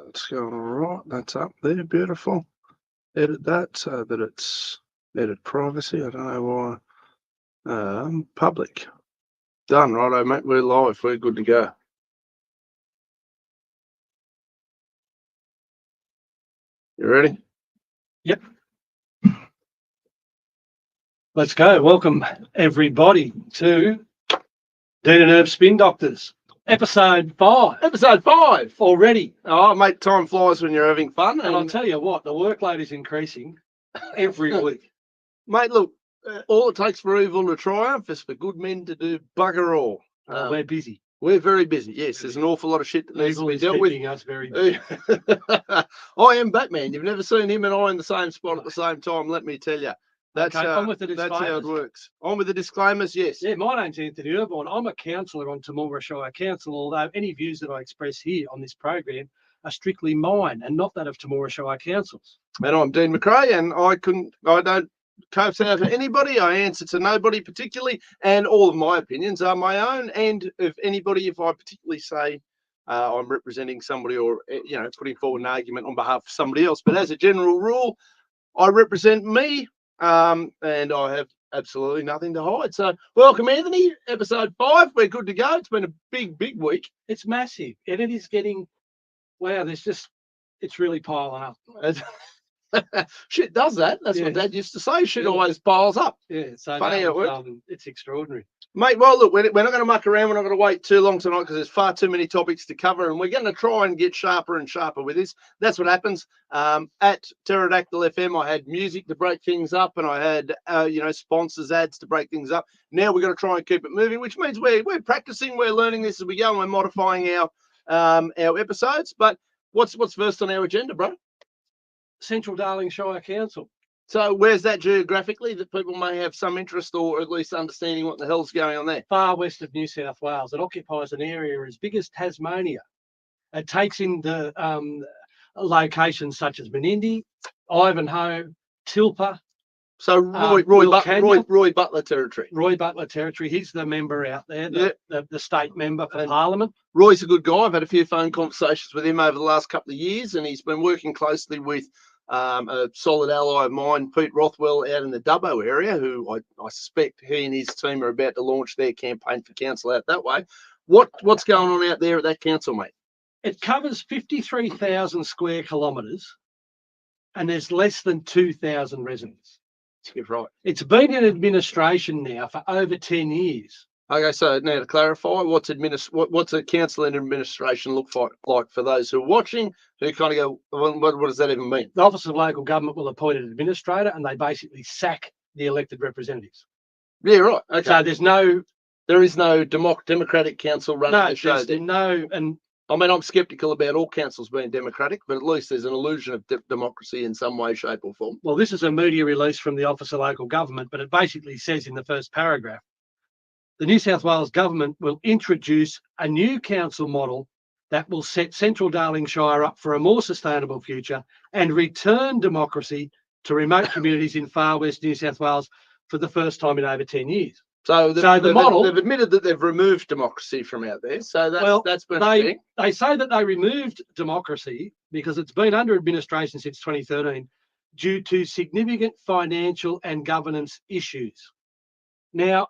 That's going all right. That's up there. Beautiful. Edit that so that it's edit privacy. I don't know why. Public. Done. Righto, mate. We're live. We're good to go. You ready? Yep. Let's go. Welcome, everybody, to Dean and Herb Spin Doctors, episode 5. Episode 5 already. Oh, mate, time flies when you're having fun. And I'll tell you what, the workload is increasing every week. Mate, look, all it takes for evil to triumph is for good men to do bugger all. We're busy. We're very busy. Yes, there's an awful lot of shit that needs to Evil be is dealt with. keeping us very busy. I am Batman. You've never seen him and I in the same spot at the same time, let me tell you. That's, Okay, on with the that's how it disclaimers. works. On with the disclaimers, yes. Yeah, my name's Anthony Irvine. I'm a counsellor on Temora Shire Council, although any views that I express here on this program are strictly mine and not that of Temora Shire Councils. And I'm Dean McRae, and I don't co-sign for anybody. I answer to nobody particularly, and all of my opinions are my own. And if I particularly say I'm representing somebody or putting forward an argument on behalf of somebody else, but as a general rule, I represent me, and I have absolutely nothing to hide. So welcome, Anthony. Episode 5. We're good to go. It's been a big week. It's massive, and it is getting. Wow, it's really piling up. Shit does that. That's what Dad used to say. Shit always piles up. Yeah, so funny how it works. It's extraordinary. Mate, well, look, we're not going to muck around. We're not going to wait too long tonight because there's far too many topics to cover, and we're going to try and get sharper and sharper with this. That's what happens. At Pterodactyl FM, I had music to break things up, and I had, sponsors ads to break things up. Now we're going to try and keep it moving, which means we're practicing, we're learning this as we go, and we're modifying our episodes. But what's first on our agenda, bro? Central Darling Shire Council. So where's that geographically that people may have some interest or at least understanding what the hell's going on there? Far west of New South Wales. It occupies an area as big as Tasmania. It takes in the locations such as Menindee, Ivanhoe, Tilpa. So Roy Butler territory. Roy Butler territory. He's the member out there, the state member for Parliament. Roy's a good guy. I've had a few phone conversations with him over the last couple of years, and he's been working closely with a solid ally of mine, Pete Rothwell, out in the Dubbo area, who I suspect he and his team are about to launch their campaign for council out that way. What's going on out there at that council, mate? It covers 53,000 square kilometres, and there's less than 2,000 residents. Right. It's been in administration now for over 10 years. Okay, so now to clarify, what's a council in administration look like for those who are watching, who kind of go, what does that even mean? The Office of Local Government will appoint an administrator, and they basically sack the elected representatives. Yeah, right. Okay. So there is no democratic council running the show. And I mean, I'm sceptical about all councils being democratic, but at least there's an illusion of democracy in some way, shape or form. Well, this is a media release from the Office of Local Government, but it basically says in the first paragraph, the New South Wales Government will introduce a new council model that will set Central Darling Shire up for a more sustainable future and return democracy to remote communities in far west New South Wales for the first time in over 10 years. So they've admitted that they've removed democracy from out there. So that's been they say that they removed democracy because it's been under administration since 2013 due to significant financial and governance issues. Now,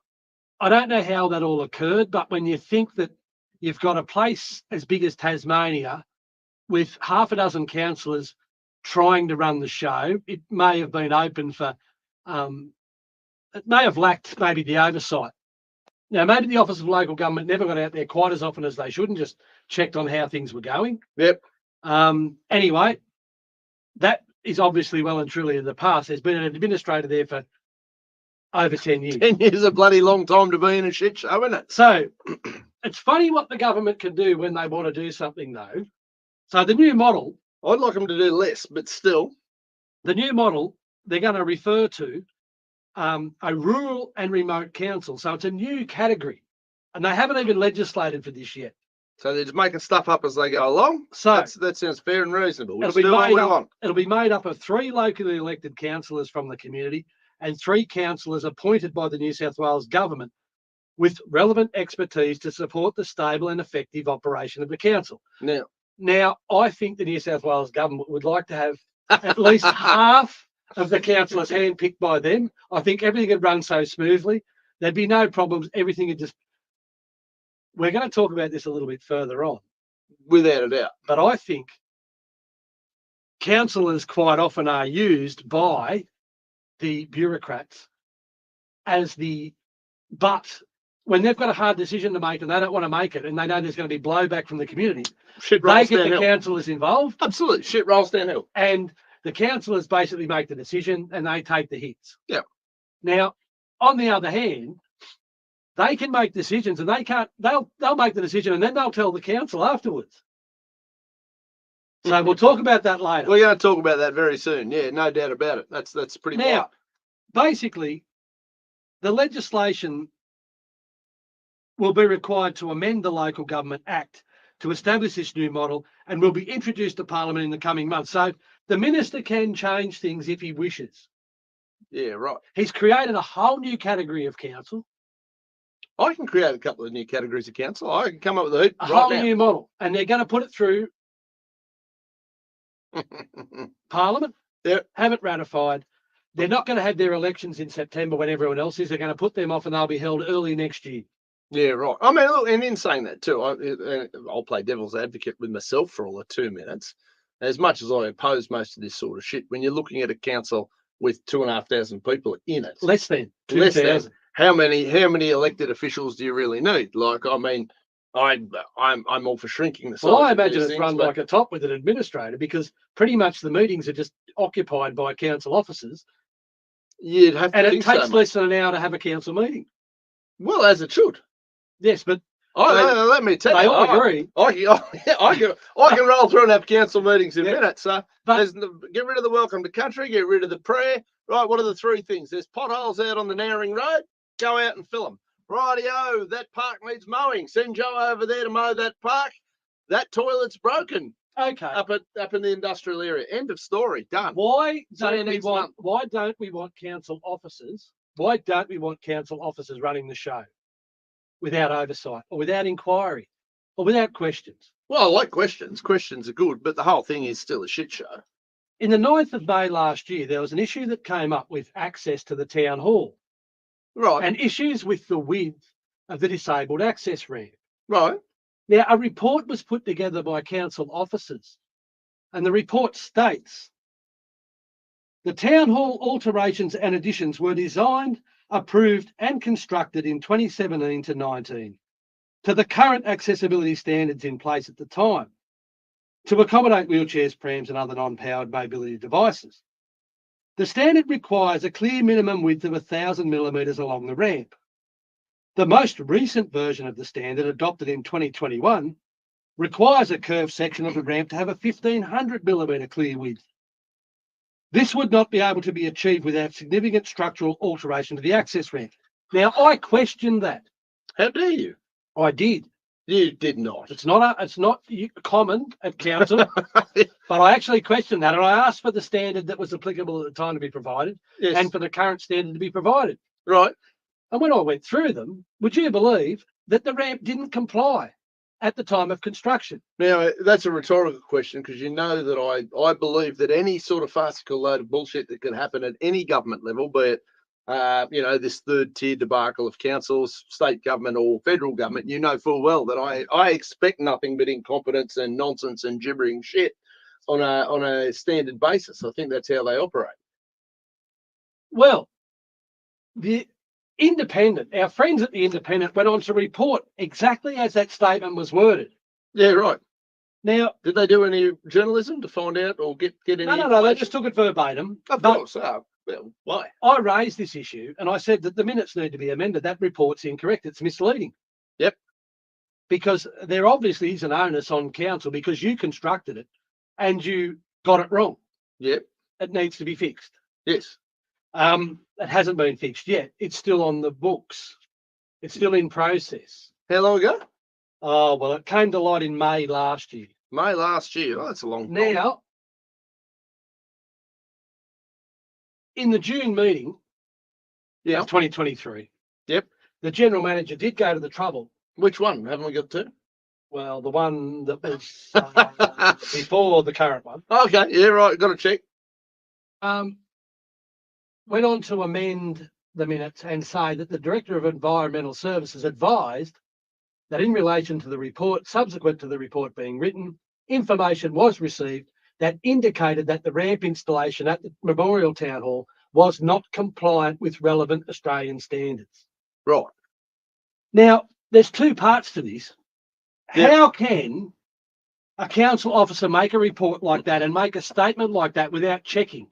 I don't know how that all occurred, but when you think that you've got a place as big as Tasmania with half a dozen councillors trying to run the show, it may have been open for it may have lacked maybe the oversight. Now, maybe the Office of Local Government never got out there quite as often as they should and just checked on how things were going. Yep. Anyway, that is obviously well and truly in the past. There's been an administrator there for over 10 years. 10 years is a bloody long time to be in a shit show, isn't it? So it's funny what the government can do when they want to do something, though. So the new model... I'd like them to do less, but still. The new model, they're going to refer to a rural and remote council. So it's a new category, and they haven't even legislated for this yet. So they're just making stuff up as they go along. So that sounds fair and reasonable. It'll be made up of 3 locally elected councillors from the community and 3 councillors appointed by the New South Wales Government with relevant expertise to support the stable and effective operation of the council. Now, Now, I think the New South Wales government would like to have at least half of the councillors handpicked by them. I think everything would run so smoothly. There'd be no problems. Everything would just. We're going to talk about this a little bit further on, Without a doubt. but I think councillors quite often are used by the bureaucrats as the butt when they've got a hard decision to make and they don't want to make it and they know there's going to be blowback from the community. Shit They rolls get the downhill. councillors involved Absolutely. Shit rolls downhill. and the councillors basically make the decision and they take the hits. Yeah. Now, on the other hand, they can make decisions and they'll make the decision and then they'll tell the council afterwards. So we'll talk about that later. We're going to talk about that very soon. Yeah, no doubt about it. That's pretty Now, wild. basically, the legislation will be required to amend the Local Government Act to establish this new model and will be introduced to Parliament in the coming months. So the minister can change things if he wishes. Yeah, right. He's created a whole new category of council, I can create a couple of new categories of council. I can come up with a heap a right whole now. new model, and they're going to put it through Parliament. Yeah. Have it ratified. They're not going to have their elections in September when everyone else is. They're going to put them off and they'll be held early next year. Yeah, right. I mean, look, and in saying that too, I'll play devil's advocate with myself for all of 2 minutes. As much as I oppose most of this sort of shit, when you're looking at a council with 2,500 people in it, Less than Less than. 2,000. how many elected officials do you really need? Like, I mean, I'm all for shrinking the size. Well, I of these imagine it's things, run but like a top with an administrator because pretty much the meetings are just occupied by council officers, you'd have to and it think takes so. less than an hour to have a council meeting. Well, as it should. Yes, but Let me tell they you, all agree. I can roll through and have council meetings in Yeah. minutes. So But- get rid of the welcome to country, get rid of the prayer. Right, what are the three things? There's potholes out on the Nowring Road. Go out and fill them. Rightio, that park needs mowing. Send Joe over there to mow that park. That toilet's broken Okay. up in the industrial area. End of story. Done. Why So don't we next want? month. Why don't we want council officers? Why don't we want council officers running the show without oversight or without inquiry or without questions? Well, I like questions. Questions are good, but the whole thing is still a shit show. In the 9th of May last year, there was an issue that came up with access to the town hall Right. and issues with the width of the disabled access ramp. Right. Now, a report was put together by council officers, and the report states the town hall alterations and additions were designed, approved, and constructed in 2017 to 19 to the current accessibility standards in place at the time to accommodate wheelchairs, prams, and other non-powered mobility devices. The standard requires a clear minimum width of 1,000 millimetres along the ramp. The most recent version of the standard, adopted in 2021, requires a curved section of the ramp to have a 1,500 millimetre clear width. This would not be able to be achieved without significant structural alteration to the access ramp. Now, I questioned that. How dare you? I did. You did not. It's not common at council, but I actually questioned that, and I asked for the standard that was applicable at the time to be provided, Yes. and for the current standard to be provided. Right. And when I went through them, would you believe that the ramp didn't comply at the time of construction? Now, that's a rhetorical question because you know that I believe that any sort of farcical load of bullshit that could happen at any government level, be it, this third tier debacle of councils, state government or federal government, you know full well that I expect nothing but incompetence and nonsense and gibbering shit on a standard basis. I think that's how they operate. Well, the Independent, our friends at the Independent went on to report exactly as that statement was worded. Yeah, right. Now, Did they do any journalism to find out or get any? no, they information? just took it verbatim. Of But course. Well, why? I raised this issue and I said that the minutes need to be amended. That report's incorrect. It's misleading. Yep. Because there obviously is an onus on council because you constructed it and you got it wrong. Yep. It needs to be fixed. Yes. It hasn't been fixed yet. It's still on the books. It's still in process. How long ago? Oh, well, it came to light in May last year. May last year. Oh, that's a long time. Now, in the June meeting Yeah. of 2023, Yep. the general manager did go to the trouble. Which one? Haven't we got two? Well, the one that was before the current one, Okay, yeah, right. Got to check. went on to amend the minutes and say that the Director of Environmental Services advised that in relation to the report, subsequent to the report being written, information was received that indicated that the ramp installation at the Memorial Town Hall was not compliant with relevant Australian standards. Right. Now, there's two parts to this. Yeah. How can a council officer make a report like that and make a statement like that without checking?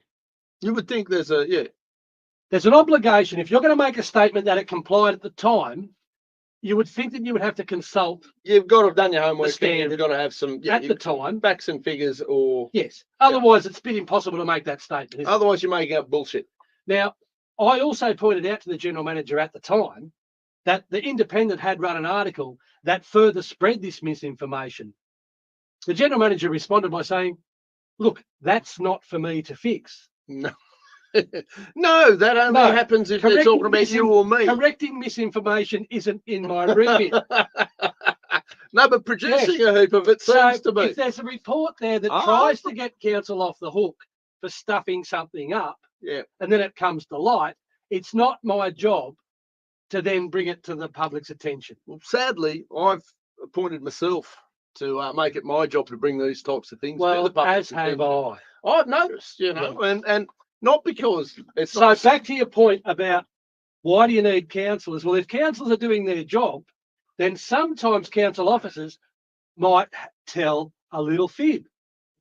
You would think there's a, yeah. There's an obligation. If you're going to make a statement that it complied at the time, you would think that you would have to consult You've got to have done your homework. standard You've got to have some at the time. facts and figures, or Yes. Otherwise, it's a bit impossible to make that statement. Isn't it? otherwise you're making up bullshit. Now, I also pointed out to the general manager at the time that the Independent had run an article that further spread this misinformation. The general manager responded by saying, "Look, that's not for me to fix. No. No, that only No, happens if they're correcting talking about you or me. Correcting misinformation isn't in my remit." No, but producing a heap of it seems to be. If there's a report there that tries to get council off the hook for stuffing something up, Yeah. and then it comes to light, it's not my job to then bring it to the public's attention. Well, sadly, I've appointed myself to make it my job to bring these types of things to Well, the public. as have I. I've noticed, you know, and not because it's So not, back to your point about why do you need councillors? Well, if councillors are doing their job, then sometimes council officers might tell a little fib.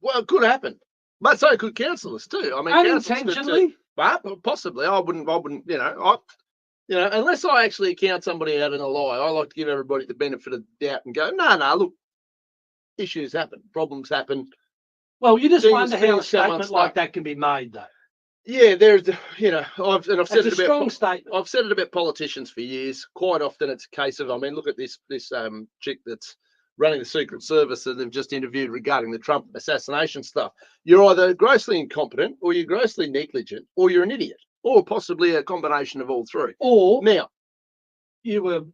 well, it could happen, but so could councillors too. I mean, councillors could too. Unintentionally. But possibly, I wouldn't, unless I actually count somebody out in a lie, I like to give everybody the benefit of the doubt and go, no, look, issues happen, problems happen. Well, you just Things- wonder how a things come statement like unstuck. that can be made, though. Yeah, there's, I've said It's a it about, strong statement. I've said it about politicians for years. Quite often, it's a case of, I mean, look at this chick that's running the Secret Service that they've just interviewed regarding the Trump assassination stuff. You're either grossly incompetent, or you're grossly negligent, or you're an idiot, or possibly a combination of all three. Or Now, you were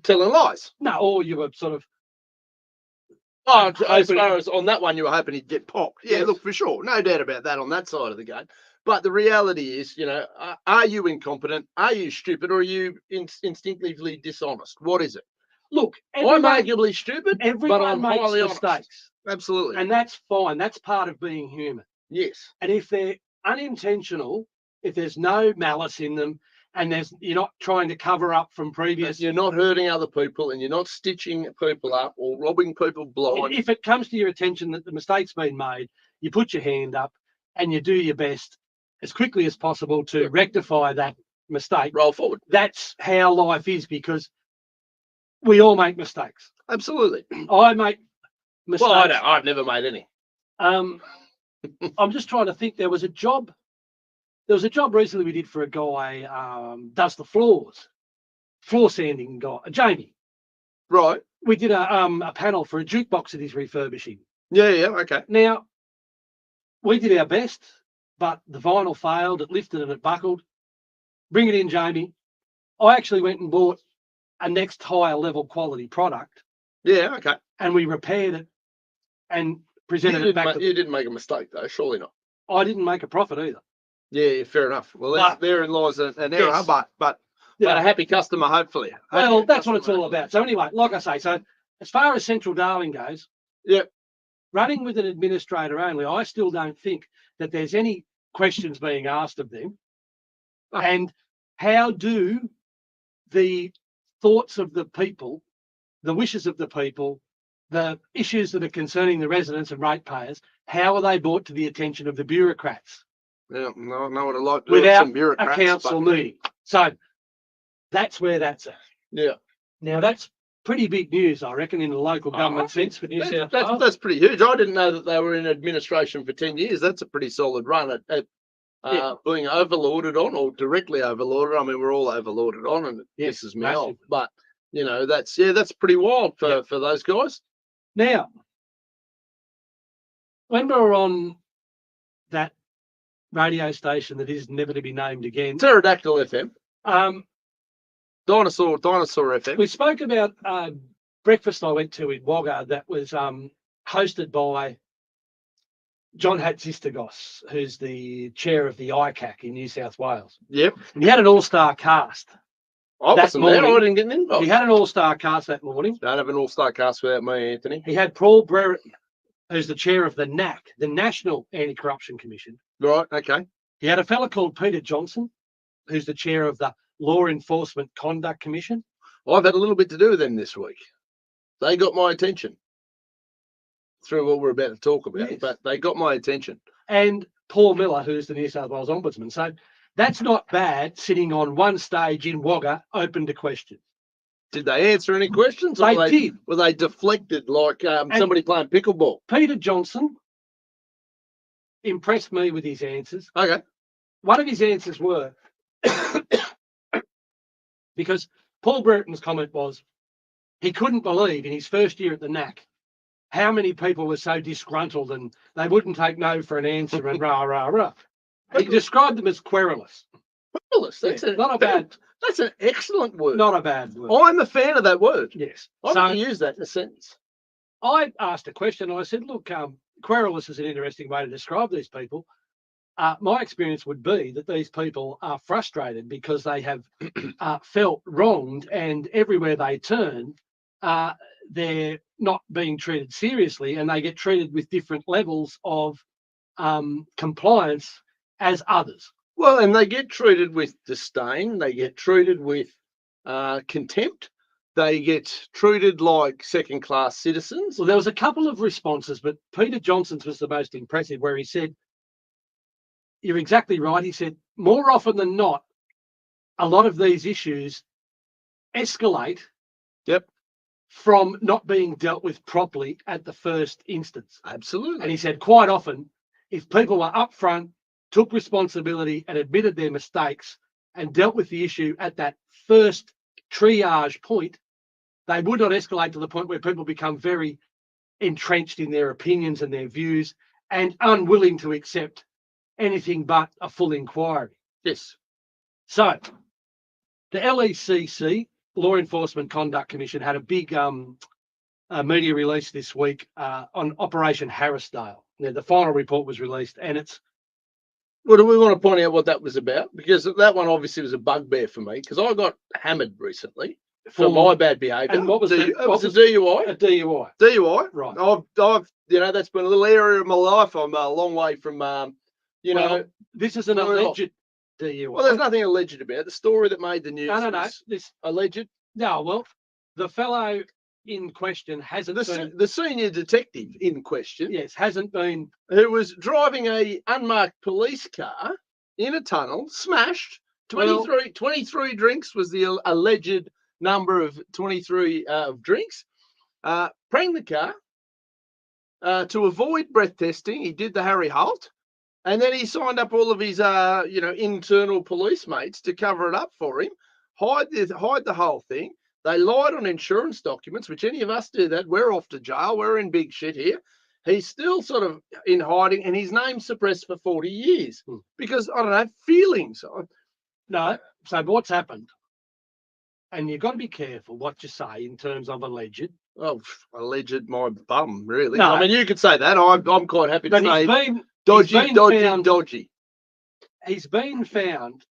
telling lies. or you were sort of Oh, as hoping- far as on that one, you were hoping he'd get popped. Yeah, Yes. look, for sure. No doubt about that on that side of the game. But the reality is, are you incompetent? Are you stupid? Or are you instinctively dishonest? What is it? look. I'm Everyone, arguably stupid, but everyone I'm makes highly honest. mistakes, Absolutely. and that's fine. That's part of being human. Yes. And if they're unintentional, if there's no malice in them, and you're not trying to cover up from previous. You're not hurting other people, and you're not stitching people up or robbing people blind. If it comes to your attention that the mistake's been made, you put your hand up and you do your best as quickly as possible to rectify that mistake. Roll forward. That's how life is, because we all make mistakes. Absolutely. I make mistakes. Well, I don't. I've never made any. I'm just trying to think. There was a job recently we did for a guy does the floor sanding guy, Jamie. Right. We did a panel for a jukebox that he's refurbishing. Yeah. Okay. Now, we did our best, but the vinyl failed, it lifted and it buckled. Bring it in, Jamie. I actually went and bought a next higher level quality product, Yeah. Okay. and we repaired it and presented it back. You didn't make a mistake, though. Surely not. I didn't make a profit either. Yeah, fair enough. Well, therein lies an error, Yes. but a happy customer, hopefully. Well, Happy that's what it's customer, all about. So anyway, like I say, so as far as Central Darling goes, Yep. running with an administrator only, I still don't think that there's any questions being asked of them. Ah. And how do the thoughts of the people, the wishes of the people, the issues that are concerning the residents and ratepayers, how are they brought to the attention of the bureaucrats Yeah, no, I would have liked to have without some bureaucrats. a council but- meeting? So that's where that's at. Yeah. Now that's pretty big news, I reckon, in the local government sense for New South Wales. That's pretty huge. I didn't know that they were in administration for 10 years. That's a pretty solid run at being overlorded on, or directly overlorded. I mean, we're all overlorded on, and it Yes, pisses me off. massive. But that's pretty wild for those guys. Now, when we were on that radio station that is never to be named again, Pterodactyl FM, um, Dinosaur FM. we spoke about breakfast I went to in Wagga that was hosted by John Hatzistergos, who's the chair of the ICAC in New South Wales. Yep. And he had an all-star cast. I That wasn't there. I morning- didn't get an invite. He had an all-star cast that morning. Don't have an all-star cast without me, Anthony. He had Paul Brereton, who's the chair of the NAC, the National Anti-Corruption Commission. Right, okay. He had a fellow called Peter Johnson, who's the chair of the Law Enforcement Conduct Commission. I've had a little bit to do with them this week. They got my attention through what we're about to talk about, Yes. but they got my attention. And Paul Miller, who's the New South Wales Ombudsman. So that's not bad, sitting on one stage in Wagga, open to questions. Did they answer any questions? Or They did. Were they deflected like somebody playing pickleball? Peter Johnson impressed me with his answers. Okay. One of his answers were, because Paul Brereton's comment was, he couldn't believe in his first year at the NAC how many people were so disgruntled and they wouldn't take no for an answer and rah, rah, rah. He described them as querulous. Querulous. That's, Yeah, not a bad, that's an excellent word. not a bad word. I'm a fan of that word. Yes. Why So don't you use that in a sentence? I asked a question and I said, look, querulous is an interesting way to describe these people. My experience would be that these people are frustrated because they have felt wronged, and everywhere they turn, they're not being treated seriously, and they get treated with different levels of compliance as others. Well, and they get treated with disdain. They get treated with contempt. They get treated like second-class citizens. So there was a couple of responses, but Peter Johnson's was the most impressive, where he said, you're exactly right. He said, more often than not, a lot of these issues escalate Yep. from not being dealt with properly at the first instance. Absolutely. And he said, quite often, if people were upfront, took responsibility and admitted their mistakes and dealt with the issue at that first triage point, they would not escalate to the point where people become very entrenched in their opinions and their views and unwilling to accept anything but a full inquiry. Yes. So the LECC, Law Enforcement Conduct Commission, had a big media release this week on Operation Harrisdale. Now, the final report was released, and it's Well, do we want to point out what that was about? Because that one obviously was a bugbear for me, because I got hammered recently for my bad behaviour. And what was it? what Was a was DUI. a DUI. DUI. Right. I've, that's been a little area of my life. I'm a long way from, Well, know. This is an Well, alleged DUI. Well, there's nothing alleged about it. The story that made the news. no. was This alleged. no. Well, the fellow in question hasn't The senior detective in question, hasn't been. who was driving a unmarked police car in a tunnel, smashed. 23 drinks was the alleged number of 23 of drinks. Pranged the car to avoid breath testing. He did the Harry Holt, and then he signed up all of his internal police mates to cover it up for him, hide the whole thing. They lied on insurance documents, which any of us do that. We're off to jail. We're in big shit here. He's still sort of in hiding, and his name's suppressed for 40 years because, I don't know, feelings. No. So what's happened? And you've got to be careful what you say in terms of alleged. Oh, alleged my bum, really. No. I mean, you could say that. I'm quite happy to But say he's been dodgy. He's been found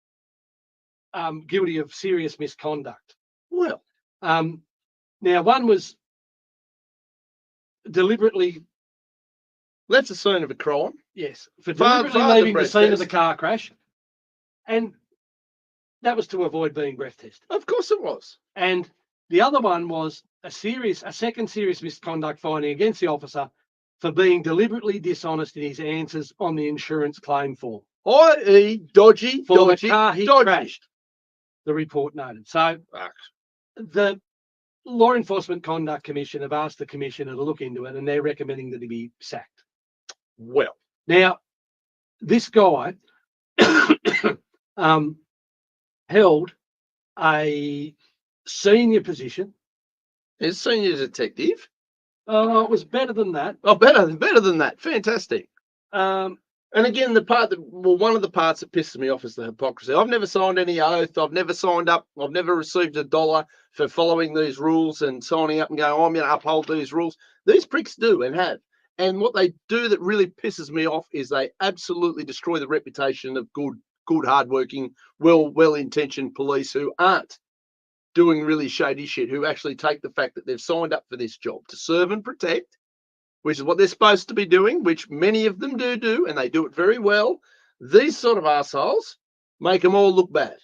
guilty of serious misconduct. Well, Now, one was deliberately, that's a sign of a crime. yes, for Far- deliberately far the leaving the breath scene of the test. car crash, and that was to avoid being breath tested. Of course it was. And the other one was a second serious misconduct finding against the officer for being deliberately dishonest in his answers on the insurance claim form I.e. dodgy, for dodgy, the car he dodgy. crashed. The report noted. So Fuck. the Law Enforcement Conduct Commission have asked the commissioner to look into it, and they're recommending that he be sacked. Well, Now, this guy held a senior position. as senior detective. It was better than that. Oh, better than that. Fantastic. And again, one of the parts that pisses me off is the hypocrisy. I've never signed any oath. I've never signed up. I've never received $1 for following these rules and signing up and going, I'm going to uphold these rules. These pricks do and have. And what they do that really pisses me off is they absolutely destroy the reputation of good, hardworking, well-intentioned police who aren't doing really shady shit, who actually take the fact that they've signed up for this job to serve and protect, which is what they're supposed to be doing, which many of them do, and they do it very well. These sort of assholes make them all look bad.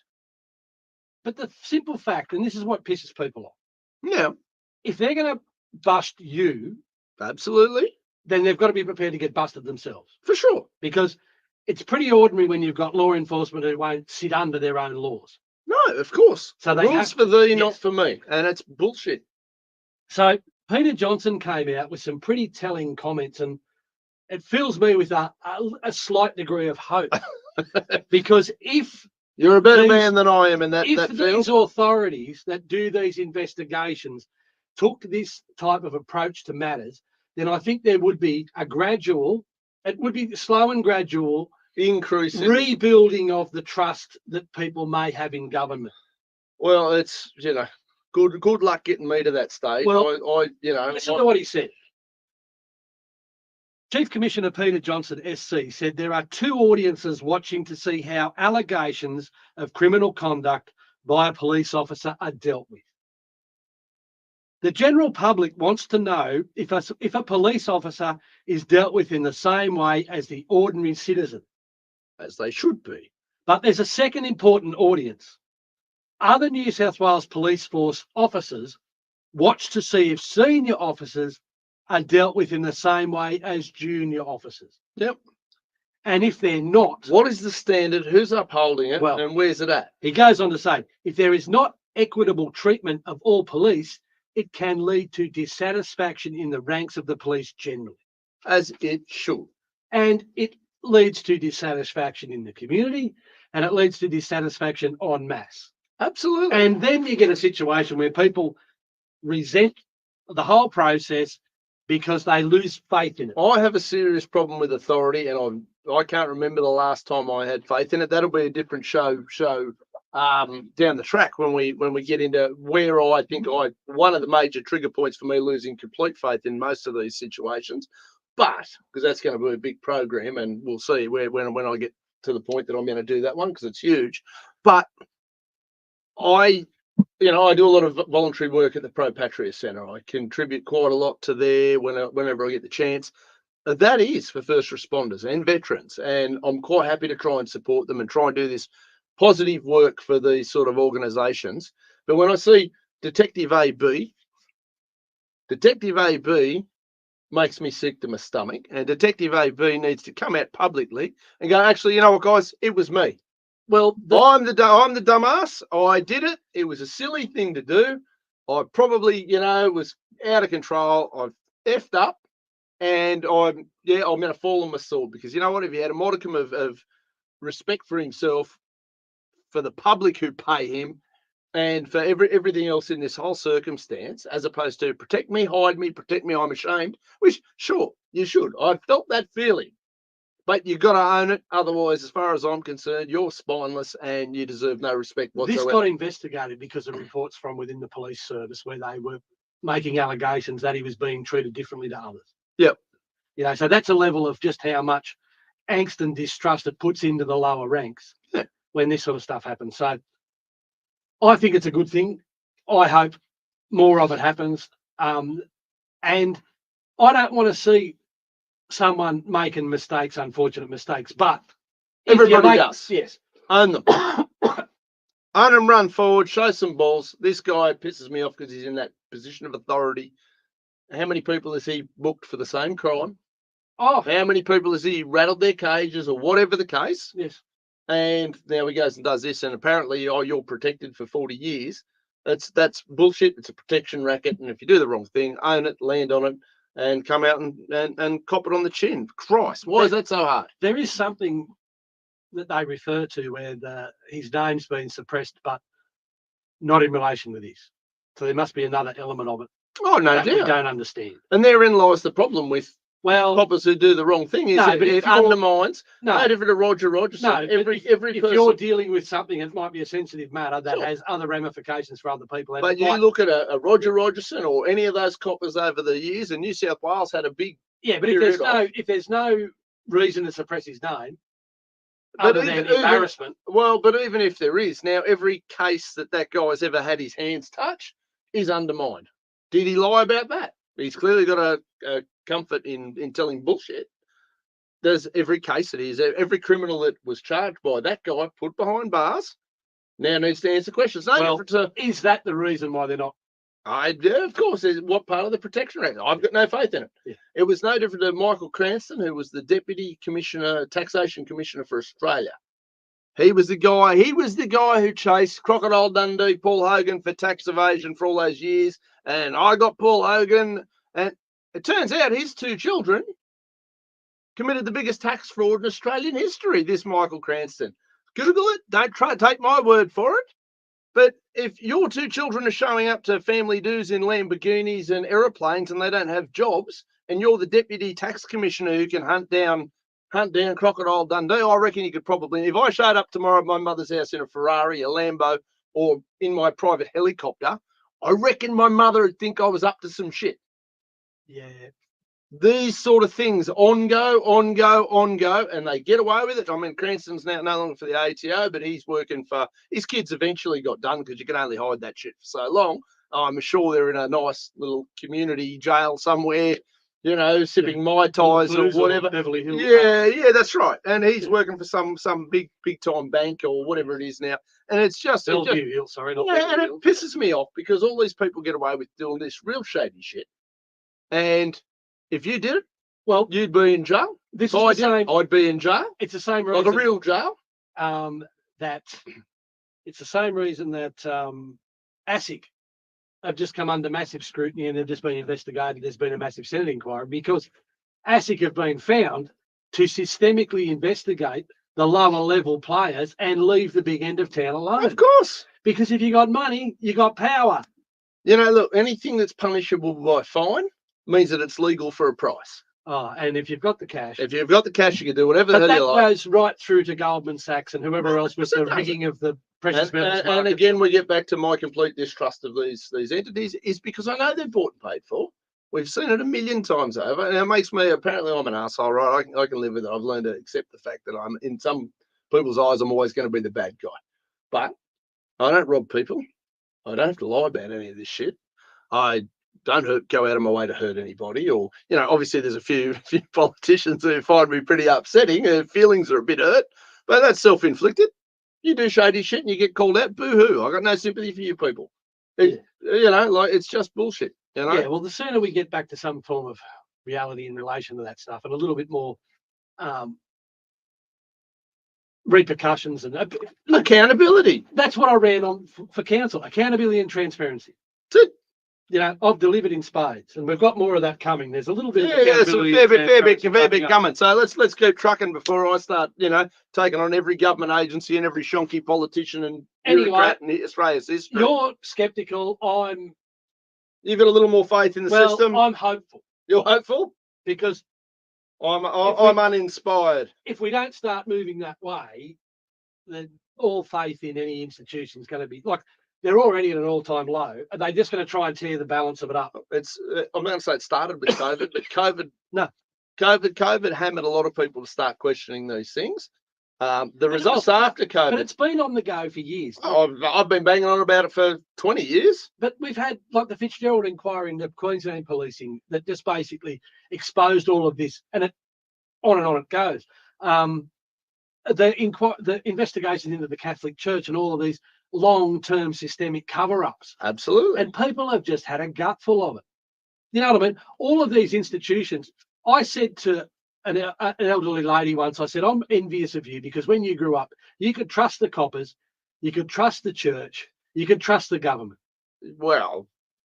But the simple fact, and this is what pisses people off, Yeah, if they're going to bust you, absolutely, then they've got to be prepared to get busted themselves. for sure. Because it's pretty ordinary when you've got law enforcement who won't sit under their own laws. No, of course. So they rules have for thee, yes. not for me, and it's bullshit. So Peter Johnson came out with some pretty telling comments, and it fills me with a slight degree of hope. Because if you're a better man than I am in that these authorities that do these investigations took this type of approach to matters, then I think there would be it would be slow and gradual increase rebuilding of the trust that people may have in government. Well, it's good luck getting me to that stage. Well, listen to what he said. Chief Commissioner Peter Johnson, SC, said there are two audiences watching to see how allegations of criminal conduct by a police officer are dealt with. The general public wants to know if a police officer is dealt with in the same way as the ordinary citizen. As they should be. But there's a second important audience. Other New South Wales Police Force officers watch to see if senior officers are dealt with in the same way as junior officers. Yep. And if they're not... What is the standard? Who's upholding it? Well, and where's it at? He goes on to say, if there is not equitable treatment of all police, it can lead to dissatisfaction in the ranks of the police generally. As it should. And it leads to dissatisfaction in the community, and it leads to dissatisfaction en masse. Absolutely. And then you get a situation where people resent the whole process because they lose faith in it. I have a serious problem with authority, and I can't remember the last time I had faith in it. That'll be a different show down the track when we get into where I think one of the major trigger points for me losing complete faith in most of these situations. But because that's going to be a big program, and we'll see when I get to the point that I'm going to do that one because it's huge. But I do a lot of voluntary work at the Pro Patria Centre. I contribute quite a lot to there whenever I get the chance. That is for first responders and veterans, and I'm quite happy to try and support them and try and do this positive work for these sort of organisations. But when I see Detective AB makes me sick to my stomach, and Detective AB needs to come out publicly and go, actually, you know what, guys, it was me. Well, I'm the dumbass. I did it. It was a silly thing to do. I probably, was out of control. I've effed up, and I'm going to fall on my sword because you know what? If he had a modicum of respect for himself, for the public who pay him, and for everything else in this whole circumstance, as opposed to protect me, hide me, protect me, I'm ashamed, which, sure, you should. I felt that feeling. But you've got to own it. Otherwise, as far as I'm concerned, you're spineless and you deserve no respect whatsoever. This got investigated because of reports from within the police service where they were making allegations that he was being treated differently to others. Yep. So that's a level of just how much angst and distrust it puts into the lower ranks when this sort of stuff happens. So I think it's a good thing. I hope more of it happens. And I don't want to see someone making mistakes, unfortunate mistakes, but everybody does. Yes. Own them. Own them, run forward, show some balls. This guy pisses me off because he's in that position of authority. How many people has he booked for the same crime? Oh. How many people has he rattled their cages or whatever the case? Yes. And now he goes and does this, and apparently, you're protected for 40 years. That's bullshit. It's a protection racket, and if you do the wrong thing, own it, land on it, and come out and cop it on the chin. Christ, why is that so hard? There is something that they refer to where his name's been suppressed, but not in relation with this. So there must be another element of it. Oh, no doubt. We don't understand. And therein lies the problem with Well, coppers who do the wrong thing. Is No, it, but it if you're- undermines. No no, different to Roger Rogerson. no. every If person. you're dealing with something that might be a sensitive matter that Sure. has other ramifications for other people, and But it you might- look at a Roger Rogerson or any of those coppers over the years, and New South Wales had a big. yeah, but if there's no reason to suppress his name, But other than embarrassment. Well, but even if there is, now every case that guy's ever had his hands touched is undermined. Did he lie about that? He's clearly got a comfort in telling bullshit. There's every case that is, every criminal that was charged by that guy put behind bars now needs to answer questions. No Well, different to, is that the reason why they're not? yeah, of course. What part of the Protection Act? I've got no faith in it. Yeah. It was no different to Michael Cranston, who was the Deputy Commissioner, Taxation Commissioner for Australia. He was the guy who chased Crocodile Dundee, Paul Hogan, for tax evasion for all those years. And I got Paul Hogan, and it turns out his two children committed the biggest tax fraud in Australian history. This Michael Cranston. Google it. Don't take my word for it. But if your two children are showing up to family dues in Lamborghinis and aeroplanes and they don't have jobs, and you're the Deputy Tax Commissioner who can hunt down Crocodile Dundee, I reckon you could probably, if I showed up tomorrow at my mother's house in a Ferrari, a Lambo, or in my private helicopter, I reckon my mother would think I was up to some shit. Yeah. These sort of things on go, and they get away with it. I mean, Cranston's now no longer for the ATO, but he's working for his kids. Eventually got done because you can only hide that shit for so long. I'm sure they're in a nice little community jail somewhere, sipping Mai Tais or whatever. Beverly Hills. Yeah, that's right. And he's working for some big time bank or whatever it is now. And it's just, Bellevue Hill, sorry, not yeah, Beverly and it Hills. pisses me off because all these people get away with doing this real shady shit. And if you did it, Well, you'd be in jail. this If is I the did it, same. I'd be in jail, It's the same like reason. a real jail. That it's the same reason that ASIC have just come under massive scrutiny and they've just been investigated. There's been a massive Senate inquiry because ASIC have been found to systemically investigate the lower level players and leave the big end of town alone. Of course. Because if you got money, you got power. Look, anything that's punishable by fine means that it's legal for a price. Oh, and if you've got the cash. If you've got the cash, you can do whatever the But hell that you like. goes right through to Goldman Sachs and whoever else with the rigging of the precious metals And market. again, we get back to my complete distrust of these entities is because I know they're bought and paid for. We've seen it a million times over, and it makes me, apparently I'm an asshole, right? I can live with it. I've learned to accept the fact that I'm, in some people's eyes, I'm always going to be the bad guy. But I don't rob people. I don't have to lie about any of this shit. I don't go out of my way to hurt anybody, or obviously there's a few politicians who find me pretty upsetting. Their feelings are a bit hurt, but that's self-inflicted. You do shady shit and you get called out. Boo-hoo! I got no sympathy for you people. It's just bullshit. Yeah, well, the sooner we get back to some form of reality in relation to that stuff and a little bit more repercussions and accountability. That's what I read on for council: accountability and transparency. That's it. I've delivered in spades, and we've got more of that coming. There's a little bit of it's a accountability. fair bit coming. So let's keep trucking before I start, taking on every government agency and every shonky politician and bureaucrat in Australia's history. You're sceptical. You've got a little more faith in the system. I'm hopeful. You're hopeful? Because I'm uninspired. If we don't start moving that way, then all faith in any institution is going to be like they're already at an all-time low. Are they just going to try and tear the balance of it up? I'm going to say it started with COVID, but COVID hammered a lot of people to start questioning these things. The results after COVID. But it's been on the go for years. I've been banging on about it for 20 years. But we've had like the Fitzgerald inquiry into Queensland policing that just basically exposed all of this, and on it goes. The investigations into the Catholic Church and all of these long-term systemic cover-ups. Absolutely. And people have just had a gutful of it. You know what I mean? All of these institutions, I said to an elderly lady once, I said, I'm envious of you because when you grew up, you could trust the coppers, you could trust the church, you could trust the government. Well,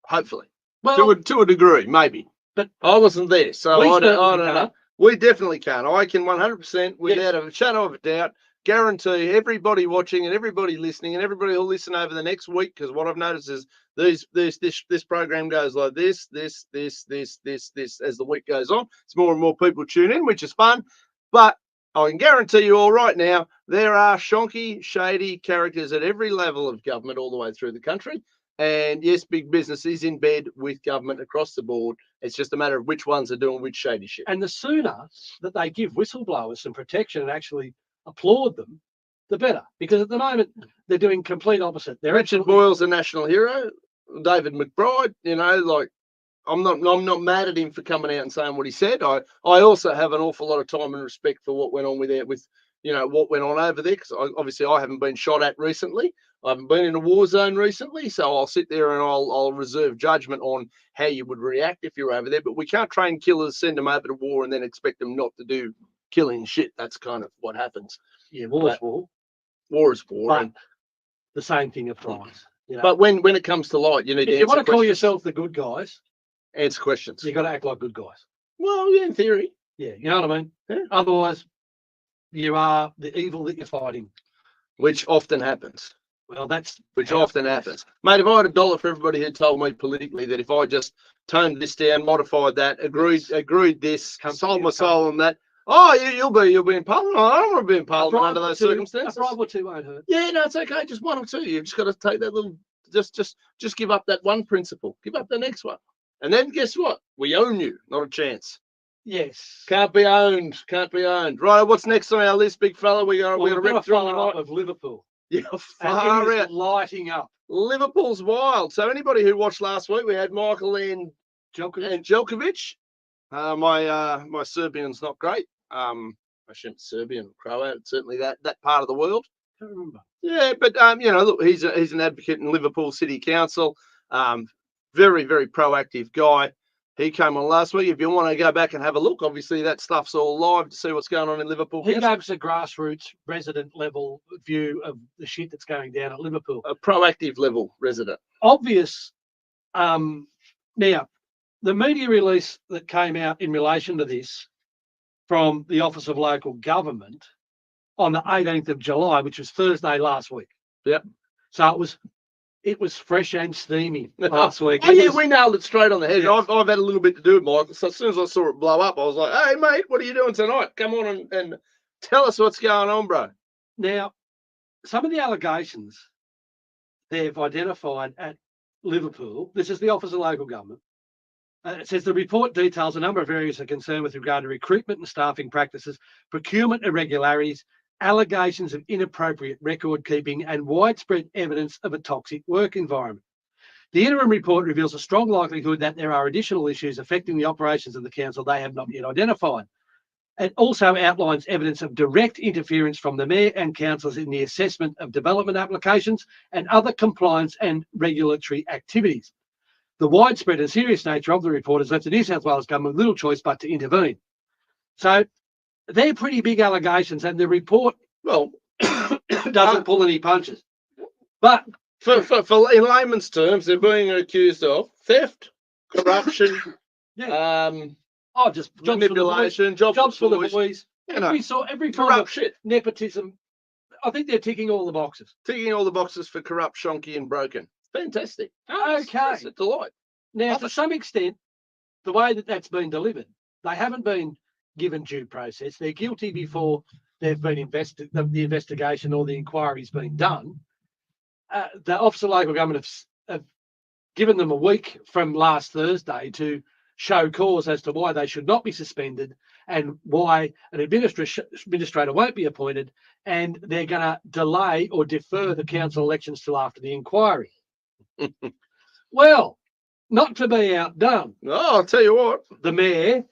hopefully. Well, to a degree, maybe. But I wasn't there, so I don't know. Can't. We definitely can. I can 100%, without a shadow of a doubt, guarantee everybody watching and everybody listening and everybody who'll listen over the next week, because what I've noticed is this program goes like this as the week goes on. It's more and more people tune in, which is fun. But I can guarantee you all right now, there are shonky, shady characters at every level of government all the way through the country. And yes, big business is in bed with government across the board. It's just a matter of which ones are doing which shady shit. And the sooner that they give whistleblowers some protection and actually applaud them, the better. Because at the moment, they're doing complete opposite. Richard Boyle's a national hero. David McBride, like, I'm not mad at him for coming out and saying what he said. I also have an awful lot of time and respect for what went on with what went on over there, because obviously I haven't been shot at recently. I haven't been in a war zone recently, so I'll sit there and I'll reserve judgment on how you would react if you're over there. But we can't train killers, send them over to war, and then expect them not to do killing shit. That's kind of what happens. Yeah, war is war. War is war. But the same thing applies. But when it comes to light, you need to if you want to call yourself the good guys, answer questions. You got to act like good guys. Well, yeah, in theory. Yeah, you know what I mean? Yeah. Otherwise, you are the evil that you're fighting. Which often happens. Well, that's... Which often happens. Mate, if I had $1 for everybody who told me politically that if I just toned this down, modified that, agreed this, sold my soul on that, you'll be in Parliament. I don't want to be in Parliament under those circumstances. A bribe or two won't hurt. Yeah, no, it's okay. Just one or two. You've just got to take that little... Just give up that one principle. Give up the next one. And then guess what? We own you. Not a chance. Yes. Can't be owned. Right, what's next on our list, big fella? We're going to rip through of Liverpool. Yeah, far out. Lighting up. Liverpool's wild. So anybody who watched last week, we had Michael and Djokovic. My Serbian's not great. I shouldn't Serbian, Croat, certainly that part of the world. I can't remember. Yeah, but look, he's an advocate in Liverpool City Council. Very, very proactive guy. He came on last week. If you want to go back and have a look, obviously that stuff's all live to see what's going on in Liverpool. He gave us a grassroots resident level view of the shit that's going down at Liverpool. A proactive level resident. Obvious. Now, the media release that came out in relation to this from the Office of Local Government on the 18th of July, which was Thursday last week. Yep. So it was fresh and steamy last week. We nailed it straight on the head. Yeah. I've had a little bit to do with Michael. So as soon as I saw it blow up, I was like, hey, mate, what are you doing tonight? Come on and tell us what's going on, bro. Now, some of the allegations they've identified at Liverpool, this is the Office of Local Government. It says the report details a number of areas of concern with regard to recruitment and staffing practices, procurement irregularities, allegations of inappropriate record keeping, and widespread evidence of a toxic work environment. The interim report reveals a strong likelihood that there are additional issues affecting the operations of the council they have not yet identified. It also outlines evidence of direct interference from the mayor and councillors in the assessment of development applications and other compliance and regulatory activities. The widespread and serious nature of the report has left the New South Wales government little choice but to intervene. So they're pretty big allegations, and the report, doesn't pull any punches. But for in layman's terms, they're being accused of theft, corruption, just manipulation, jobs for the boys. Every corrupt shit, nepotism. I think they're ticking all the boxes. Ticking all the boxes for corrupt, shonky, and broken. Fantastic. Okay. It's a delight. Now, to some extent, the way that's been delivered, they haven't been given due process. They're guilty before they've been the investigation or the inquiry's been done. The Office of Local Government have given them a week from last Thursday to show cause as to why they should not be suspended and why an administrator won't be appointed, and they're going to delay or defer the council elections till after the inquiry. Well, not to be outdone. Oh, I'll tell you what. The mayor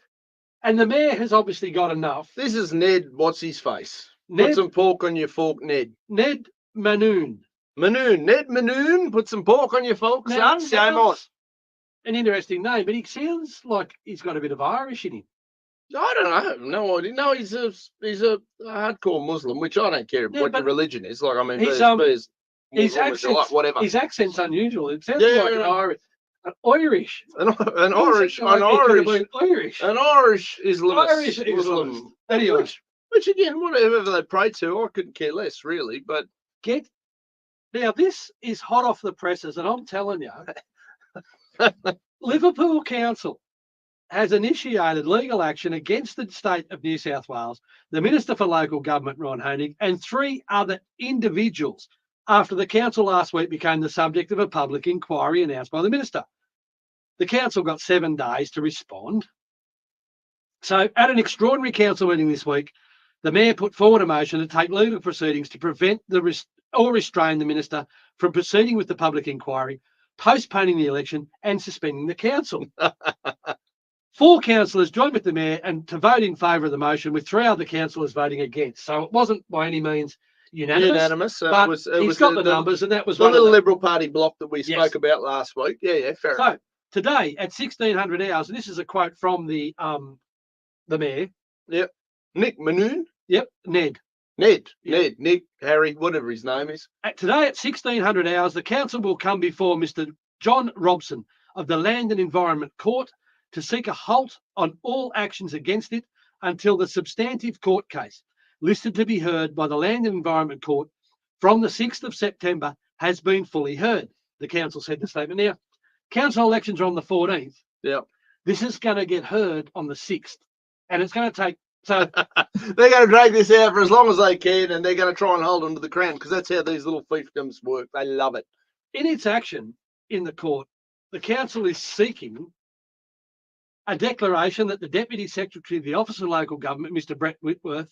has obviously got enough. This is Ned, what's his face? Put some pork on your fork, Ned. Ned Mannoun. Ned Mannoun, put some pork on your fork, son. Game on. An interesting name, but he sounds like he's got a bit of Irish in him. I don't know. No idea. No, he's a hardcore Muslim, which I don't care what your religion is. Like, I mean, his accent's unusual. It sounds like an Irish. An Irish Islam. Anyway, Which again, whatever they pray to, I couldn't care less, really. But Now, this is hot off the presses, and I'm telling you, Liverpool Council has initiated legal action against the state of New South Wales, the Minister for Local Government, Ron Honig, and 3 other individuals after the council last week became the subject of a public inquiry announced by the minister. The council got 7 days to respond. So at an extraordinary council meeting this week, the mayor put forward a motion to take legal proceedings to prevent or restrain the minister from proceeding with the public inquiry, postponing the election and suspending the council. 4 councillors joined with the mayor and to vote in favour of the motion, with 3 other councillors voting against. So it wasn't by any means unanimous. But he's got the numbers, and that was the one little of the Liberal Party block that we spoke about last week. Yeah, fair enough. So today at 1600 hours, and this is a quote from the mayor. Yep. Nick Manoon. Yep, Ned, Nick, Harry, whatever his name is. Today at 1600 hours, the council will come before Mr. John Robson of the Land and Environment Court to seek a halt on all actions against it until the substantive court case, listed to be heard by the Land and Environment Court from the 6th of September, has been fully heard, the council said in the statement. Now, council elections are on the 14th. Yeah. This is going to get heard on the 6th, and it's going to take... So they're going to drag this out for as long as they can, and they're going to try and hold on to the crown, because that's how these little fiefdoms work. They love it. In its action in the court, the council is seeking a declaration that the Deputy Secretary of the Office of Local Government, Mr. Brett Whitworth,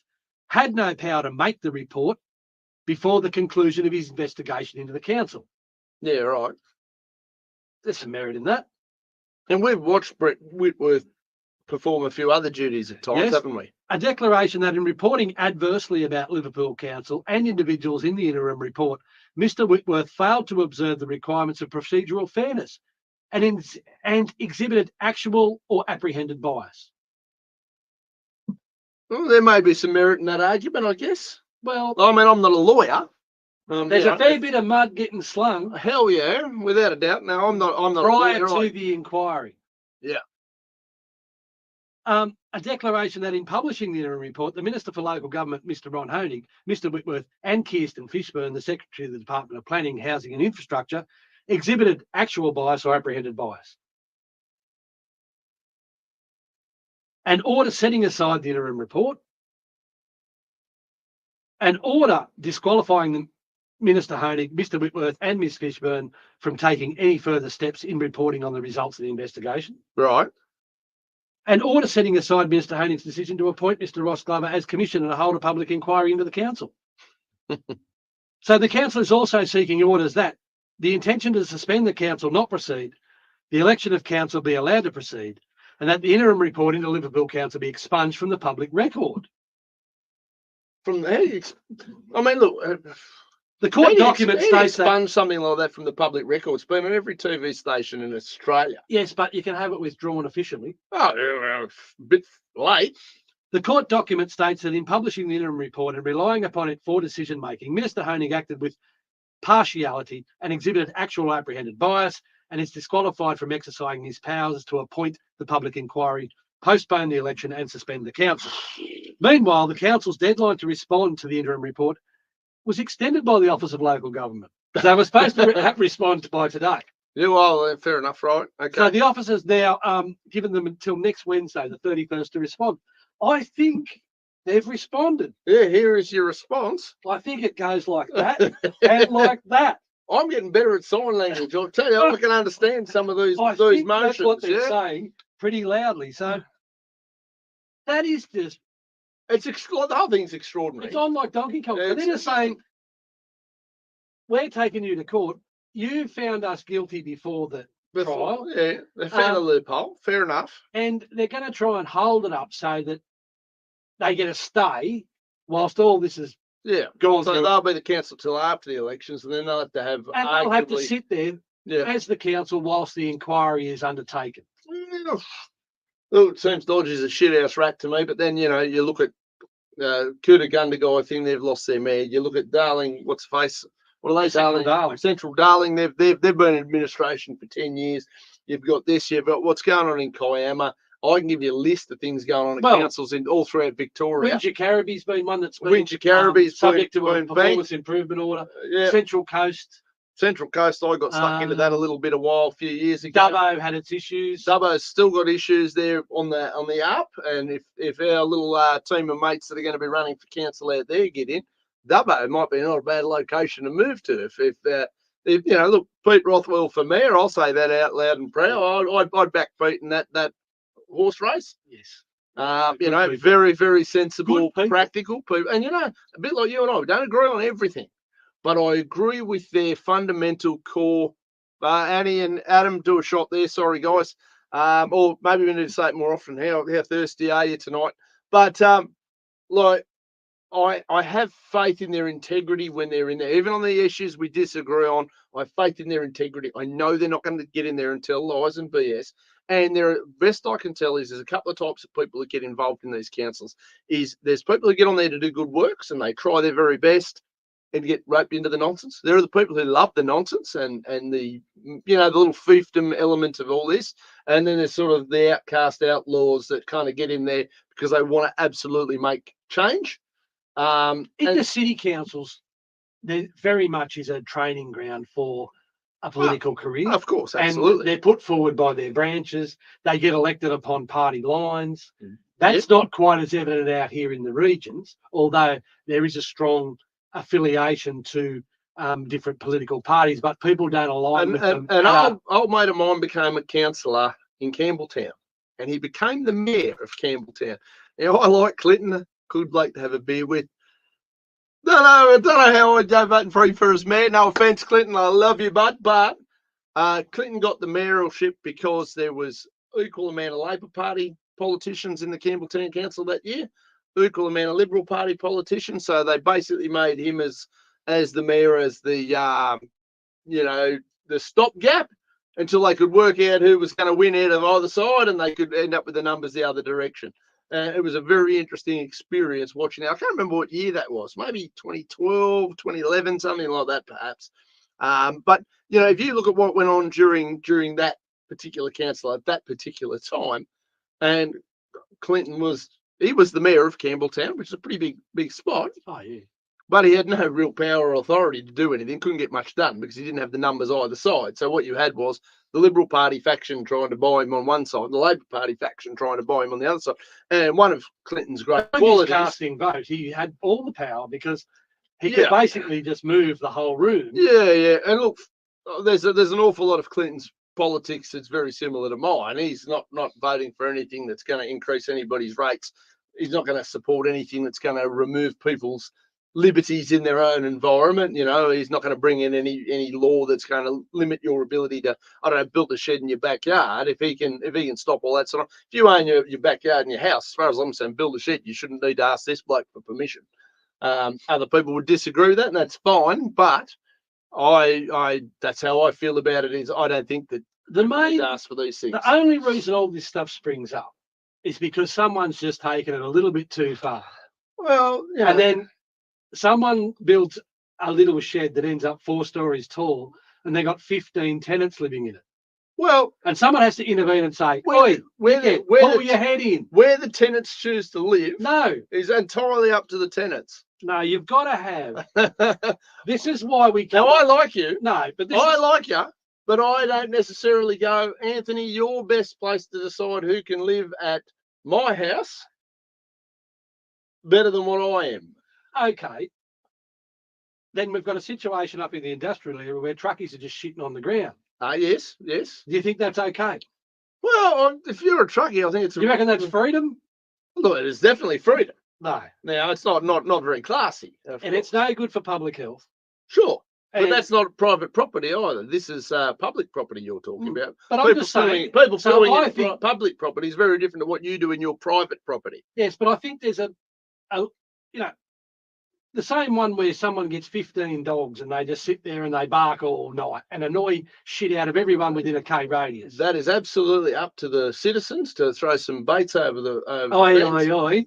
had no power to make the report before the conclusion of his investigation into the council. Yeah, right. There's some merit in that. And we've watched Brett Whitworth perform a few other duties at times, haven't we? A declaration that in reporting adversely about Liverpool Council and individuals in the interim report, Mr. Whitworth failed to observe the requirements of procedural fairness and exhibited actual or apprehended bias. Well, there may be some merit in that argument, I guess. Well, I mean, I'm not a lawyer. There's a fair bit of mud getting slung. Hell yeah, without a doubt. No, I'm not. Prior to the inquiry. Yeah. A declaration that in publishing the interim report, the Minister for Local Government, Mr. Ron Honig, Mr. Whitworth, and Kirsten Fishburn, the Secretary of the Department of Planning, Housing and Infrastructure, exhibited actual bias or apprehended bias. An order setting aside the interim report. An order disqualifying the Minister Honig, Mr. Whitworth, and Ms. Fishburn from taking any further steps in reporting on the results of the investigation. Right. An order setting aside Minister Honig's decision to appoint Mr. Ross Glover as Commissioner to hold a public inquiry into the council. So the council is also seeking orders that the intention to suspend the council not proceed, the election of council be allowed to proceed, and that the interim report into Liverpool Council be expunged from the public record. From there, I mean, look, the court document states that expunge something like that from the public record. It's been on every TV station in Australia. Yes, but you can have it withdrawn officially. Oh, well, a bit late. The court document states that in publishing the interim report and relying upon it for decision making, Minister Honig acted with partiality and exhibited actual apprehended bias, and is disqualified from exercising his powers to appoint the public inquiry, postpone the election and suspend the council. Meanwhile, the council's deadline to respond to the interim report was extended by the Office of Local Government. They were supposed to respond by today. Yeah, well, fair enough, right? Okay. So the office has now given them until next Wednesday, the 31st, to respond. I think they've responded. Yeah, here is your response. I think it goes like that and like that. I'm getting better at sign language. I'll tell you, I can understand some of those motions. That's what they're saying pretty loudly. So that is just... the whole thing's extraordinary. It's on like Donkey Kong. Yeah, they're just saying, we're taking you to court. You found us guilty before the trial. Yeah, they found a loophole. Fair enough. And they're going to try and hold it up so that they get a stay whilst all this is gone so through. They'll be the council till after the elections, and then they'll have to have... And they'll have to sit there as the council whilst the inquiry is undertaken. Well, it seems Dodge a shithouse rat to me, but then, you look at Cootagunga guy thing, they've lost their mayor. You look at Darling, what are they? Central Darling. They've been in administration for 10 years. You've got this. You've got what's going on in Kiama. I can give you a list of things going on at Well, councils in all throughout Victoria. Windsor Caribbee's been one that's been Windsor Caribbee's subject to a been performance improvement order. Yeah, Central Coast, Central Coast, I got stuck into that a little bit a few years ago. Dubbo had its issues. Dubbo's still got issues there on the up, and if our little team of mates that are going to be running for council out there get in, Dubbo might be not a bad location to move to. If you know, look, Pete Rothwell for mayor, I'll say that out loud and proud. I'd back Pete in that horse race. Yes. You know, people. very, very sensible, Good people. practical people. And, you know, a bit like you and I, we don't agree on everything, but I agree with their fundamental core. Annie and Adam, do a shot there. Sorry, guys. Or maybe we need to say it more often. How thirsty are you tonight? But, like, I have faith in their integrity when they're in there. Even on the issues we disagree on, I have faith in their integrity. I know they're not going to get in there and tell lies and BS. And best I can tell is there's a couple of types of people that get involved in these councils. There's people who get on there to do good works and they try their very best and get roped into the nonsense. There are the people who love the nonsense and the the little fiefdom element of all this. And then there's sort of the outcast outlaws that kind of get in there because they want to absolutely make change. In the city councils, there very much is a training ground for a political career. Of course, absolutely. And they're put forward by their branches. They get elected upon party lines. Mm. That's not quite as evident out here in the regions, although there is a strong affiliation to different political parties, but people don't align with them. An old mate of mine became a councillor in Campbelltown, and he became the mayor of Campbelltown. Now, I like Clinton, good bloke to have a beer with. I don't know how I'd go voting for him for his mayor. No offence, Clinton, I love you, bud. But Clinton got the mayoralship because there was equal amount of Labor Party politicians in the Campbelltown Council that year, equal amount of Liberal Party politicians. So they basically made him as the mayor, as the the stopgap until they could work out who was going to win out of either side, and they could end up with the numbers the other direction. It was a very interesting experience watching it. I can't remember what year that was, maybe 2012, 2011, something like that, perhaps. But, if you look at what went on during that particular council at that particular time, and Clinton was the mayor of Campbelltown, which is a pretty big spot. Oh, yeah. But he had no real power or authority to do anything, couldn't get much done because he didn't have the numbers either side. So what you had was the Liberal Party faction trying to buy him on one side, the Labor Party faction trying to buy him on the other side. And one of Clinton's great qualities, casting vote, he had all the power because he could basically just move the whole room. Yeah. And look, there's an awful lot of Clinton's politics that's very similar to mine. He's not voting for anything that's going to increase anybody's rates. He's not going to support anything that's going to remove people's liberties in their own environment. He's not going to bring in any law that's going to limit your ability to, build a shed in your backyard. If he can stop all that sort of, if you own your backyard and your house, as far as I'm concerned, build a shed, you shouldn't need to ask this bloke for permission. Other people would disagree with that, and that's fine. But I that's how I feel about it. Is I don't think that ask for these things. The only reason all this stuff springs up is because someone's just taken it a little bit too far. Well, and then someone builds a little shed that ends up 4 stories tall, and they got 15 tenants living in it. Well, and someone has to intervene and say, pull your head in. Where the tenants choose to live, is entirely up to the tenants. No, you've got to have. This is why we. Now, I like you. No, but I like you, but I don't necessarily go, Anthony, your best place to decide who can live at my house better than what I am. Okay. Then we've got a situation up in the industrial area where truckies are just shitting on the ground. Yes. Do you think that's okay? Well, if you're a truckie, I think it's. You reckon that's freedom? Look, it is definitely freedom. No. Now, it's not very classy. And it's no good for public health. Sure. But that's not private property either. This is public property you're talking about. But I'm just saying, people feeling public property is very different to what you do in your private property. Yes, but I think there's the same one where someone gets 15 dogs and they just sit there and they bark all night and annoy shit out of everyone within a K radius. That is absolutely up to the citizens to throw some baits over the. Oi.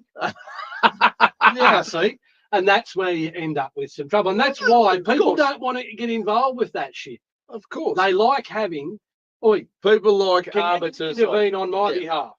Yeah, see. And that's where you end up with some trouble. And that's why people don't want to get involved with that shit. Of course. They like having, people like arbiters. Intervene on my behalf.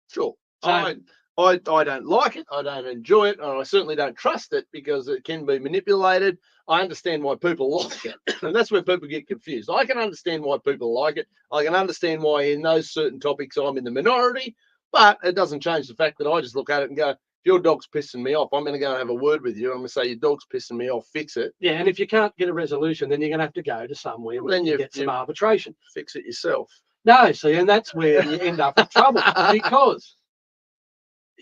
Sure. So- I don't like it. I don't enjoy it, and I certainly don't trust it because it can be manipulated. I understand why people like it, and that's where people get confused. I can understand why people like it. I can understand why in those certain topics I'm in the minority, but it doesn't change the fact that I just look at it and go, if your dog's pissing me off, I'm going to go and have a word with you. I'm going to say, your dog's pissing me off, fix it. Yeah, and if you can't get a resolution, then you're going to have to go to somewhere where Then you you- get some you- arbitration. Fix it yourself. No, see, and that's where you end up in trouble because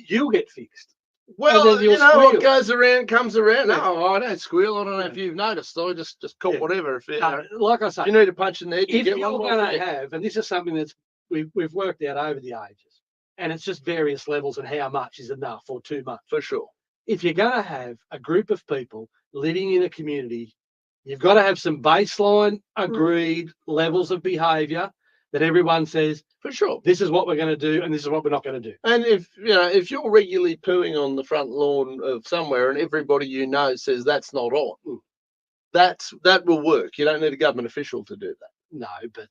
you'll get fixed. Well, then you'll you know, what squeal. goes around comes around. Yeah. No, I don't squeal. I don't know Yeah. if you've noticed. I just cop Yeah. whatever. If you, No, like I say, if you need a punch in the head, you if get you're one. going Well, to yeah, have, and this is something that's we've worked out over the ages, and it's just various levels and how much is enough or too much. for sure. If you're going to have a group of people living in a community, you've got to have some baseline agreed levels of behaviour that everyone says, For sure. this is what we're going to do and this is what we're not going to do. And if if you're regularly pooing on the front lawn of somewhere and everybody you know says that's not on, that will work. You don't need a government official to do that. No, but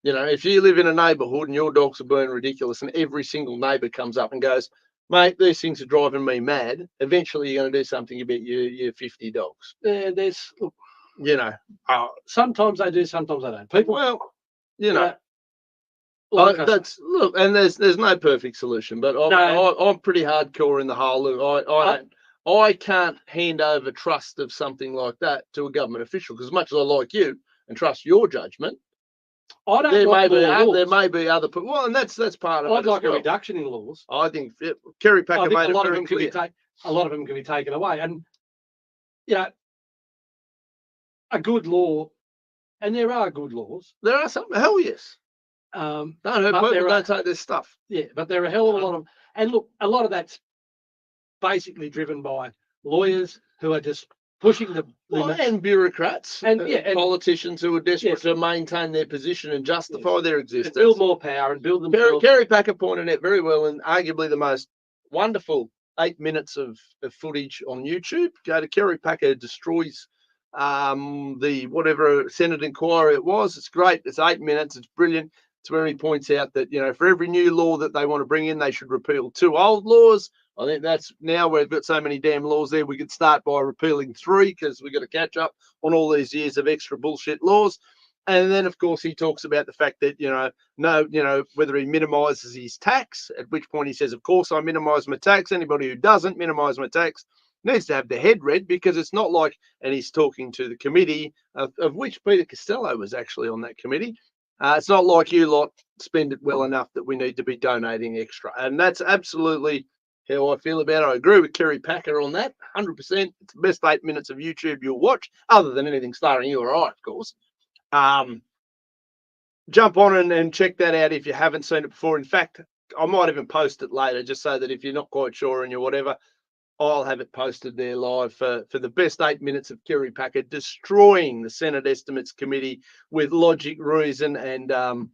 If you live in a neighbourhood and your dogs are being ridiculous and every single neighbour comes up and goes, mate, these things are driving me mad, eventually you're going to do something about your 50 dogs. there's look, Sometimes sometimes they do, sometimes they don't. People, well, like I say, that's look, and there's no perfect solution, but I'm pretty hardcore in the whole. Look, I can't hand over trust of something like that to a government official because, as much as I like you and trust your judgment, I don't there like more laws. there may be other people. Well, and that's part of I'd it. like as well. a reduction in laws. I think Kerry I Packer think made a it lot of very them can be clear. a lot of them can be taken away, and a good law, and there are good laws. There are some. Hell yes. Um, Don't hurt But people. there are- Don't take this stuff. yeah, but there are a hell of a lot of, and look, a lot of that's basically driven by lawyers who are just pushing the limits. And bureaucrats And, and politicians who are desperate to maintain their position and justify their and existence. build more power and build themselves. Kerry Packer pointed out very well, and arguably the most wonderful 8 minutes of footage on YouTube. Go to Kerry Packer Destroys the whatever Senate inquiry it was. It's great. It's 8 minutes. It's brilliant. It's where he points out that, for every new law that they want to bring in, they should repeal 2 old laws. I think that's now we've got so many damn laws there. We could start by repealing 3 because we've got to catch up on all these years of extra bullshit laws. And then, of course, he talks about the fact that, whether he minimises his tax, at which point he says, of course, I minimise my tax. Anybody who doesn't minimise my tax needs to have their head read because it's not like, and he's talking to the committee, of which Peter Costello was actually on that committee. It's not like you lot spend it well enough that we need to be donating extra. And that's absolutely how I feel about it. I agree with Kerry Packer on that, 100%. It's the best 8 minutes of YouTube you'll watch, other than anything starring you or I, of course. Jump on and check that out if you haven't seen it before. In fact, I might even post it later just so that if you're not quite sure and you're whatever, I'll have it posted there live for the best 8 minutes of Kerry Packer destroying the Senate Estimates Committee with logic, reason, and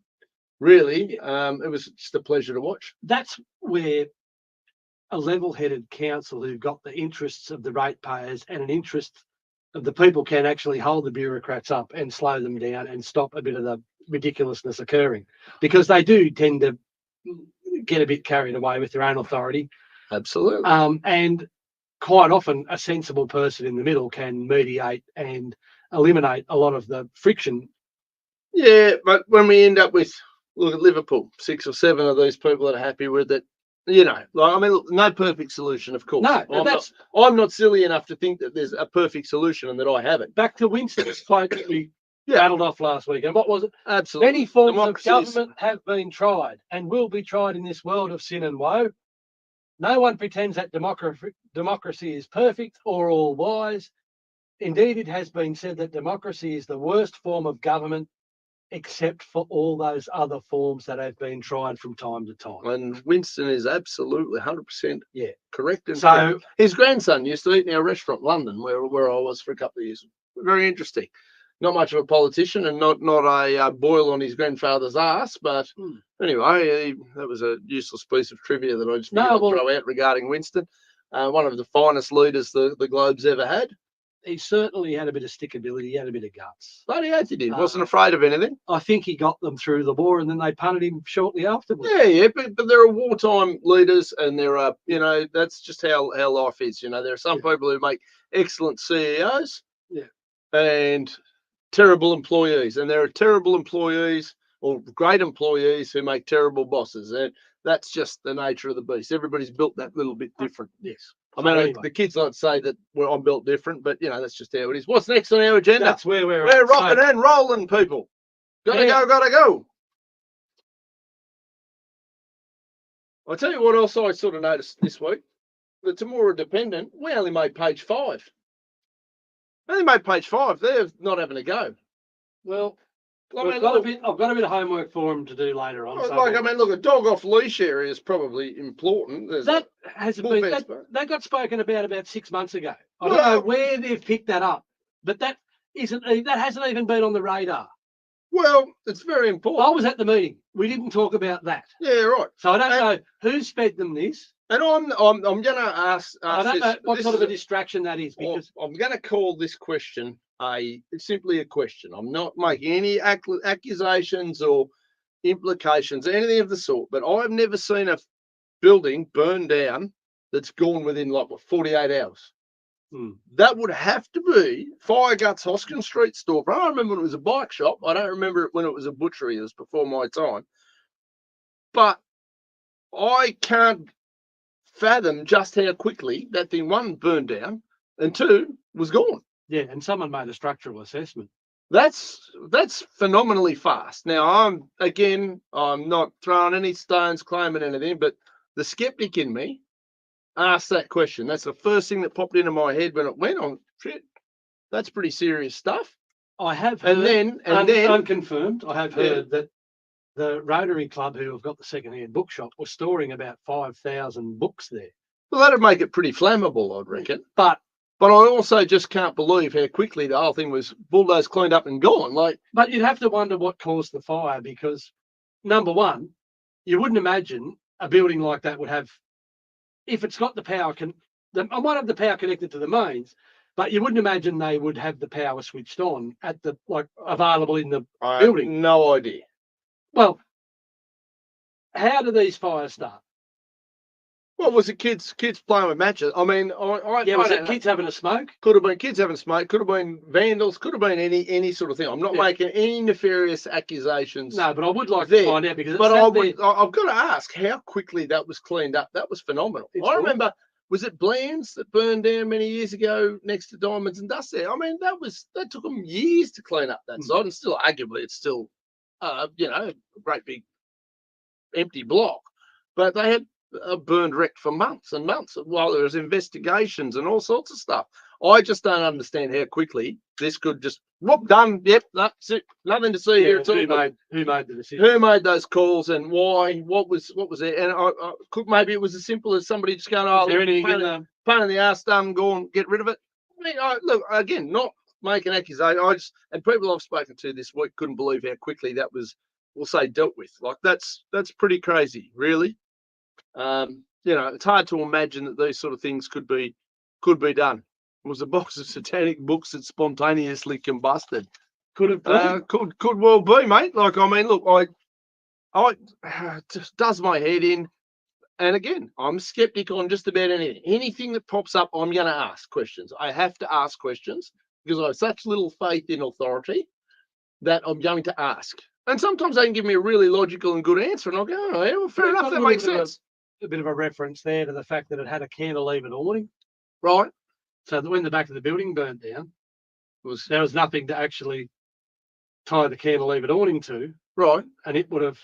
really, it was just a pleasure to watch. That's where a level-headed council who've got the interests of the ratepayers and an interest of the people can actually hold the bureaucrats up and slow them down and stop a bit of the ridiculousness occurring, because they do tend to get a bit carried away with their own authority. Absolutely. And quite often a sensible person in the middle can mediate and eliminate a lot of the friction. Yeah, but when we end up with, look at Liverpool, 6 or 7 of these people that are happy with it, look, no perfect solution, of course. No, I'm not silly enough to think that there's a perfect solution and that I have it. Back to Winston's quote that we battled off last week. And what was it? Absolutely. Many forms of government have been tried and will be tried in this world of sin and woe. No one pretends that democracy is perfect or all wise. Indeed, it has been said that democracy is the worst form of government, except for all those other forms that have been tried from time to time. And Winston is absolutely 100% correct. And So his grandson used to eat in our restaurant, London, where I was for a couple of years. Very interesting. Not much of a politician and not a boil on his grandfather's ass, but anyway, that was a useless piece of trivia that I just throw out regarding Winston. One of the finest leaders the Globe's ever had. he certainly had a bit of stickability. He had a bit of guts. Bloody oath he did. Wasn't afraid of anything. I think he got them through the war, and then they punted him shortly afterwards. Yeah, but there are wartime leaders, and there are, that's just how life is. There are some people who make excellent CEOs, and terrible employees, and there are terrible employees or great employees who make terrible bosses, and that's just the nature of the beast. Everybody's built that little bit different. Yes. I mean, anyway, the kids like to say that I'm built different, but that's just how it is. What's next on our agenda? That's where we're We're at. rocking and rolling, people. Gotta go. I'll tell you what else I sort of noticed this week. The Temora Dependent, we only made page 5. Only made page 5. They're not having a go. Well, I've got a bit of homework for him to do later on. Look, a dog off leash area is probably important. That hasn't been that got spoken about 6 months ago. I don't know where they've picked that up, but that hasn't even been on the radar. Well, it's very important. I was at the meeting. We didn't talk about that. Yeah, right. So I don't know who's fed them this. And I'm going to ask. I don't know what sort of a distraction that is, because I'm going to call this question simply a question. I'm not making any accusations or implications, anything of the sort. But I've never seen a building burn down that's gone within 48 hours. That would have to be Fire Guts Hoskin Street store. I don't remember when it was a bike shop. I don't remember it when it was a butchery. It was before my time. But I can't fathom just how quickly that thing, one, burned down, and two, was gone. Yeah, and someone made a structural assessment. That's phenomenally fast. Now, I'm not throwing any stones, claiming anything, but the skeptic in me asked that question. That's the first thing that popped into my head when it went on. Shit, that's pretty serious stuff. I have heard, and then unconfirmed, I have heard that the Rotary Club, who have got the second-hand bookshop, was storing about 5,000 books there. Well, that'd make it pretty flammable, I'd reckon. But I also just can't believe how quickly the whole thing was bulldozed, cleaned up, and gone. But you'd have to wonder what caused the fire, because number one, you wouldn't imagine a building like that would have, if it's got the power, I might have the power connected to the mains, but you wouldn't imagine they would have the power switched on at the available in the building. I have no idea. Well, how do these fires start? Well, was it kids playing with matches? I mean, was it kids having a smoke? Could have been kids having a smoke. Could have been vandals. Could have been any sort of thing. I'm not making any nefarious accusations. No, but I would like to find out, because. But I've got to ask how quickly that was cleaned up. That was phenomenal. I remember. Was it Bland's that burned down many years ago next to Diamonds and Dust there? I mean, that took them years to clean up that side, and still, arguably, it's still, a great big empty block. But they had burned wrecked for months and months while there was investigations and all sorts of stuff. I just don't understand how quickly this could just done. Yep, that's it. Nothing to see here at all. Who made the decision? Who made those calls and why? What was it? And I could, maybe it was as simple as somebody just going, "Oh, pain in the ass, done, go and get rid of it." I mean, look, again, not making accusations. And people I've spoken to this week couldn't believe how quickly that was, we'll say, dealt with. That's pretty crazy, really. It's hard to imagine that these sort of things could be done. It was a box of satanic books that spontaneously combusted. Could have been. Could well be, mate. I just does my head in. And again, I'm a skeptic on just about anything. Anything that pops up, I'm going to ask questions. I have to ask questions because I have such little faith in authority that I'm going to ask. And sometimes they can give me a really logical and good answer, and I'll go, "Oh, yeah, well, fair enough, that makes sense." A bit of a reference there to the fact that it had a cantilevered awning. Right. So that when the back of the building burned down, there was nothing to actually tie the cantilevered awning to. Right. And it would have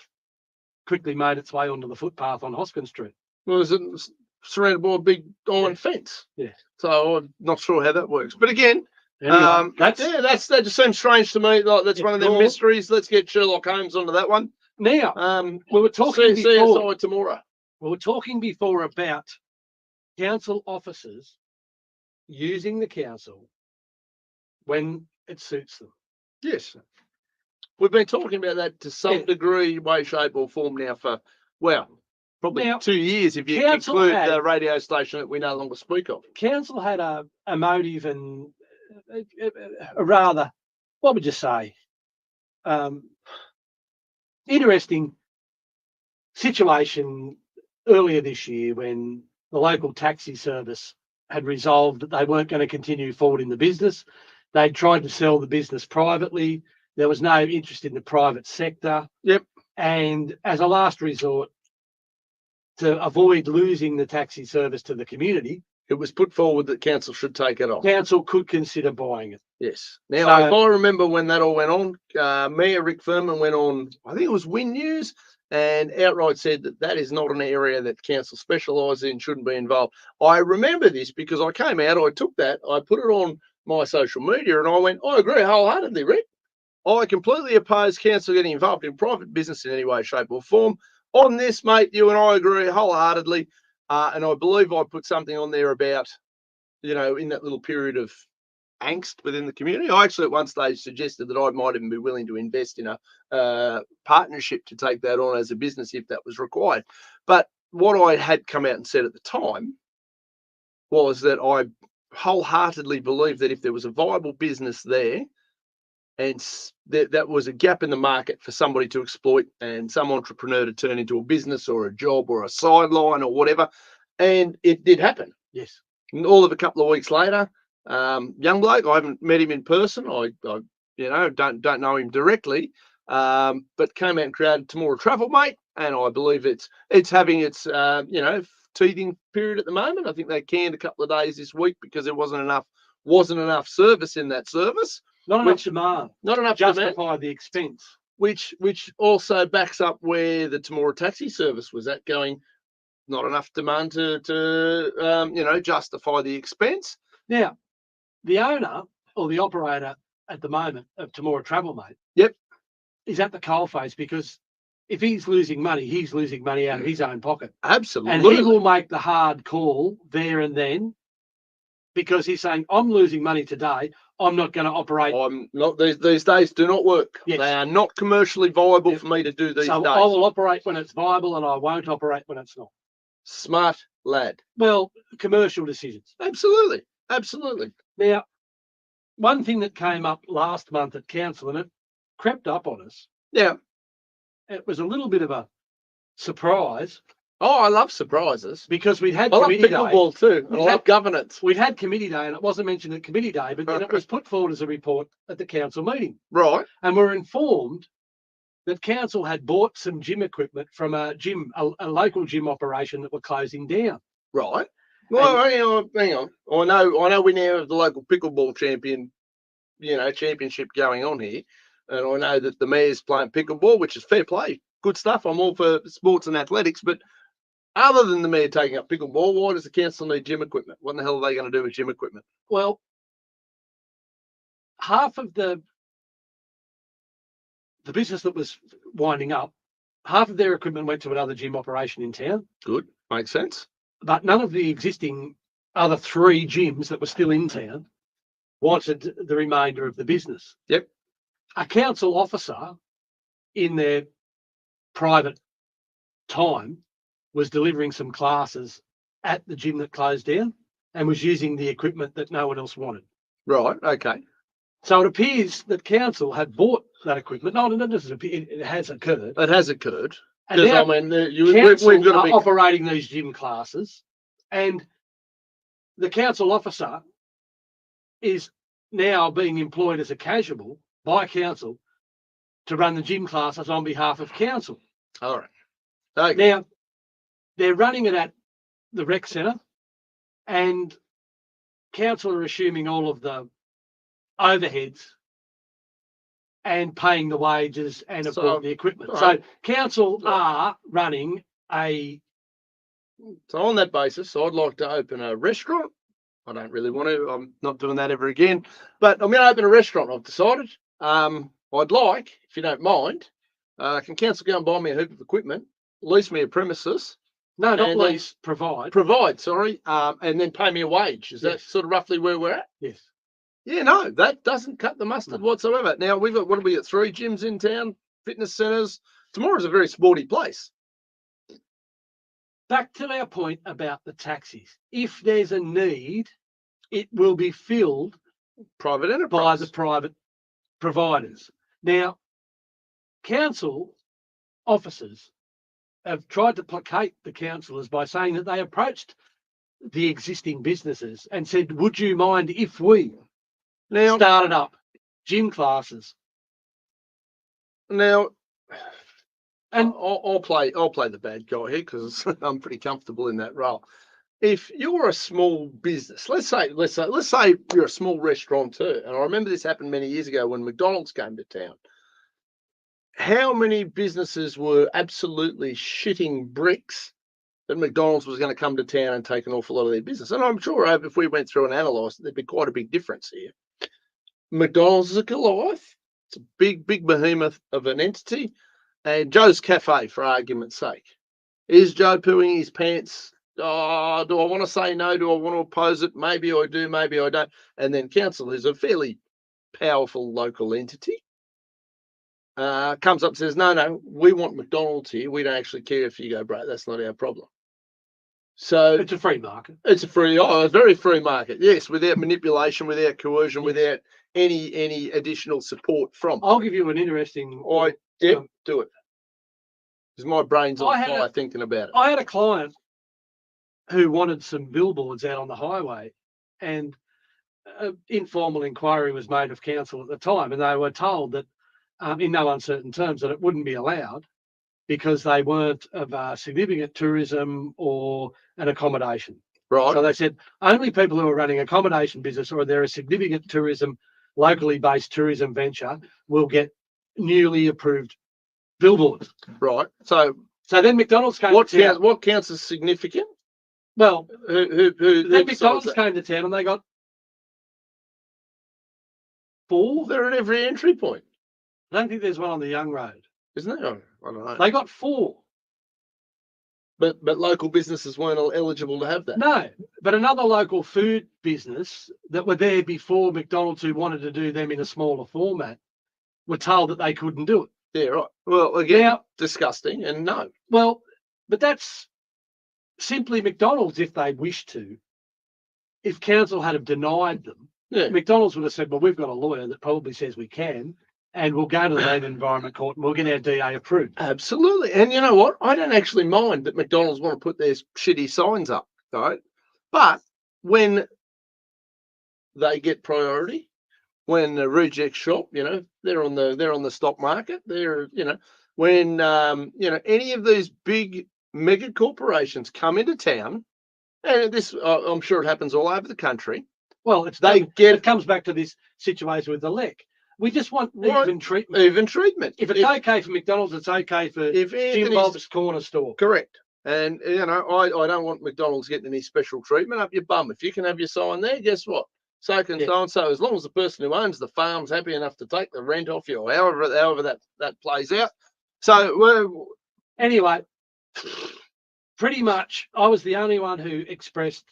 quickly made its way onto the footpath on Hoskin Street. Well, it was surrounded by a big iron fence. Yeah. So I'm not sure how that works. But again, anyway, that just seems strange to me. That's one of the mysteries. Let's get Sherlock Holmes onto that one. Now, we were talking before. CSI tomorrow. We were talking before about council officers using the council when it suits them. Yes. We've been talking about that to some degree, way, shape or form now for, probably 2 years if you include the radio station that we no longer speak of. Council had a motive and a rather, what would you say, interesting situation earlier this year when the local taxi service had resolved that they weren't going to continue forward in the business. They'd tried to sell the business privately. There was no interest in the private sector. Yep. And as a last resort, to avoid losing the taxi service to the community, It was put forward that council should take it on. council could consider buying it. Yes. Now, So- if I remember when that all went on, Mayor Rick Furman went on, I think it was Win News, and outright said that that is not an area that council specialise in, shouldn't be involved. I remember this because I came out, I took that, I put it on my social media, and I went, I agree wholeheartedly, Rick. I completely oppose council getting involved in private business in any way, shape, or form. On this, mate, you and I agree wholeheartedly. And I believe I put something on there about, in that little period of angst within the community. I actually at one stage suggested that I might even be willing to invest in a partnership to take that on as a business if that was required. But what I had come out and said at the time was that I wholeheartedly believe that if there was a viable business there, and that was a gap in the market for somebody to exploit and some entrepreneur to turn into a business or a job or a sideline or whatever. And it did happen. Yes. And all of a couple of weeks later, young bloke, I haven't met him in person. I don't know him directly, but came out and created Temora Travel, mate. And I believe it's having its, teething period at the moment. I think they canned a couple of days this week because there wasn't enough service in that service. Not enough demand. Not enough Justify demand, the expense. which also backs up where the Temora taxi service was at, going not enough demand to justify the expense. Now, the owner or the operator at the moment of Temora Travel, mate. Yep. Is at the coalface because if he's losing money out of his own pocket. Absolutely. And he will make the hard call there and then because he's saying, I'm losing money today. I'm not going to operate. I'm not. These days do not work. Yes. They are not commercially viable Yes. for me to do these So days. I will operate when it's viable and I won't operate when it's not. Smart lad. Well, commercial decisions. Absolutely. Absolutely. Now, one thing that came up last month at council, and it crept up on us, Yeah. it was a little bit of a surprise Oh, I love surprises. because we'd had I love committee day. pickleball too. We I love had- governance. We'd had committee day, and it wasn't mentioned at committee day, but then it was put forward as a report at the council meeting. Right. And we're informed that council had bought some gym equipment from a local gym operation that were closing down. Right. Well, hang on. I know we now have the local pickleball championship going on here. And I know that the mayor's playing pickleball, which is fair play. Good stuff. I'm all for sports and athletics. But other than the mayor taking up pickleball, why does the council need gym equipment? What in the hell are they going to do with gym equipment? Well, half of the business that was winding up, half of their equipment went to another gym operation in town, Good. Makes sense. but none of the existing other 3 gyms that were still in town wanted the remainder of the business. Yep. A council officer in their private time was delivering some classes at the gym that closed down and was using the equipment that no one else wanted. Right. Okay. So it appears that council had bought that equipment. No, it doesn't appear, it has occurred. It has occurred. And Because, now I mean, council we've got are a big... operating these gym classes, and the council officer is now being employed as a casual by council to run the gym classes on behalf of council. All right. Okay. Now, they're running it at the rec centre, and council are assuming all of the overheads and paying the wages and have So, bought the equipment. all So right. council are running a... So on that basis, I'd like to open a restaurant. I don't really want to. I'm not doing that ever again. But I'm going to open a restaurant, I've decided. I'd like, if you don't mind, can council go and buy me a heap of equipment, lease me a premises, No, not And then- lease, provide. and then pay me a wage. Is that Yes. sort of roughly where we're at? Yes. Yeah, no, that doesn't cut the mustard No. whatsoever. Now, we've got, what have we got, 3 gyms in town, fitness centres. Temora's a very sporty place. Back to our point about the taxis. If there's a need, it will be filled Private by enterprise. the private providers. Now, council officers have tried to placate the councillors by saying that they approached the existing businesses and said, would you mind if we Now, started up gym classes? now, And I'll play the bad guy here because I'm pretty comfortable in that role. If you're a small business, let's say you're a small restaurateur, and I remember this happened many years ago when McDonald's came to town. How many businesses were absolutely shitting bricks that McDonald's was going to come to town and take an awful lot of their business? And I'm sure if we went through and analysed it, there'd be quite a big difference here. McDonald's is a Goliath. It's a big behemoth of an entity. And Joe's Cafe, for argument's sake. Is Joe pooing his pants? Oh, do I want to say no? Do I want to oppose it? Maybe I do, maybe I don't. And then council is a fairly powerful local entity. Comes up and says, no, we want McDonald's here. We don't actually care if you go broke. That's not our problem. So it's a free market. It's a very free market. Yes, without manipulation, without coercion, without any additional support from. I'll give you an interesting. Do it. Because my brain's on fire thinking about it. I had a client who wanted some billboards out on the highway, and an informal inquiry was made of council at the time, and they were told that, in no uncertain terms, that it wouldn't be allowed because they weren't of significant tourism or an accommodation. Right. So they said only people who are running accommodation business or they're a significant tourism, locally based tourism venture will get newly approved billboards. Right. So then McDonald's came to town. What counts as significant? Well, then McDonald's came to town and they got 4. They're at every entry point. I don't think there's one on the Young Road. Isn't there? I don't know. They got 4. But local businesses weren't eligible to have that. No, but another local food business that were there before McDonald's, who wanted to do them in a smaller format, were told that they couldn't do it. Yeah, right. Well, again, disgusting and no. Well, but that's simply McDonald's if they wished to. If council had have denied them, McDonald's would have said, well, we've got a lawyer that probably says we can, and we'll go to the Land Environment Court and we'll get our DA approved. Absolutely. And you know what? I don't actually mind that McDonald's want to put their shitty signs up, right? But when they get priority, when the reject shop, they're on the stock market, when any of these big mega corporations come into town, and this I'm sure it happens all over the country. Well, it comes back to this situation with the LEC. We just want even treatment. Even treatment. If it's okay for McDonald's, it's okay for Jim Bob's corner store. Correct. And I don't want McDonald's getting any special treatment up your bum. If you can have your sign there, guess what? So can so and so. As long as the person who owns the farm's happy enough to take the rent off you, or however that plays out. So anyway, pretty much, I was the only one who expressed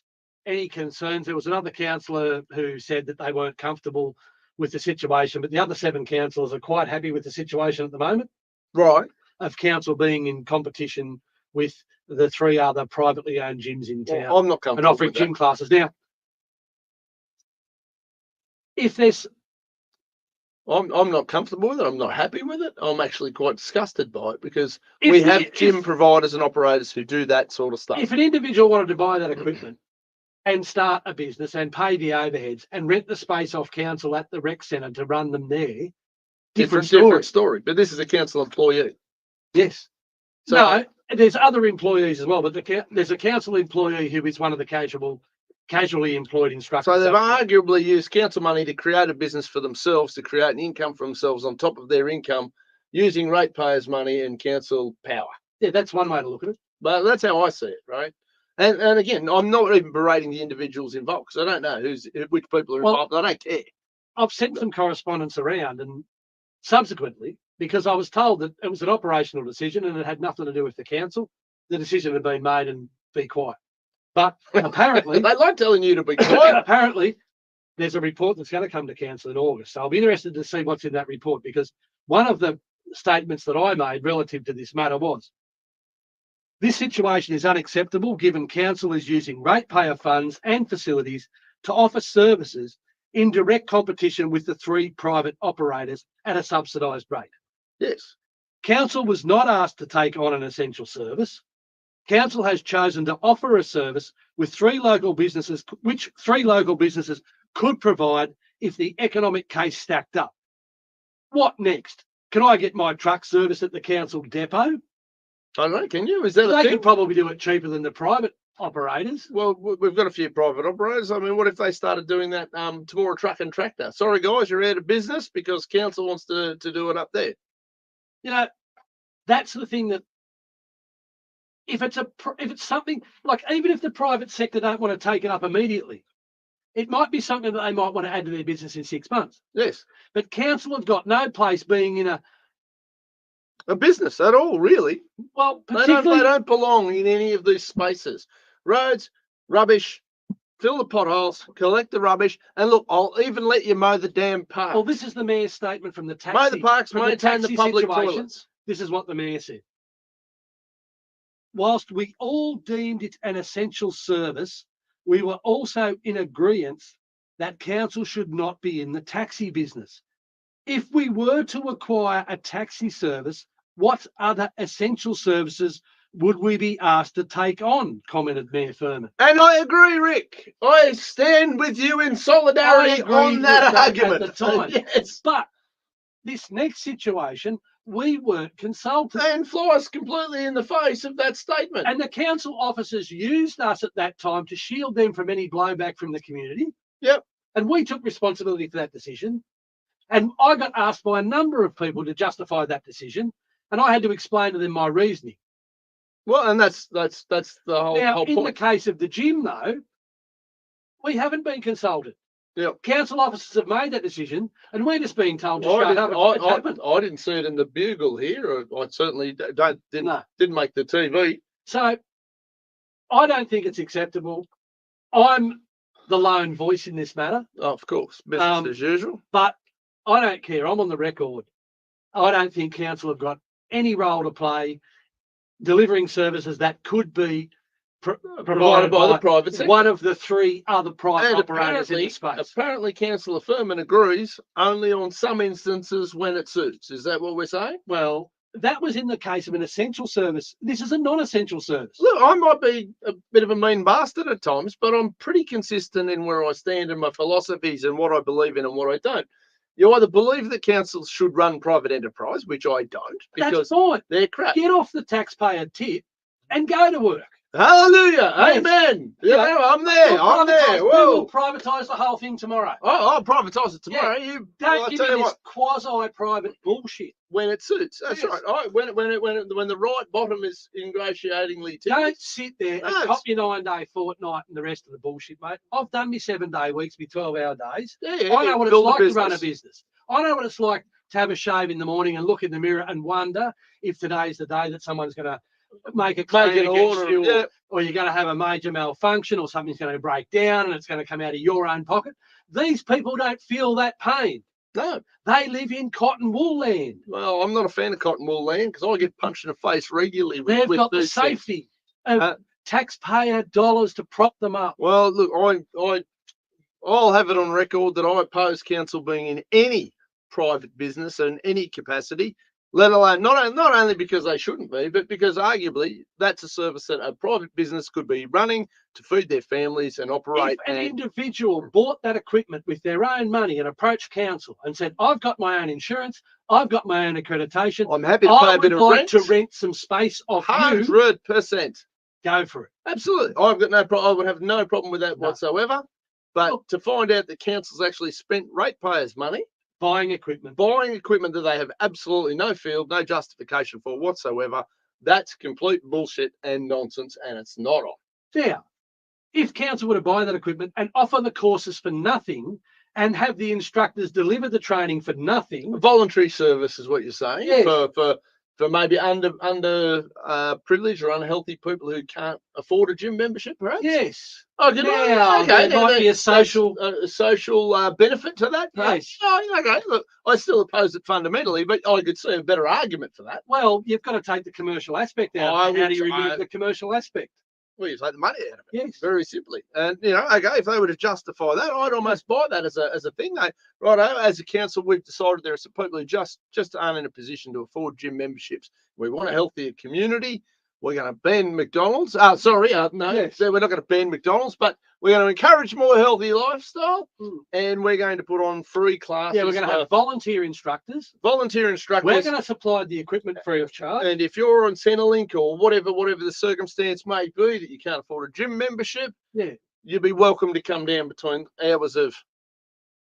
any concerns. There was another councillor who said that they weren't comfortable with the situation, but the other 7 councillors are quite happy with the situation at the moment. Right. Of council being in competition with the 3 other privately owned gyms in town. Well, I'm not comfortable and offering with gym classes. Now, if there's... I'm not comfortable with it. I'm not happy with it. I'm actually quite disgusted by it because we have gym providers and operators who do that sort of stuff. If an individual wanted to buy that equipment and start a business and pay the overheads and rent the space off council at the rec centre to run them there, different story. But this is a council employee. Yes. So, no, there's other employees as well, but there's a council employee who is one of the casually employed instructors. So they've arguably used council money to create a business for themselves, to create an income for themselves on top of their income, using ratepayers' money and council power. Yeah, that's one way to look at it. But that's how I see it, right? And again, I'm not even berating the individuals involved because I don't know which people are involved. I don't care. I've sent some correspondence around, and subsequently, because I was told that it was an operational decision and it had nothing to do with the council, the decision had been made and be quiet. But apparently... they like telling you to be quiet. Apparently, there's a report that's going to come to council in August. So I'll be interested to see what's in that report, because one of the statements that I made relative to this matter was, this situation is unacceptable given council is using ratepayer funds and facilities to offer services in direct competition with the 3 private operators at a subsidised rate. Yes. Council was not asked to take on an essential service. Council has chosen to offer a service with 3 local businesses, which 3 local businesses could provide if the economic case stacked up. What next? Can I get my truck service at the council depot? I don't know, can you? Is that a They thing? could probably do it cheaper than the private operators. Well, we've got a few private operators. I mean, what if they started doing that tomorrow truck and tractor? Sorry, guys, you're out of business because council wants to do it up there. You know, that's the thing that if it's something like, even if the private sector don't want to take it up immediately, it might be something that they might want to add to their business in 6 months. Yes. But council have got no place being in A business at all, really. well, They particularly don't belong in any of these spaces. Roads, rubbish, fill the potholes, collect the rubbish, and look, I'll even let you mow the damn park. well, this is the mayor's statement from the taxi. Mow the parks, from maintain the taxi public situation. toilets. This is what the mayor said. Whilst we all deemed it an essential service, we were also in agreement that council should not be in the taxi business. If we were to acquire a taxi service, what other essential services would we be asked to take on? Commented Mayor Furman. And I agree, Rick. I stand with you in solidarity agreed on with that that argument. at the time. Yes. But this next situation, we weren't consulted. And fly us completely in the face of that statement. And the council officers used us at that time to shield them from any blowback from the community. Yep. And we took responsibility for that decision. And I got asked by a number of people to justify that decision. And I had to explain to them my reasoning. Well, and that's the whole In the point. case of the gym, though, we haven't been consulted. Yep. Council officers have made that decision, and we're just being told to I shut up. I didn't see it in the Bugle here. I certainly didn't No. make the TV. So I don't think it's acceptable. I'm the lone voice in this matter, Oh, of course, business as usual. but I don't care. I'm on the record. I don't think council have got any role to play delivering services that could be provided by the private sector. one of the 3 other private And operators in the space. apparently, Councillor Furman agrees only on some instances when it suits. Is that what we're saying? Well, that was in the case of an essential service. This is a non-essential service. Look, I might be a bit of a mean bastard at times, but I'm pretty consistent in where I stand in my philosophies and what I believe in and what I don't. You either believe that councils should run private enterprise, which I don't, That's because fine. they're crap. Get off the taxpayer tip and go to work. Hallelujah. Yes. Amen. Yeah. I'm there. I'm there. We will Whoa. privatise the whole thing tomorrow. I'll privatise it tomorrow. You Don't I'll give tell me you this what, quasi-private bullshit. when it suits. That's Yes. right. When the right bottom is ingratiatingly Don't tickled. sit there and No, cop your 9-day fortnight and the rest of the bullshit, mate. I've done my 7-day weeks, my 12-hour days. Yeah, I know what it's build a like to run a business. business. I know what it's like to have a shave in the morning and look in the mirror and wonder if today's the day that someone's going to make a claim Make an against order. you, Yeah. or you're going to have a major malfunction, or something's going to break down and it's going to come out of your own pocket. These people don't feel that pain. No. They live in cotton wool land. Well, I'm not a fan of cotton wool land because I get punched in the face regularly They've with got the these things. safety of Uh, taxpayer dollars to prop them up. Well, look, I'll have it on record that I oppose council being in any private business in any capacity, let alone not only because they shouldn't be, but because arguably that's a service that a private business could be running to feed their families and operate. If an individual bought that equipment with their own money and approached council and said, I've got my own insurance, I've got my own accreditation, I'm happy to pay I a bit would of like rent. to rent some space off you, 100%. go for it. Absolutely. I've got no problem. I would have no problem with that No. whatsoever. But Look. to find out that council's actually spent ratepayers' money Buying equipment. buying equipment that they have absolutely no field, no justification for whatsoever, that's complete bullshit and nonsense, and it's not on. Now, if council were to buy that equipment and offer the courses for nothing and have the instructors deliver the training for nothing, Voluntary service is what you're saying. Yes. For maybe under privileged or unhealthy people who can't afford a gym membership, perhaps. yes. Oh, good. Now, there might be a social- social benefit to that. Perhaps. Yes. Oh, okay. Look, I still oppose it fundamentally, but I could see a better argument for that. Well, you've got to take the commercial aspect out. I How would do you remove try- the commercial aspect? Well, you take the money out of it. Yes. Very simply. And, okay, if they were to justify that, I'd almost buy that as a thing. Righto, as a council, we've decided there are some people who just aren't in a position to afford gym memberships. We want a healthier community. We're going to ban McDonald's. No, Yes. we're not going to ban McDonald's, but we're going to encourage more healthy lifestyle, Mm. and we're going to put on free classes. Yeah, we're going to have volunteer instructors. volunteer instructors. We're going to supply the equipment free of charge. And if you're on Centrelink or whatever the circumstance may be that you can't afford a gym membership, Yeah. you'd be welcome to come down between hours of.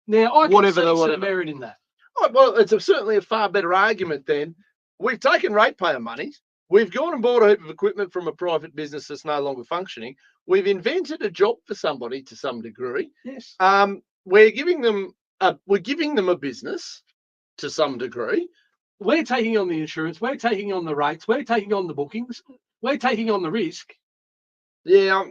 Now, I can Whatever see the some whatever. merit in that. Oh, well, it's certainly a far better argument then. We've taken ratepayer money. We've gone and bought a heap of equipment from a private business that's no longer functioning. We've invented a job for somebody to some degree. Yes. We're giving them a business to some degree. We're taking on the insurance. We're taking on the rates. We're taking on the bookings. We're taking on the risk. Yeah,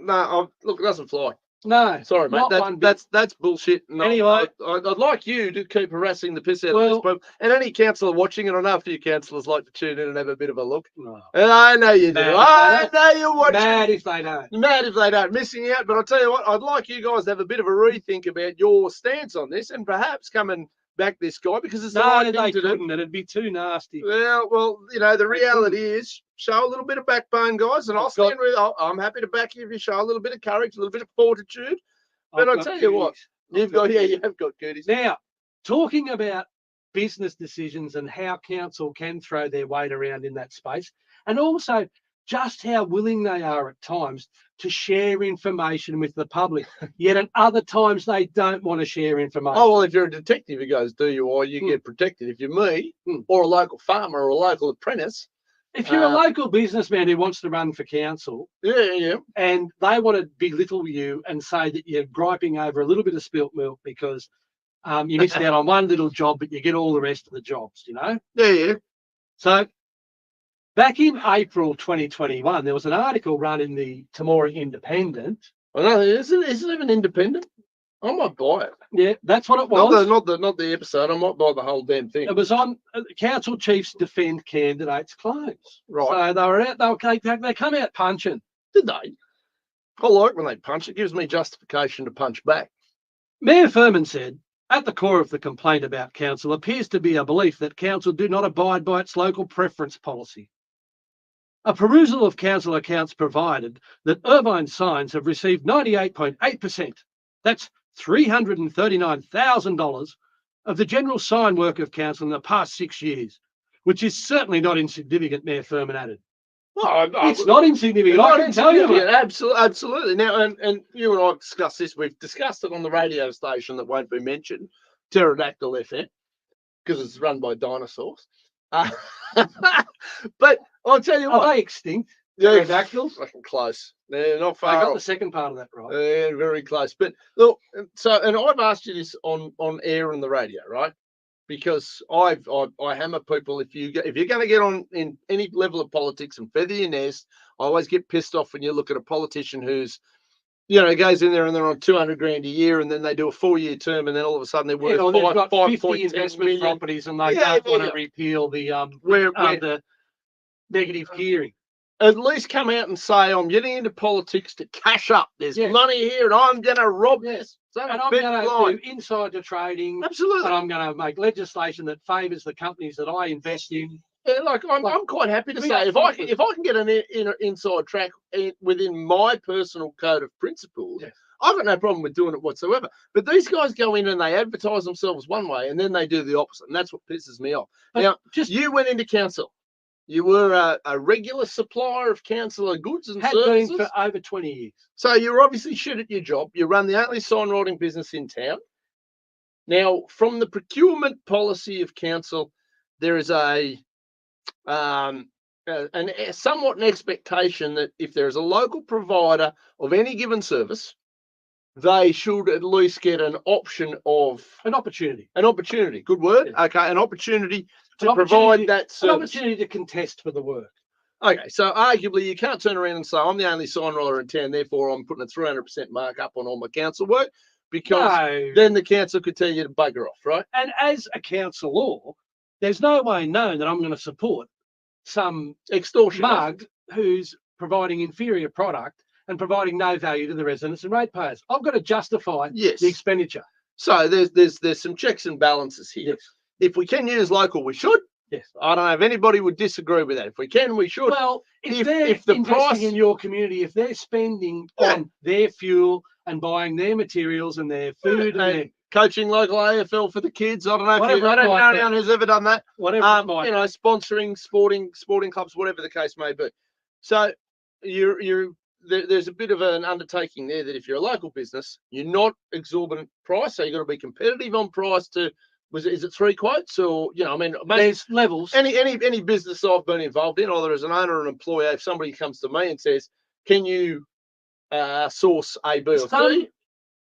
look, it doesn't fly. No. Sorry, mate. not one bit. That's bullshit. No, Anyway. I'd like you to keep harassing the piss out of Well- this people. And any councillor watching, and I know a few councillors like to tune in and have a bit of a look. No. And I know you do. Mad if I they know you're watching. Mad if they don't. Mad if they don't. Missing out. But I'll tell you what, I'd like you guys to have a bit of a rethink about your stance on this and perhaps come and back this guy because it's the No, right they thing to do. couldn't. It'd be too nasty. Well, the reality is show a little bit of backbone, guys, and I'll stand with. I'm happy to back you if you show a little bit of courage, a little bit of fortitude. But I've I'll got tell you what, goodies. you have got goodies. Now, talking about business decisions and how council can throw their weight around in that space, and also just how willing they are at times to share information with the public, yet at other times they don't want to share information. Oh, well, if you're a detective, it goes, do you, or you get protected. If you're me, or a local farmer or a local apprentice. If you're a local businessman who wants to run for council, Yeah. and they want to belittle you and say that you're griping over a little bit of spilt milk because you missed out on one little job, but you get all the rest of the jobs, Yeah. So back in April 2021, there was an article run in the Temora Independent. I know, isn't it even independent? I might buy it. Yeah, that's what it was. Not the episode. I might buy the whole damn thing. It was on council chiefs defend candidates' claims. Right. So they were out. They come out punching. Did they? I like when they punch. It gives me justification to punch back. Mayor Furman said, at the core of the complaint about council appears to be a belief that council do not abide by its local preference policy. A perusal of council accounts provided that Irvine signs have received 98.8%. That's $339,000 of the general sign work of council in the past 6 years, which is certainly not insignificant, Mayor Furman added. Well, It's not insignificant, I can tell you. mate. Absolutely. Now, and you and I have discussed this. We've discussed it on the radio station that won't be mentioned, Pterodactyl FM, because it's run by dinosaurs. But I'll tell you Are what. they extinct? Yeah, Pterodactyls? fucking close. They're not I far got off. the second part of that right. Yeah, very close. But look, and I've asked you this on air and the radio, right? Because I hammer people if you're going to get on in any level of politics and feather your nest. I always get pissed off when you look at a politician who's, goes in there and they're on 200 grand a year, and then they do a 4-year term, and then all of a sudden they're worth They've got 50 5.10 investment million. properties, and they Yeah, don't want yeah. to repeal the Where the negative gearing. at least come out and say, I'm getting into politics to cash up. There's Yeah. money here, and I'm going to rob this. And I'm going to do insider trading, Absolutely. and I'm going to make legislation that favours the companies that I invest in. Yeah, I'm quite happy to We say are if I can get an inside track within my personal code of principles, Yes. I've got no problem with doing it whatsoever. But these guys go in and they advertise themselves one way, and then they do the opposite, and that's what pisses me off. But Now, just you went into council. You were a regular supplier of councillor goods and had services. been for over 20 years. So you're obviously shit at your job. You run the only signwriting business in town. Now, from the procurement policy of council, there is a somewhat an expectation that if there is a local provider of any given service, they should at least get an option of An opportunity. Good word. Yeah. Okay, an opportunity to An provide opportunity- that An service. opportunity to contest for the work. Okay, so arguably you can't turn around and say I'm the only sign roller in town, therefore I'm putting a 300% markup on all my council work, because No. then the council could tell you to bugger off, right? And as a council law, there's no way known that I'm going to support some Extortion. mug who's providing inferior product and providing no value to the residents and ratepayers. I've got to justify Yes. the expenditure. So there's some checks and balances here. Yes. If we can use local, we should. Yes. I don't know if anybody would disagree with that. If we can, we should. Well, if they're if the investing price in your community, if they're spending Yeah. on their fuel and buying their materials and their food and their coaching local AFL for the kids, I don't know. Whatever I it don't know might be. anyone who's ever done that. whatever it might You know, sponsoring sporting clubs, whatever the case may be. So there's a bit of an undertaking there that if you're a local business, you're not exorbitant price, so you've got to be competitive on price. Is it 3 quotes, or I mean, there's levels. any business I've been involved in, either as an owner or an employee, if somebody comes to me and says, "Can you source A, B, or C?"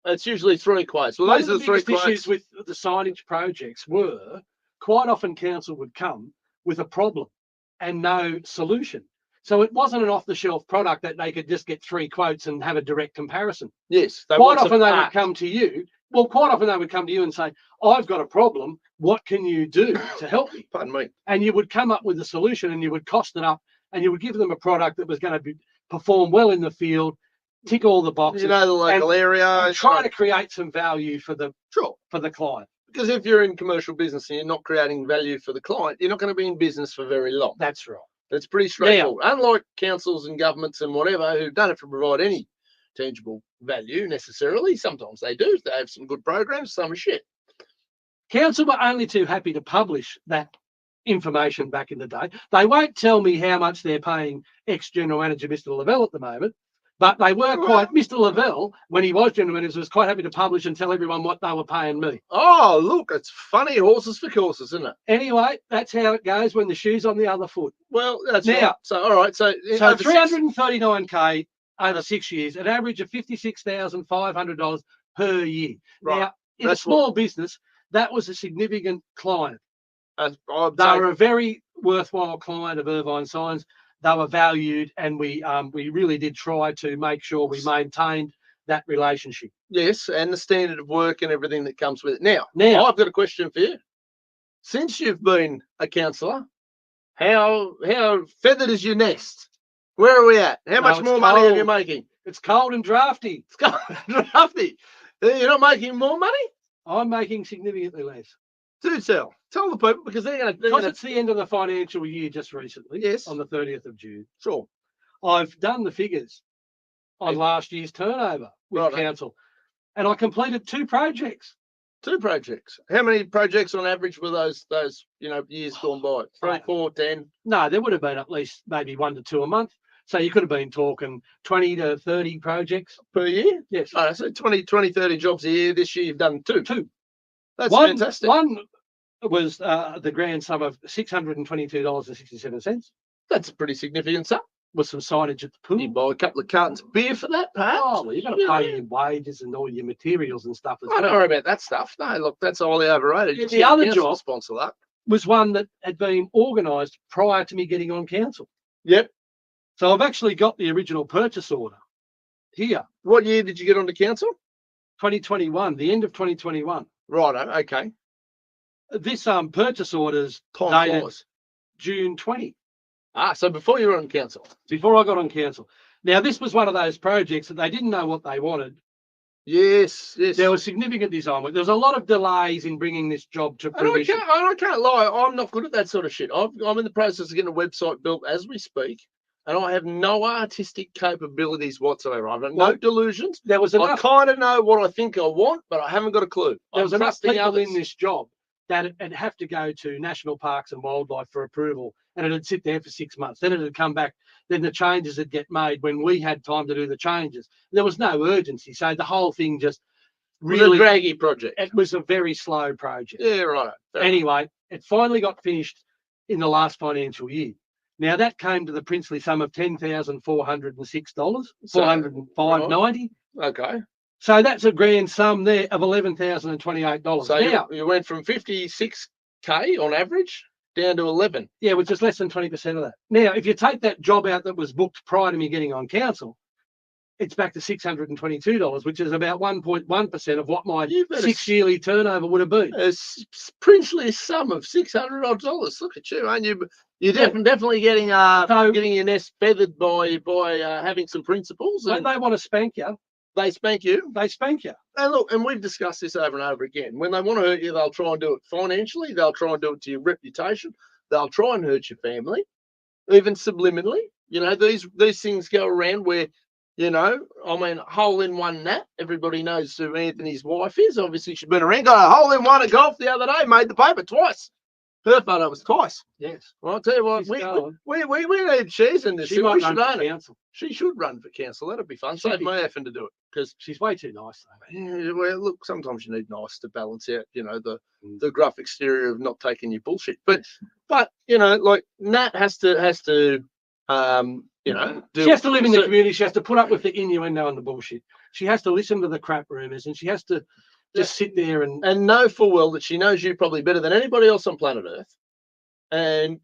It's usually 3 quotes. Well, One those of are the the 3 biggest quotes. issues with the signage projects were quite often council would come with a problem and no solution. So it wasn't an off-the-shelf product that they could just get 3 quotes and have a direct comparison. Yes, Quite often they would come to you. Well, quite often they would come to you and say, "I've got a problem. What can you do to help me?" Pardon me. And you would come up with a solution, and you would cost it up, and you would give them a product that was going to perform well in the field, tick all the boxes. You know the local area. and trying to create some value for the Sure. client. Because if you're in commercial business and you're not creating value for the client, you're not going to be in business for very long. That's right. It's pretty straightforward. Unlike councils and governments and whatever who don't have to provide any tangible value necessarily. Sometimes they do. They have some good programs, some are shit. Council were only too happy to publish that information back in the day. They won't tell me how much they're paying ex-general manager Mr. Lavelle at the moment, but they were quite. Mr. Lavelle, when he was general manager, was quite happy to publish and tell everyone what they were paying me. Oh, look, it's funny. Horses for courses, isn't it? Anyway, that's how it goes when the shoe's on the other foot. Well, that's Now, right. So, all right. So over 339K over 6 years, an average of $56,500 per year. Right. Now, in a That's small business, that was a significant client. I'd They say- were a very worthwhile client of Irvine Signs. They were valued, and we really did try to make sure we maintained that relationship. yes, and the standard of work and everything that comes with it. Now, Now, I've got a question for you. Since you've been a councillor, how feathered is your nest? Where are we at? How much it's more money are you cold. making? it's cold and drafty. It's going drafty. You're not making more money? I'm making significantly less. Do tell the people, because they're going Because to. it's the end of the financial year just recently, Yes. on the 30th of June. Sure. I've done the figures on Yeah. last year's turnover with Righto. council, and I completed 2 projects. 2 projects. How many projects on average were those years gone by? 3, Right. 4, 10? No, there would have been at least maybe 1 to 2 a month. So you could have been talking 20 to 30 projects. Per year? Yes. Oh, so 20, 30 jobs a year. This year you've done 2. 2. That's One fantastic. was the grand sum of $622.67 That's a pretty significant sum. with some signage at the pool. You buy a couple of cartons of beer for that, perhaps? Oh, well, you've got to pay your wages and all your materials and stuff as I don't well. worry about that stuff. No, look, that's highly overrated. Yeah, Just the get other council to job- sponsor that. Was one that had been organised prior to me getting on council. Yep. So I've actually got the original purchase order here, What year did you get onto council? 2021, the end of 2021. Righto. Okay. This purchase order's Time dated flies. June 20, So before you were on council. before I got on council. Now, this was one of those projects that they didn't know what they wanted. Yes. There was significant design work. There was a lot of delays in bringing this job to And fruition. I can't lie. I'm not good at that sort of shit. I'm in the process of getting a website built as we speak, and I have no artistic capabilities whatsoever. I've got no Well, delusions. There was I enough, kind of know what I think I want, but I haven't got a clue. there was enough trusting people others. in this job that it'd have to go to National Parks and Wildlife for approval, and it'd sit there for 6 months. Then it'd come back. Then the changes would get made when we had time to do the changes. There was no urgency, so the whole thing just It was really. a draggy project. It was a very slow project. Yeah, right. Anyway, it finally got finished in the last financial year. Now that came to the princely sum of $10,406, So, $405.90. Okay. So that's a grand sum there of $11,028. So Now, you went from 56K on average down to 11. yeah, which is less than 20% of that. Now, if you take that job out that was booked prior to me getting on council, it's back to $622, which is about 1.1% of what my You better 6-yearly turnover would have been. a princely sum of $600 odd. Look at you, aren't you? You're Yeah. definitely getting So- getting your nest feathered by having some principles, When and they want to spank you, they spank you. they spank you. And look, and we've discussed this over and over again. When they want to hurt you, they'll try and do it financially. They'll try and do it to your reputation. They'll try and hurt your family, even subliminally. You know, these things go around where, you know, I mean, hole in one Nat. Everybody knows who Anthony's wife is. Obviously, she's been around. Got a hole in one at golf the other day. Made the paper twice. Her photo was twice. Yes. Well, I'll tell you what, She's we going. need shares in this. She We might should run own for it. council. She should run for council. That'd be fun. She'd Save be- my effing to do it, because She's way too nice, though. yeah, well, look, sometimes you need nice to balance out, you know, the Mm. gruff exterior of not taking your bullshit. But you know, like Nat has to you know, She has to live in the so- community. She has to put up with the innuendo and the bullshit. She has to listen to the crap rumors, and she has to just sit there and know full well that she knows you probably better than anybody else on planet Earth, and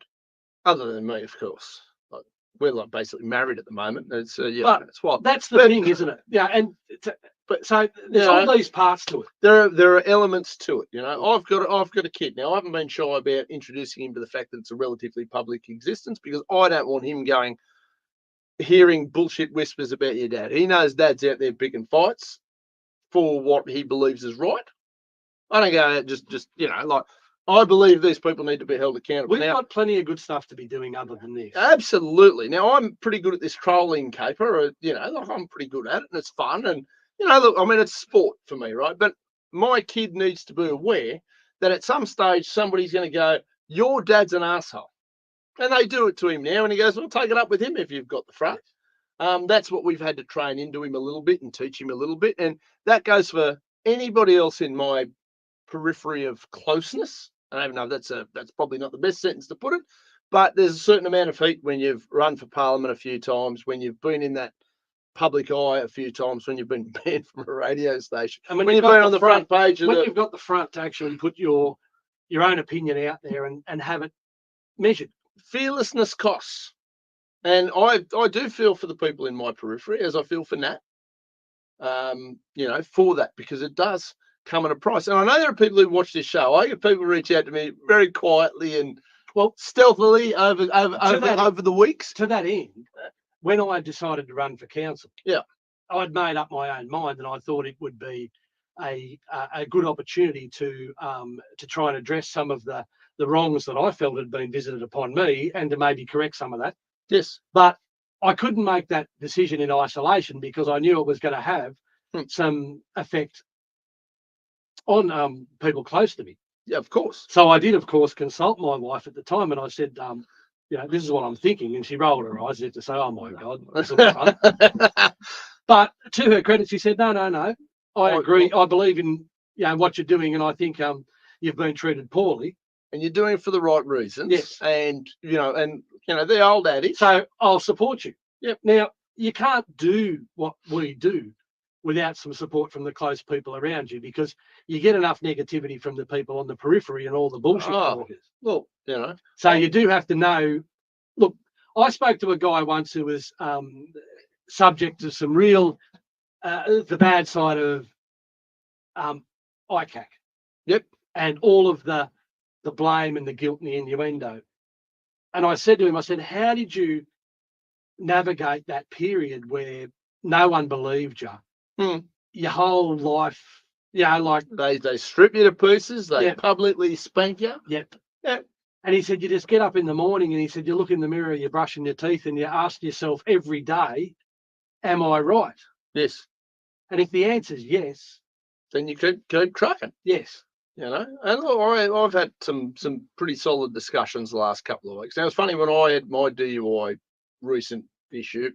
other than me, of course. Like, we're like basically married at the moment. It's yeah, But that's what. that's the But- thing, isn't it? Yeah, and But so there's Yeah. all these parts to it. There are elements to it, you know. I've got a kid now. I haven't been shy about introducing him to the fact that it's a relatively public existence, because I don't want him hearing bullshit whispers about your dad. He knows dad's out there picking fights for what he believes is right. I don't go out just you know, like, I believe these people need to be held accountable. We've Now, got plenty of good stuff to be doing other than this. absolutely. Now, I'm pretty good at this trolling caper. You know, like, I'm pretty good at it, and it's fun. And you know, look, I mean, it's sport for me, right? But my kid needs to be aware that at some stage somebody's going to go, "Your dad's an asshole," and they do it to him now, and he goes, "Well, take it up with him if you've got the front." That's what we've had to train into him a little bit and teach him a little bit, and that goes for anybody else in my periphery of closeness. I don't even know if that's probably not the best sentence to put it, but there's a certain amount of heat when you've run for parliament a few times, when you've been in that public eye a few times, when you've been banned from a radio station, And when you've you've got been on the front page of when the, you've got the front to actually put your own opinion out there and have it measured. fearlessness costs. And I do feel for the people in my periphery, as I feel for Nat, you know, for that, because it does come at a price. And I know there are people who watch this show. I get people reach out to me very quietly and, well, stealthily over the weeks. To that end, when I decided to run for council, Yeah. I'd made up my own mind, and I thought it would be a good opportunity to try and address some of the wrongs that I felt had been visited upon me, and to maybe correct some of that. Yes. But I couldn't make that decision in isolation, because I knew it was going to have some effect on people close to me. Yeah, of course. So I did, of course, consult my wife at the time, and I said, you know, this is what I'm thinking. And she rolled her eyes to say, "Oh my God, this will be fun." But to her credit, she said, "No. I agree. I believe in, you know, what you're doing, and I think you've been treated poorly, and you're doing it for the right reasons." Yes. And you know, the old adage. so I'll support you." Yep. Now, you can't do what we do without some support from the close people around you, because you get enough negativity from the people on the periphery and all the bullshit Oh. talkers. Well, you know. So you do have to know. Look, I spoke to a guy once who was subject to some real, the bad side of ICAC. Yep. And all of the blame and the guilt and the innuendo. And I said to him, I said, "How did you navigate that period where no one believed you? Your whole life, you know, like." They strip you to pieces. They Yeah. publicly spank you. Yep. Yep. And he said, you just get up in the morning, and he said, you look in the mirror, you're brushing your teeth, and you ask yourself every day, am I right? Yes. And if the answer is yes, Then you keep trucking. yes. You know, and look, I've had some pretty solid discussions the last couple of weeks. Now, it's funny, when I had my DUI recent issue,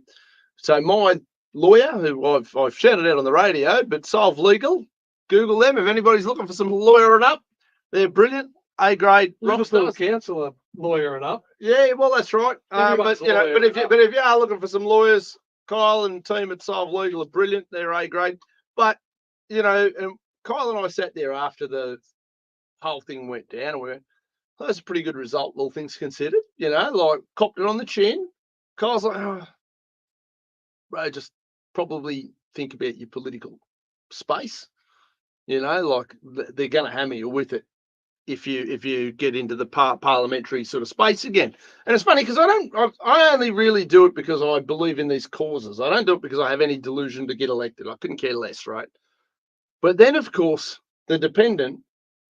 so my lawyer, who I've shouted out on the radio, but Solve Legal, Google them if anybody's looking for some lawyering up. They're brilliant, A-grade rock Liverpool stars. council lawyering up. Yeah, well, that's right. Everyone's But you know, lawyer, but if you are looking for some lawyers, Kyle and team at Solve Legal are brilliant. They're A-grade. But you know, and Kyle and I sat there after the whole thing went down, and we went, "Well, that's a pretty good result, all things considered." You know, like, copped it on the chin. Kyle's like, "Oh, bro, just probably think about your political space. You know, like they're going to hammer you with it if you get into the parliamentary sort of space again. And it's funny because I only really do it because I believe in these causes. I don't do it because I have any delusion to get elected. I couldn't care less, right? But then, of course, the Independent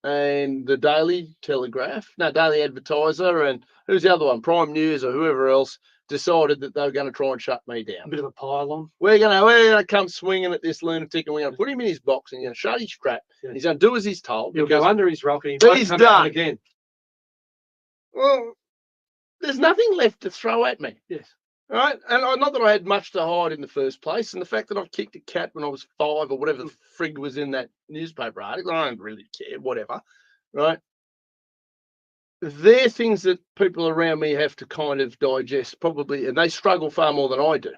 and the Daily Advertiser, and who's the other one, Prime News or whoever else, decided that they were going to try and shut me A down. bit of a pylon. We're gonna come swinging at this lunatic, and we're gonna put him in his box, and you're gonna shut his crap. Yeah. He's gonna do as he's told. He'll go under his rock and he He's won't come out done. again. Well, there's nothing left to throw at me. Yes. All right, and not that I had much to hide in the first place, and the fact that I kicked a cat when I was 5 or whatever the frig was in that newspaper article, I don't really care, whatever, right? They're things that people around me have to kind of digest probably, and they struggle far more than I do,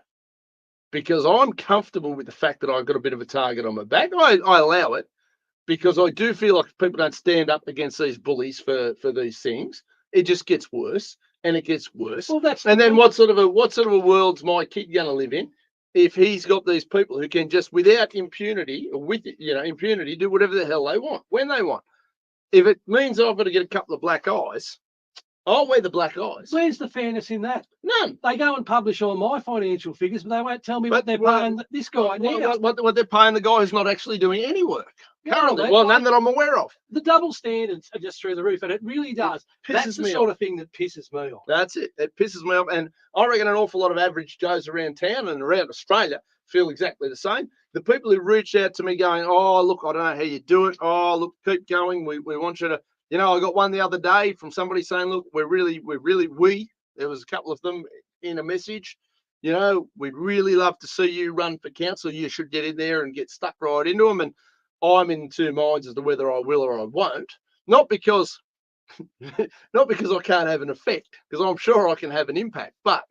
because I'm comfortable with the fact that I've got a bit of a target on my back. I allow it because I do feel like if people don't stand up against these bullies for these things, it just gets worse. And it gets worse. Well, and then what sort of a world's my kid going to live in if he's got these people who can just without impunity or with impunity do whatever the hell they want when they want? If it means I've got to get a couple of black eyes, I'll wear the black eyes. Where's the fairness in that? None. They go and publish all my financial figures, but they won't tell me what they're paying this guy now. What they're paying the guy who's not actually doing any work currently. Well, none that I'm aware of. The double standards are just through the roof, and it really does. That's the sort of thing that pisses me off. That's it. It pisses me off, and I reckon an awful lot of average Joes around town and around Australia feel exactly the same. The people who reach out to me going, "Oh, look, I don't know how you do it. Oh, look, keep going. We want you to." You know, I got one the other day from somebody saying, "Look, there was a couple of them in a message. You know, we'd really love to see you run for council. You should get in there and get stuck right into them." And I'm in two minds as to whether I will or I won't. Not because I can't have an effect, because I'm sure I can have an impact. But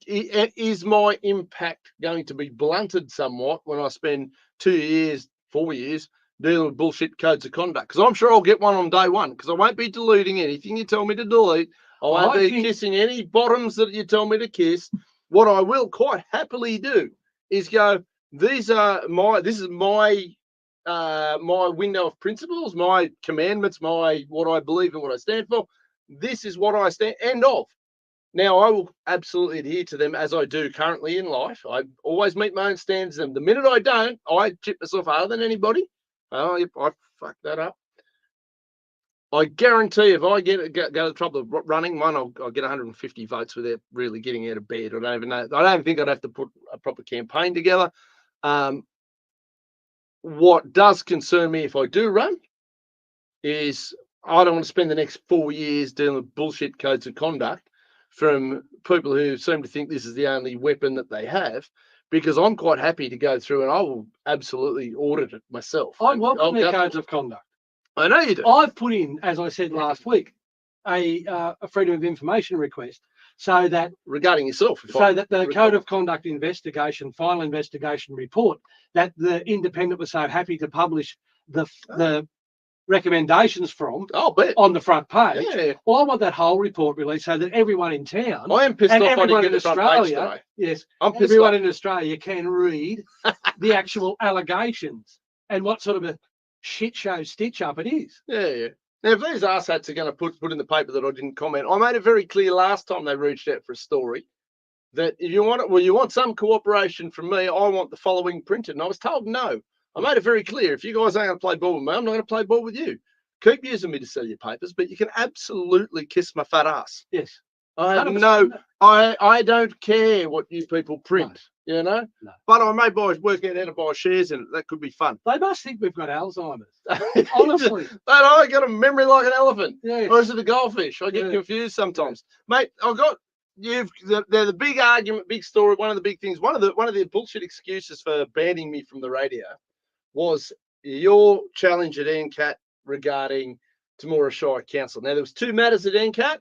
is my impact going to be blunted somewhat when I spend 2 years, 4 years dealing with bullshit codes of conduct? Because I'm sure I'll get one on day one, because I won't be deleting anything you tell me to delete. I won't be kissing any bottoms that you tell me to kiss. What I will quite happily do is go, this is my window of principles, my commandments, what I believe and what I stand for. This is what I stand end of. Now, I will absolutely adhere to them as I do currently in life. I always meet my own standards. And the minute I don't, I chip myself harder than anybody. Oh, yep, I fucked that up. I guarantee if I go to the trouble of running one, I'll get 150 votes without really getting out of bed. I don't even know. I don't think I'd have to put a proper campaign together. What does concern me if I do run is I don't want to spend the next 4 years dealing with bullshit codes of conduct from people who seem to think this is the only weapon that they have, because I'm quite happy to go through and I will absolutely audit it myself. I welcome their codes of conduct. I know you do. I've put in, as I said last week, a freedom of information request so that regarding yourself, that the code of conduct investigation, final investigation report that the Independent was so happy to publish the recommendations from on the front page. Yeah. Well, I want that whole report released so that everyone in town, I am pissed and off everyone I in Australia, yes, everyone in Australia can read the actual allegations and what sort of a shit show stitch up it is. Yeah. Now, if these arseheads are going to put in the paper that I didn't comment, I made it very clear last time they reached out for a story that if you want some cooperation from me, I want the following printed. And I was told no. I made it very clear. If you guys ain't going to play ball with me, I'm not going to play ball with you. Keep using me to sell your papers, but you can absolutely kiss my fat ass. Yes. I don't care what you people print. No. You know? No. But I may work out how to buy shares in it. That could be fun. They must think we've got Alzheimer's. Honestly. But I got a memory like an elephant. Yes. Or is it a goldfish? I get confused sometimes. Mate, they're the big argument, big story, one of the big things, one of the bullshit excuses for banning me from the radio was your challenge at NCAT regarding Temora Shire Council. Now, there was two matters at NCAT.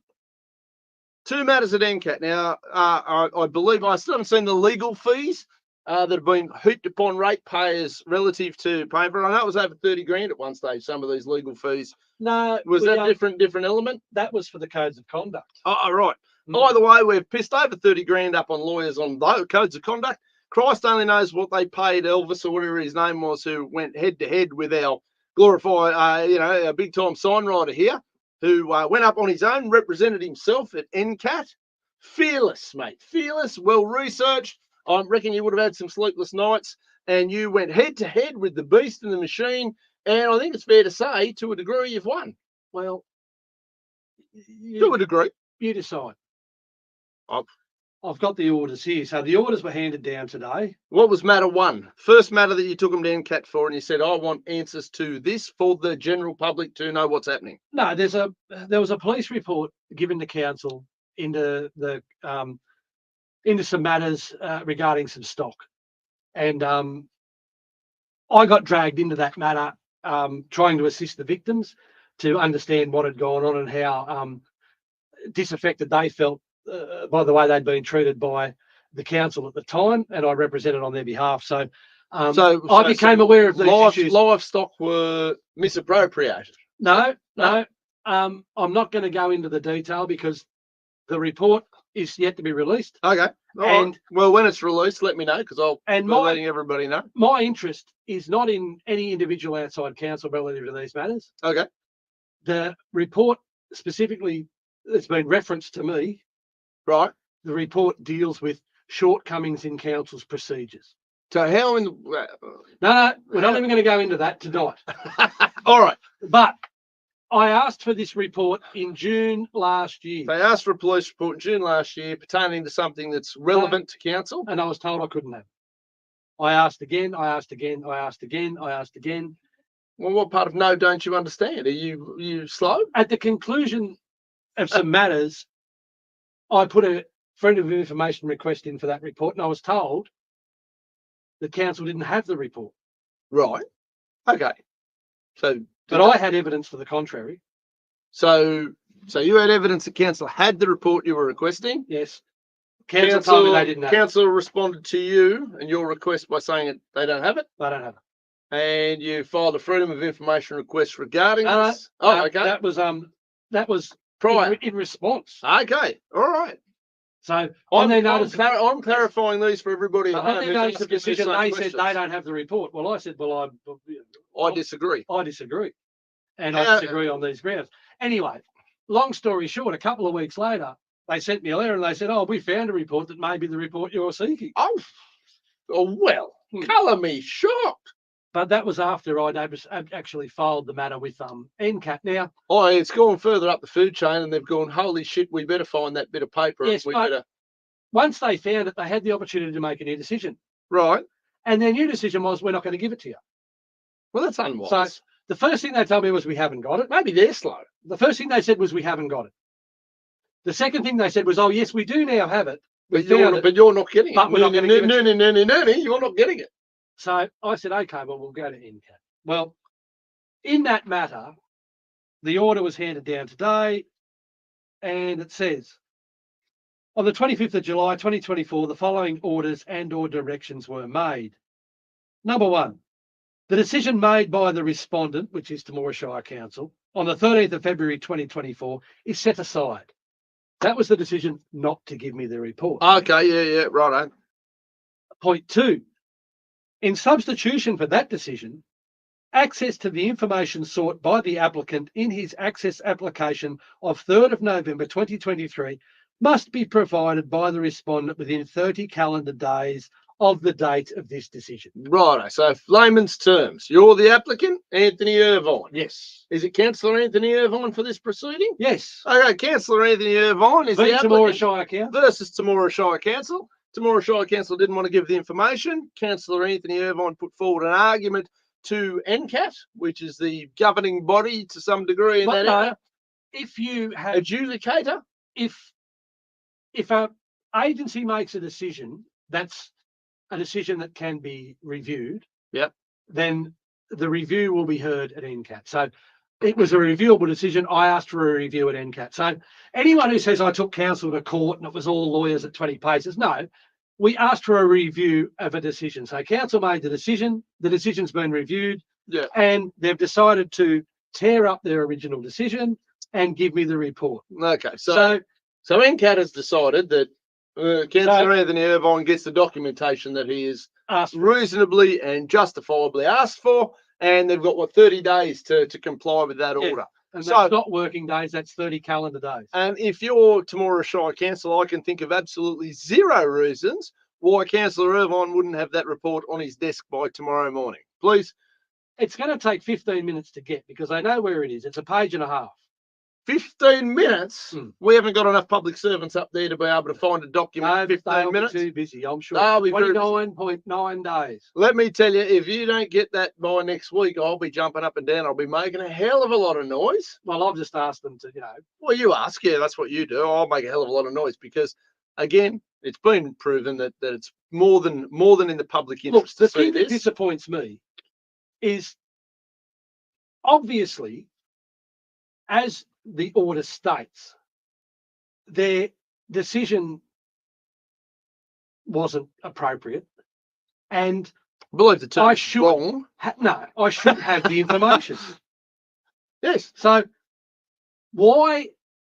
Now, I believe I still haven't seen the legal fees that have been heaped upon ratepayers relative to paying for it. I know it was over 30 grand at one stage, some of these legal fees. No. Was that different element? That was for the codes of conduct. Oh, right. Mm-hmm. Either way, we've pissed over 30 grand up on lawyers on those codes of conduct. Christ only knows what they paid Elvis or whatever his name was, who went head to head with our glorified, a big time sign writer here, who went up on his own, represented himself at NCAT. Fearless, mate. Fearless, well researched. I reckon you would have had some sleepless nights, and you went head to head with the beast and the machine. And I think it's fair to say, to a degree, you've won. Well, To a degree. you decide. Oh. I've got the orders here. So the orders were handed down today. What was matter one? First matter that you took them to NCAT for, and you said, I want answers to this for the general public to know what's happening. No, there was a police report given to council into some matters regarding some stock, and I got dragged into that matter, trying to assist the victims to understand what had gone on and how disaffected they felt by the way they'd been treated by the council at the time, and I represented on their behalf. So I became aware of these issues. Livestock were misappropriated. No. I'm not going to go into the detail because the report is yet to be released. Okay. And well, when it's released, let me know, because I'll and be letting everybody know. My interest is not in any individual outside council relative to these matters. Okay. The report specifically that's been referenced to me, right? The report deals with shortcomings in council's procedures. So how in the... No, we're not even going to go into that tonight. All right. But I asked for this report in June last year. They asked for a police report in June last year pertaining to something that's relevant to council. And I was told I couldn't have it. I asked again. Well, what part of no don't you understand? Are you slow? At the conclusion of some matters, I put a Freedom of Information request in for that report, and I was told the council didn't have the report. Right. Okay. But I had evidence to the contrary. So you had evidence that council had the report you were requesting? Yes. Council told me they didn't have it. Council responded to you and your request by saying they don't have it? They don't have it. And you filed a Freedom of Information request regarding this? Okay. That was prior in response. Okay. All right. So I'm clarifying these for everybody at home. On their notice of decision, they said they don't have the report. Well, I said, I disagree. I disagree. And I disagree on these grounds. Anyway, long story short, a couple of weeks later, they sent me a letter and they said, we found a report that may be the report you're seeking. Oh well, colour me shocked. But that was after I'd actually filed the matter with NCAT. Now, it's gone further up the food chain, and they've gone, holy shit, we better find that bit of paper. Yes, once they found it, they had the opportunity to make a new decision. Right. And their new decision was, we're not going to give it to you. Well, that's unwise. So the first thing they told me was, we haven't got it. Maybe they're slow. The first thing they said was, we haven't got it. The second thing they said was, yes, we do now have it. But you're not getting it. But we're not going to give it. You're not getting it. So I said, okay, well, we'll go to NCAT. Well, in that matter, the order was handed down today, and it says, on the 25th of July, 2024, the following orders and/or directions were made. Number one, the decision made by the respondent, which is Temora Shire Council, on the 13th of February 2024 is set aside. That was the decision not to give me the report. Okay, yeah, right. Point two, in substitution for that decision, access to the information sought by the applicant in his access application of 3rd of November 2023 must be provided by the respondent within 30 calendar days of the date of this decision. Right. So, layman's terms, you're the applicant, Anthony Irvine. Yes. Is it Councillor Anthony Irvine for this proceeding? Yes. Okay, Councillor Anthony Irvine is the applicant Temora Shire Council versus Temora Shire Council. Temora Shire Council didn't want to give the information. Councillor Anthony Irvine put forward an argument to NCAT, which is the governing body to some degree in that area. If you have adjudicator, if an agency makes a decision, that's a decision that can be reviewed. Yep. Then the review will be heard at NCAT. So it was a reviewable decision. I asked for a review at NCAT. So anyone who says I took council to court and it was all lawyers at 20 paces, no, we asked for a review of a decision. So council made the decision. The decision's been reviewed, and they've decided to tear up their original decision and give me the report. Okay, so NCAT has decided that Councillor Anthony Irvine gets the documentation that he is Asked reasonably and justifiably asked for, and they've got 30 days to comply with that Yeah. order. and So- that's not working days, that's 30 calendar days. And if you're Temora Shire Council, I can think of absolutely zero reasons why Councillor Irvine wouldn't have that report on his desk by tomorrow morning. Please, It's going to take 15 minutes to get because I know where it is. It's a page and a half. 15 minutes. Hmm. We haven't got enough public servants up there to be able to find a document No, in 15 they'll be minutes. too busy, I'm sure. They'll be very busy. 29.9 days. Let me tell you, if you don't get that by next week, I'll be jumping up and down. I'll be making a hell of a lot of noise. Well, I've just asked them to, Well, you ask, yeah, that's what you do. I'll make a hell of a lot of noise because, again, it's been proven that it's more than in the public look, interest the to see thing that this. disappoints me is obviously, as the order states, their decision wasn't appropriate, and I believe the term I is should- wrong. I should have the information. Yes. So why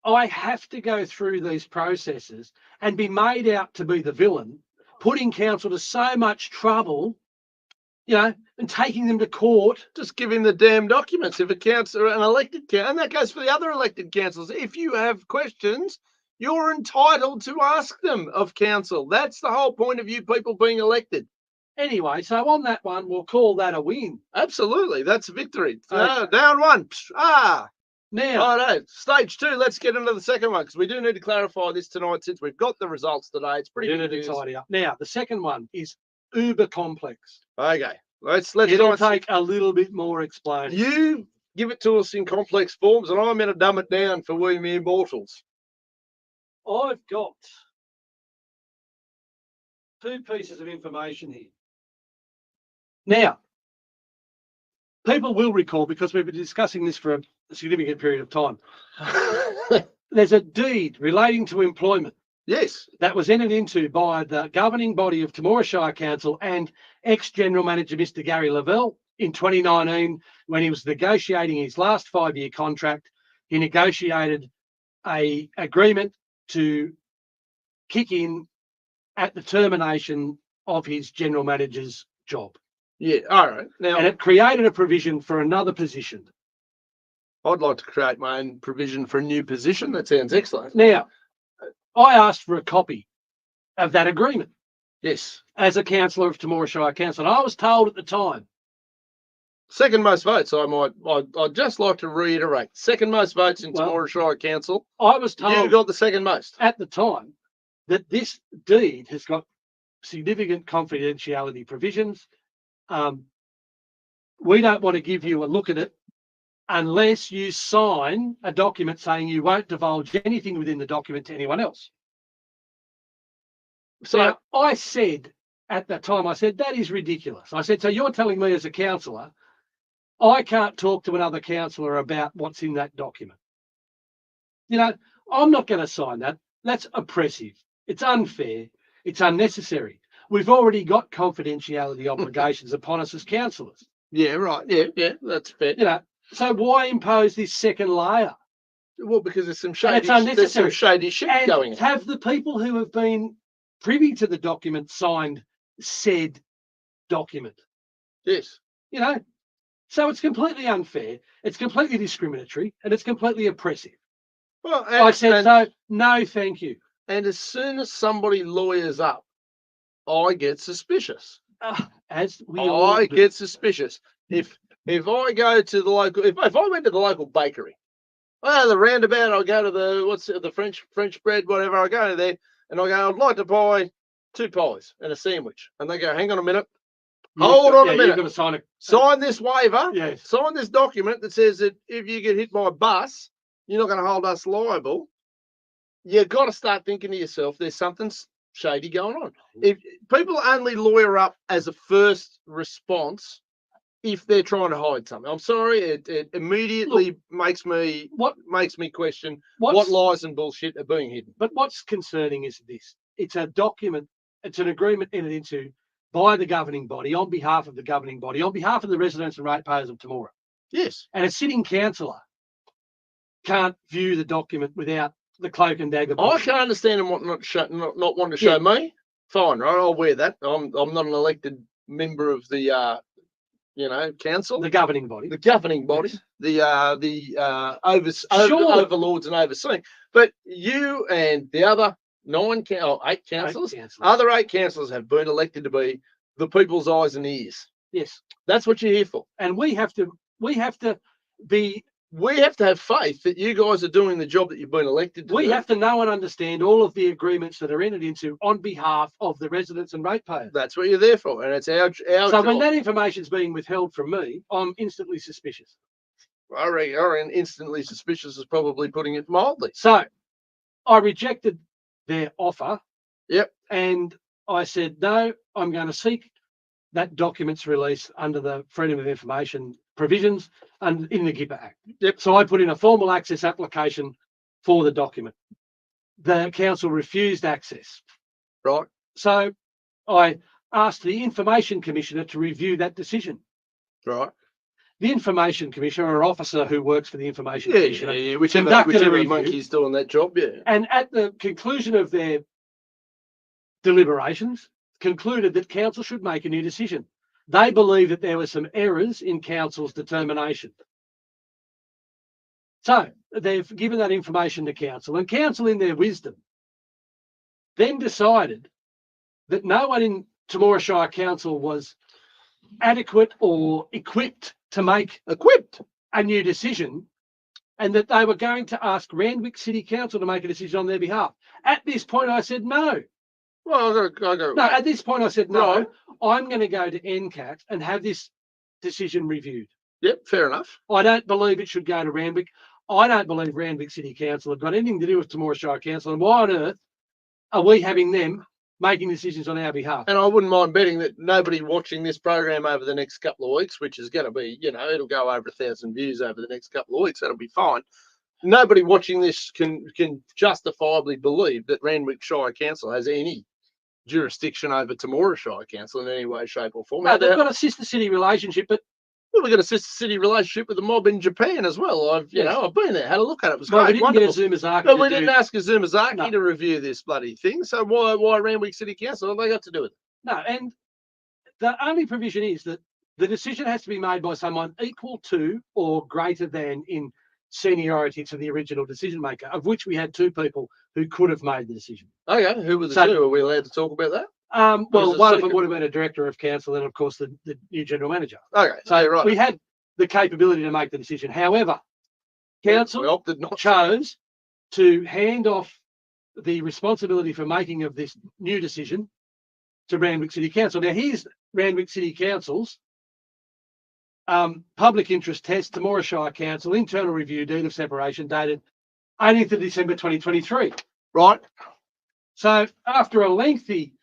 I have to go through these processes and be made out to be the villain, putting council to so much trouble, and taking them to court. Just give him the damn documents. If a councillor, an elected council, and that goes for the other elected councillors. If you have questions, you're entitled to ask them of council. That's the whole point of you people being elected. Anyway, so on that one, we'll call that a win. Absolutely, that's a victory. Okay. Down one. Now, Righto. Stage 2. Let's get into the second one because we do need to clarify this tonight since we've got the results today. It's pretty we're going good to news. tidy up. Now, the second one is uber complex. Okay, let's It'll try and take a little bit more explaining. you give it to us in complex forms, and I'm going to dumb it down for we mere mortals. I've got 2 pieces of information here. Now, people will recall, because we've been discussing this for a significant period of time, there's a deed relating to employment Yes. that was entered into by the governing body of Temora Shire Council and ex-General Manager Mr. Gary Lavelle in 2019 when he was negotiating his last 5-year contract. He negotiated an agreement to kick in at the termination of his General Manager's job. Yeah. All right. Now, And it created a provision for another position. I'd like to create my own provision for a new position. That sounds excellent. Now, I asked for a copy of that agreement Yes. as a councillor of Temora Shire Council. And I was told at the time, Second most votes. I'd just like to reiterate. Second most votes in Well, Temora Shire Council. I was You told got the second most. at the time that this deed has got significant confidentiality provisions. We don't want to give you a look at it unless you sign a document saying you won't divulge anything within the document to anyone else. So Now, I said at that time, I said, that is ridiculous. I said, so you're telling me as a councillor, I can't talk to another councillor about what's in that document. I'm not going to sign that. That's oppressive. It's unfair. It's unnecessary. We've already got confidentiality obligations upon us as councillors. yeah, right. Yeah, that's fair. So why impose this second layer? Well, because there's some And shady, it's unnecessary. shit And going on. have the people who have been privy to the document signed said document? Yes. So it's completely unfair, it's completely discriminatory, and it's completely oppressive. Well, I said, so no, thank you. And as soon as somebody lawyers up, I get suspicious. As we all I do. get suspicious. If I go to the local, if I went to the local bakery, the roundabout, I'll go to the French bread, whatever. I go there and I go, I'd like to buy 2 pies and a sandwich. And they go, hang on a minute, hold on a minute. You've got to sign it. Sign this waiver. Yes. Sign this document that says that if you get hit by a bus, you're not going to hold us liable. You've got to start thinking to yourself, there's something shady going on. If people only lawyer up as a first response if they're trying to hide something. I'm sorry, it immediately makes me question what lies and bullshit are being hidden. But what's concerning is this: it's a document, it's an agreement entered into by the governing body on behalf of the governing body, on behalf of the residents and ratepayers of Temora. Yes. And a sitting councillor can't view the document without the cloak and dagger. I can't understand them not wanting to show me. Fine, right? I'll wear that. I'm not an elected member of the council, the governing body. the governing body, Yes. the Sure. overlords and overseeing. But you and the other 8 councillors, other 8 councillors have been elected to be the people's eyes and ears. Yes, That's what you're here for. and we have to be. We have to have faith that you guys are doing the job that you've been elected to We do. have to know and understand all of the agreements that are entered into on behalf of the residents and ratepayers. That's what you're there for, and it's our So job. when that information is being withheld from me, I'm instantly suspicious. I reckon instantly suspicious is probably putting it mildly. So I rejected their offer. Yep. And I said, no, I'm going to seek that documents release under the Freedom of Information provisions and in the GIPA Act. Yep. So I put in a formal access application for the document. The council refused access. Right. So I asked the Information Commissioner to review that decision. Right. The Information Commissioner, or officer who works for the Information Yeah, Commissioner, whichever conducted a review. monkey's doing that job, yeah. And at the conclusion of their deliberations, concluded that council should make a new decision. They believe that there were some errors in council's determination. So they've given that information to council, and council, in their wisdom, then decided that no one in Temora Shire Council was adequate or equipped to make a new decision, and that they were going to ask Randwick City Council to make a decision on their behalf. At this point, I said no. Well, I go. No, at this point, I said no. Right. I'm going to go to NCAT and have this decision reviewed. Yep, fair enough. I don't believe it should go to Randwick. I don't believe Randwick City Council have got anything to do with Temora Shire Council. And why on earth are we having them making decisions on our behalf? And I wouldn't mind betting that nobody watching this program over the next couple of weeks, which is going to be, it'll go over 1,000 views over the next couple of weeks. That'll be fine. Nobody watching this can justifiably believe that Randwick Shire Council has any jurisdiction over Temora Shire Council in any way, shape, or form. No, they've got a sister city relationship, but we've got a sister city relationship with the mob in Japan as well. I've been there, had a look at it. It was we great, didn't wonderful. get Azumazaki. But we didn't ask Azumazaki No. to review this bloody thing. So why Randwick City Council? What have they got to do with it? No, and the only provision is that the decision has to be made by someone equal to or greater than in seniority to the original decision maker, of which we had 2 people who could have made the decision. Okay, who were the So- 2? Are we allowed to talk about that? Well, it one of them secret? would have been a director of council and, of course, the new general manager. Okay, So you're right. we had the capability to make the decision. However, council we opted not to. chose to hand off the responsibility for making of this new decision to Randwick City Council. Now, here's Randwick City Council's public interest test, Temora Shire Council, internal review, deed of separation, dated 18th of December 2023. Right. So after a lengthy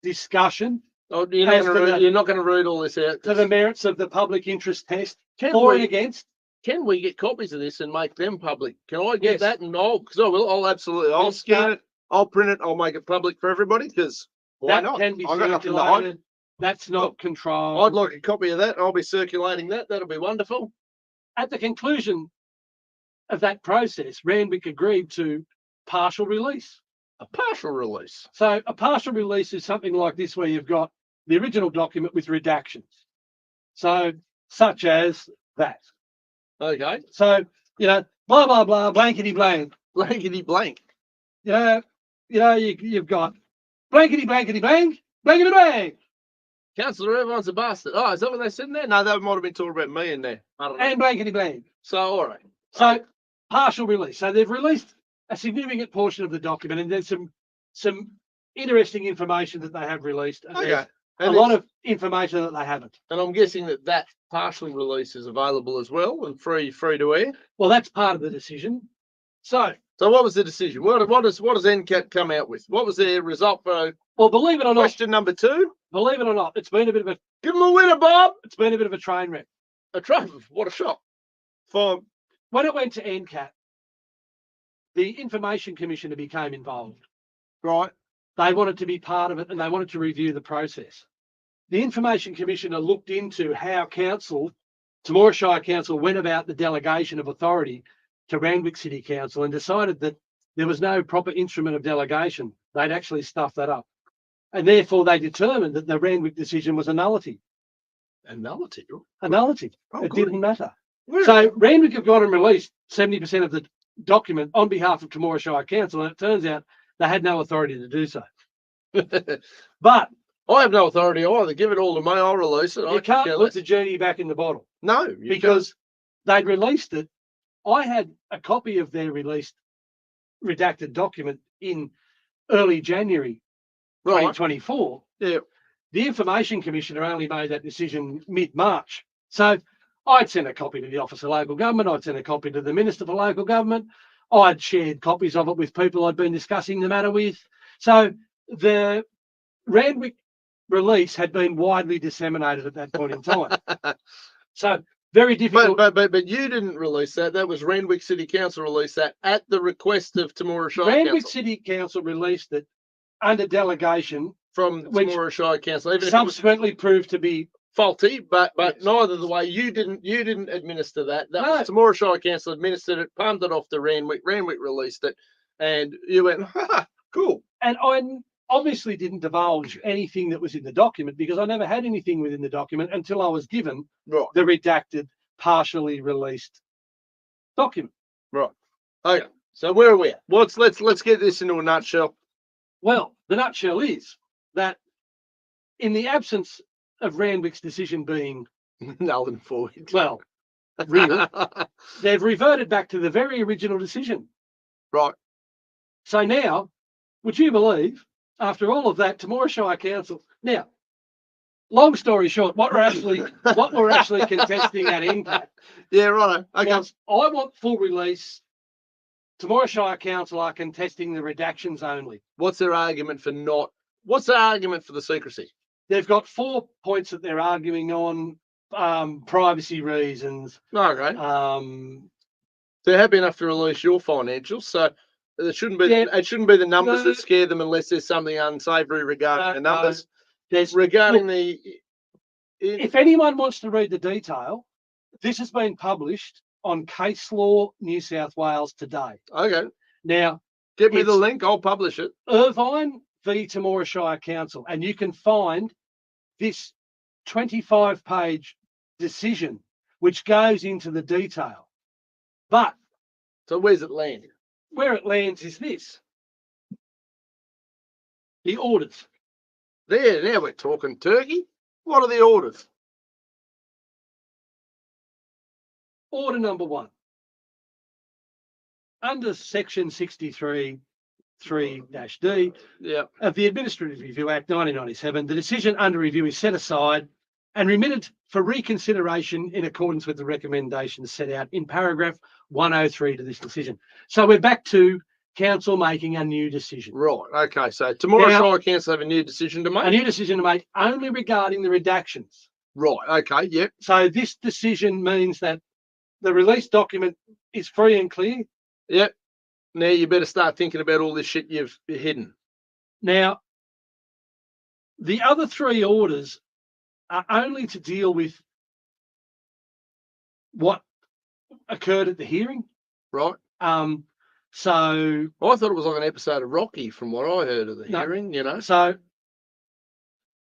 discussion Oh, As for the- you're not going to read all this out. to the merits of the public interest test, Can for we- and against, Can we get copies of this and make them public? Can I get Yes. that? And because I will. I'll absolutely. I'll Yes, scan it. I'll print it. I'll make it public for everybody. Because why that not? can be I've got nothing to hide. circulated. That's not controlled. I'd like a copy of that. I'll be circulating that. That'll be wonderful. At the conclusion of that process, Randwick agreed to partial release. A partial release. So a partial release is something like this, where you've got the original document with redactions. So such as that. Okay. So, blah, blah, blah, blankety blank. Blankety blank. You've got blankety, blankety blank, blankety blank, Councillor, everyone's a bastard. Oh, is that what they said in there? No, they might have been talking about me in there. I don't know. and blankety blank. So, all right. So partial release. So they've released a significant portion of the document, and there's some interesting information that they have released. And Okay. there's a And lot it's- of information that they haven't. And I'm guessing that partial release is available as well and free to air. Well, that's part of the decision. So, So what was the decision? What does NCAT come out with? What was their result for well, believe it or not, question number 2? it's been a bit of a Give them a winner, Bob. train wreck. A trophy. What a shock. Fine. When it went to NCAT, the Information Commissioner became involved. Right. They wanted to be part of it, and they wanted to review the process. The Information Commissioner looked into how Temora Shire Council went about the delegation of authority to Randwick City Council, and decided that there was no proper instrument of delegation. They'd actually stuffed that up. And therefore they determined that the Randwick decision was a nullity. A nullity. A nullity. Oh, It good. didn't matter. Where- So Randwick have gone and released 70% of the document on behalf of Temora Shire Council, and it turns out they had no authority to do so. But I have no authority either. Give it all to me. I'll release it. you can't put the genie back in the bottle No, you because they'd released it. I had a copy of their released redacted document in early January can't. Right. 2024. Yeah. The Information Commissioner only made that decision mid-March. So I'd sent a copy to the Office of Local Government. I'd sent a copy to the Minister for Local Government. I'd shared copies of it with people I'd been discussing the matter with. So the Randwick release had been widely disseminated at that point in time. So very difficult. But you didn't release that. That was Randwick City Council released that at the request of Temora Shire Randwick Council. City Council released it under delegation, From which Temora Shire Council, even if it was subsequently proved to be faulty, but Yes. neither the way you didn't administer that. That No. was Temora Shire Council administered it, palmed it off to Randwick. Randwick released it, and you went, ha, cool. and I obviously didn't divulge anything that was in the document because I never had anything within the document until I was given Right, the redacted, partially released document. right. Okay. So where are we at? Let's get this into a nutshell. Well, the nutshell is that in the absence of Randwick's decision being, Null and void. well, real, they've reverted back to the very original decision. Right. So now, would you believe, after all of that, Temora Shire Council, now, long story short, what we're actually contesting at NCAT. Yeah, right. Okay. Now, I want full release. Temora Shire Council are contesting the redactions only. What's their argument for not? What's their argument for the secrecy? They've got 4 points that they're arguing on: privacy reasons. Okay. They're They're happy enough to release your financials, so it shouldn't be. Yeah. It shouldn't be the numbers No. that scare them, unless there's something unsavoury regarding the No, numbers. there's Regarding look, the. if anyone wants to read the detail, this has been published on Case Law New South Wales today. Okay, Now, get me the It's- link. I'll publish it. Irvine v Temora Shire Council, and you can find this 25-page decision which goes into the detail. But So where's it landing? where it lands is this: the orders. There, now we're talking turkey. What are the orders? Order number 1. Under section 63(3)(d Yeah. of the Administrative Review Act 1997, the decision under review is set aside and remitted for reconsideration in accordance with the recommendations set out in paragraph 103 to this decision. So we're back to council making a new decision. Right. Okay. So tomorrow, Now- Shire Council have a new decision to make. A new decision to make only regarding the redactions. Right. Okay. Yep. So this decision means that the release document is free and clear. Yep. Now you better start thinking about all this shit you've hidden. Now, the other 3 orders are only to deal with what occurred at the hearing. Right. So I thought it was like an episode of Rocky, from what I heard of the No. hearing. You know.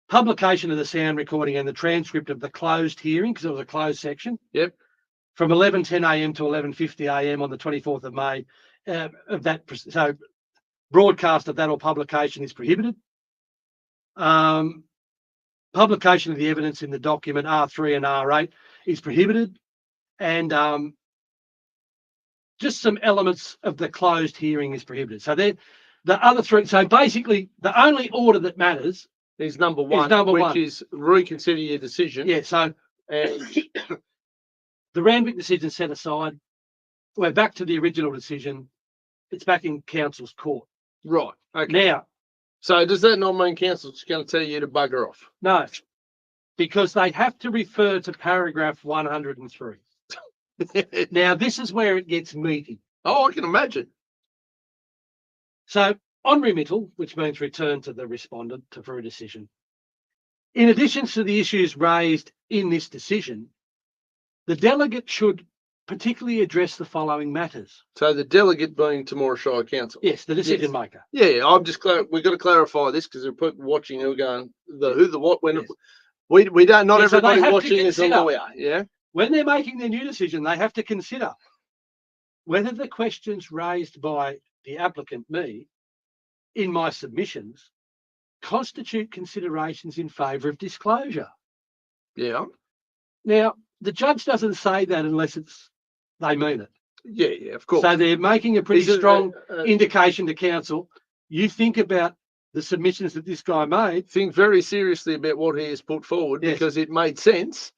publication of the sound recording and the transcript of the closed hearing, because it was a closed section. Yep. From 11:10 a.m. to 11:50 a.m. on the 24th of May. Of that, so broadcast of that or publication is prohibited. Publication of the evidence in the document R3 and R8 is prohibited, and just some elements of the closed hearing is prohibited. So the other 3. So basically, the only order that matters Is number 1, number which 1. is reconsider your decision. Yeah, so And the Randwick decision set aside. We're back to the original decision. It's back in council's court. right. Okay. Now, So does that not mean council's going to tell you to bugger off? no, because they have to refer to paragraph 103. Now, this is where it gets meaty. Oh, I can imagine. So on remittal, which means return to the respondent for a decision, in addition to the issues raised in this decision, the delegate should particularly address the following matters. So the delegate being Temora Shire Council. Yes, the decision maker. Yeah, I'm just we've got to clarify this because there are people watching who are going the who, the what, when. Yes. We don't. Not Yeah, so they everybody have to watching is a consider. lawyer. Yeah. When they're making their new decision, they have to consider whether the questions raised by the applicant, me, in my submissions, constitute considerations in favour of disclosure. Yeah. Now, the judge doesn't say that unless they mean it. Yeah, of course. So they're making a pretty Is it, strong indication to council. You think about the submissions that this guy made. Think very seriously about what he has put forward Yes. because it made sense.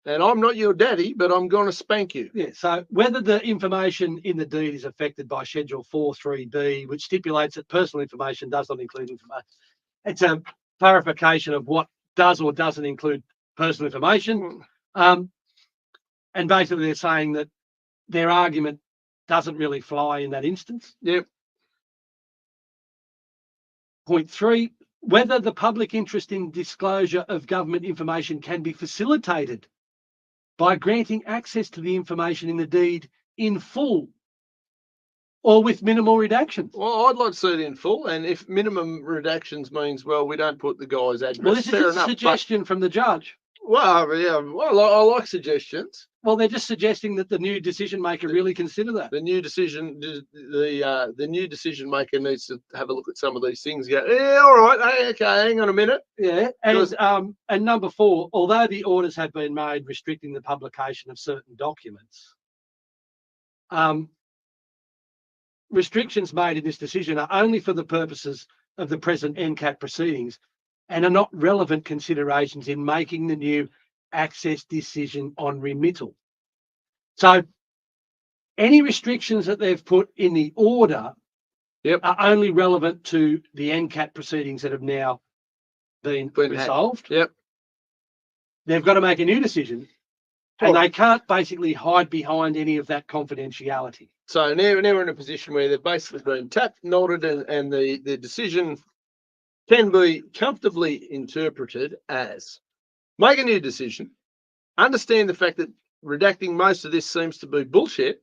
And I'm not your daddy, but I'm going to spank you. Yeah. So whether the information in the deed is affected by Schedule 4.3b, which stipulates that personal information does not include information, it's a clarification of what does or doesn't include personal information. And basically they're saying that their argument doesn't really fly in that instance. Yep. Point 3, whether the public interest in disclosure of government information can be facilitated by granting access to the information in the deed in full or with minimal redactions. Well, I'd like to see it in full. And if minimum redactions means, well, we don't put the guy's address. Well, this is fair a enough, suggestion from the judge. Well, yeah, well, I like suggestions. Well, they're just suggesting that the new decision maker really consider that. The new decision, the new decision maker needs to have a look at some of these things. Go, yeah, all right, hey, okay, hang on a minute. Yeah, and number 4, although the orders have been made restricting the publication of certain documents, restrictions made in this decision are only for the purposes of the present NCAT proceedings and are not relevant considerations in making the new access decision on remittal. So any restrictions that they've put in the order are only relevant to the NCAT proceedings that have now been resolved. Yep. They've got to make a new decision and they can't basically hide behind any of that confidentiality. So now we're in a position where they've basically been tapped, nodded, and the decision can be comfortably interpreted as make a new decision, understand the fact that redacting most of this seems to be bullshit,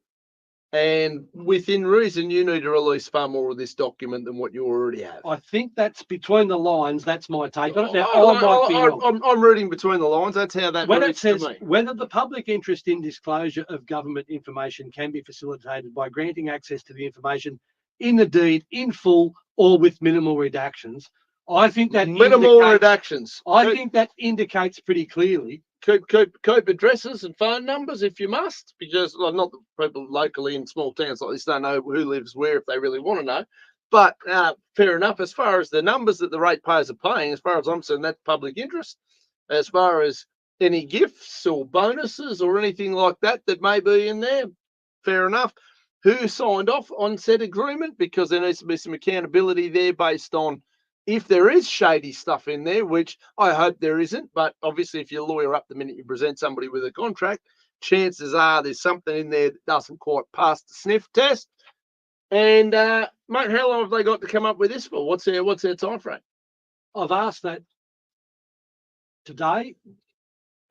and within reason, you need to release far more of this document than what you already have. I think that's between the lines. That's my take on it. Now, I might be wrong. I'm reading between the lines. That's how that when it reads says to me. whether the public interest in disclosure of government information can be facilitated by granting access to the information in the deed in full or with minimal redactions, I think that minimal redactions. I think that indicates pretty clearly. Keep addresses and phone numbers if you must, because not that people locally in small towns like this don't know who lives where if they really want to know. But fair enough, as far as the numbers that the ratepayers are paying, as far as I'm concerned, that's public interest. As far as any gifts or bonuses or anything like that may be in there, fair enough. Who signed off on said agreement? Because there needs to be some accountability there based on if there is shady stuff in there, which I hope there isn't, but obviously if you lawyer up the minute you present somebody with a contract, chances are there's something in there that doesn't quite pass the sniff test. And mate, how long have they got to come up with this for? What's their time frame? I've asked that today,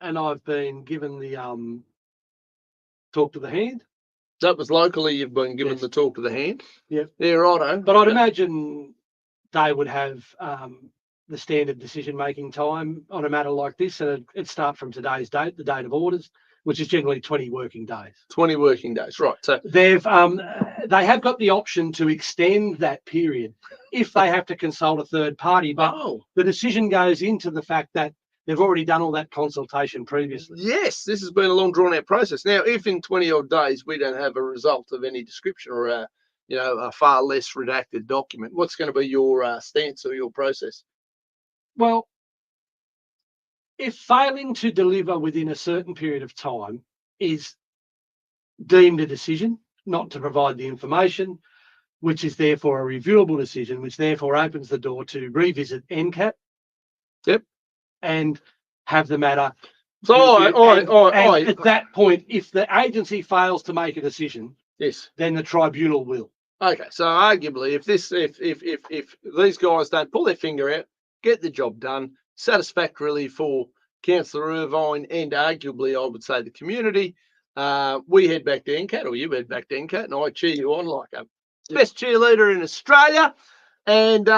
and I've been given the talk to the hand. That was locally. You've been given the talk to the hand. Yeah. Yeah, righto. But I'd imagine they would have the standard decision-making time on a matter like this, and it starts from today's date, the date of orders, which is generally 20 working days. 20 working days, right. So they have got the option to extend that period if they have to consult a third party, but the decision goes into the fact that they've already done all that consultation previously. Yes, this has been a long, drawn-out process. Now, if in 20-odd days we don't have a result of any description or a far less redacted document, what's going to be your stance or your process? Well, if failing to deliver within a certain period of time is deemed a decision not to provide the information, which is therefore a reviewable decision, which therefore opens the door to revisit NCAT. Yep. And have the matter. So, at that point, if the agency fails to make a decision, yes, then the tribunal will. Okay, so arguably, if these guys don't pull their finger out, get the job done satisfactorily for Councillor Irvine and arguably, I would say, the community, we head back to NCAT, or you head back to NCAT, and I cheer you on like a best cheerleader in Australia. And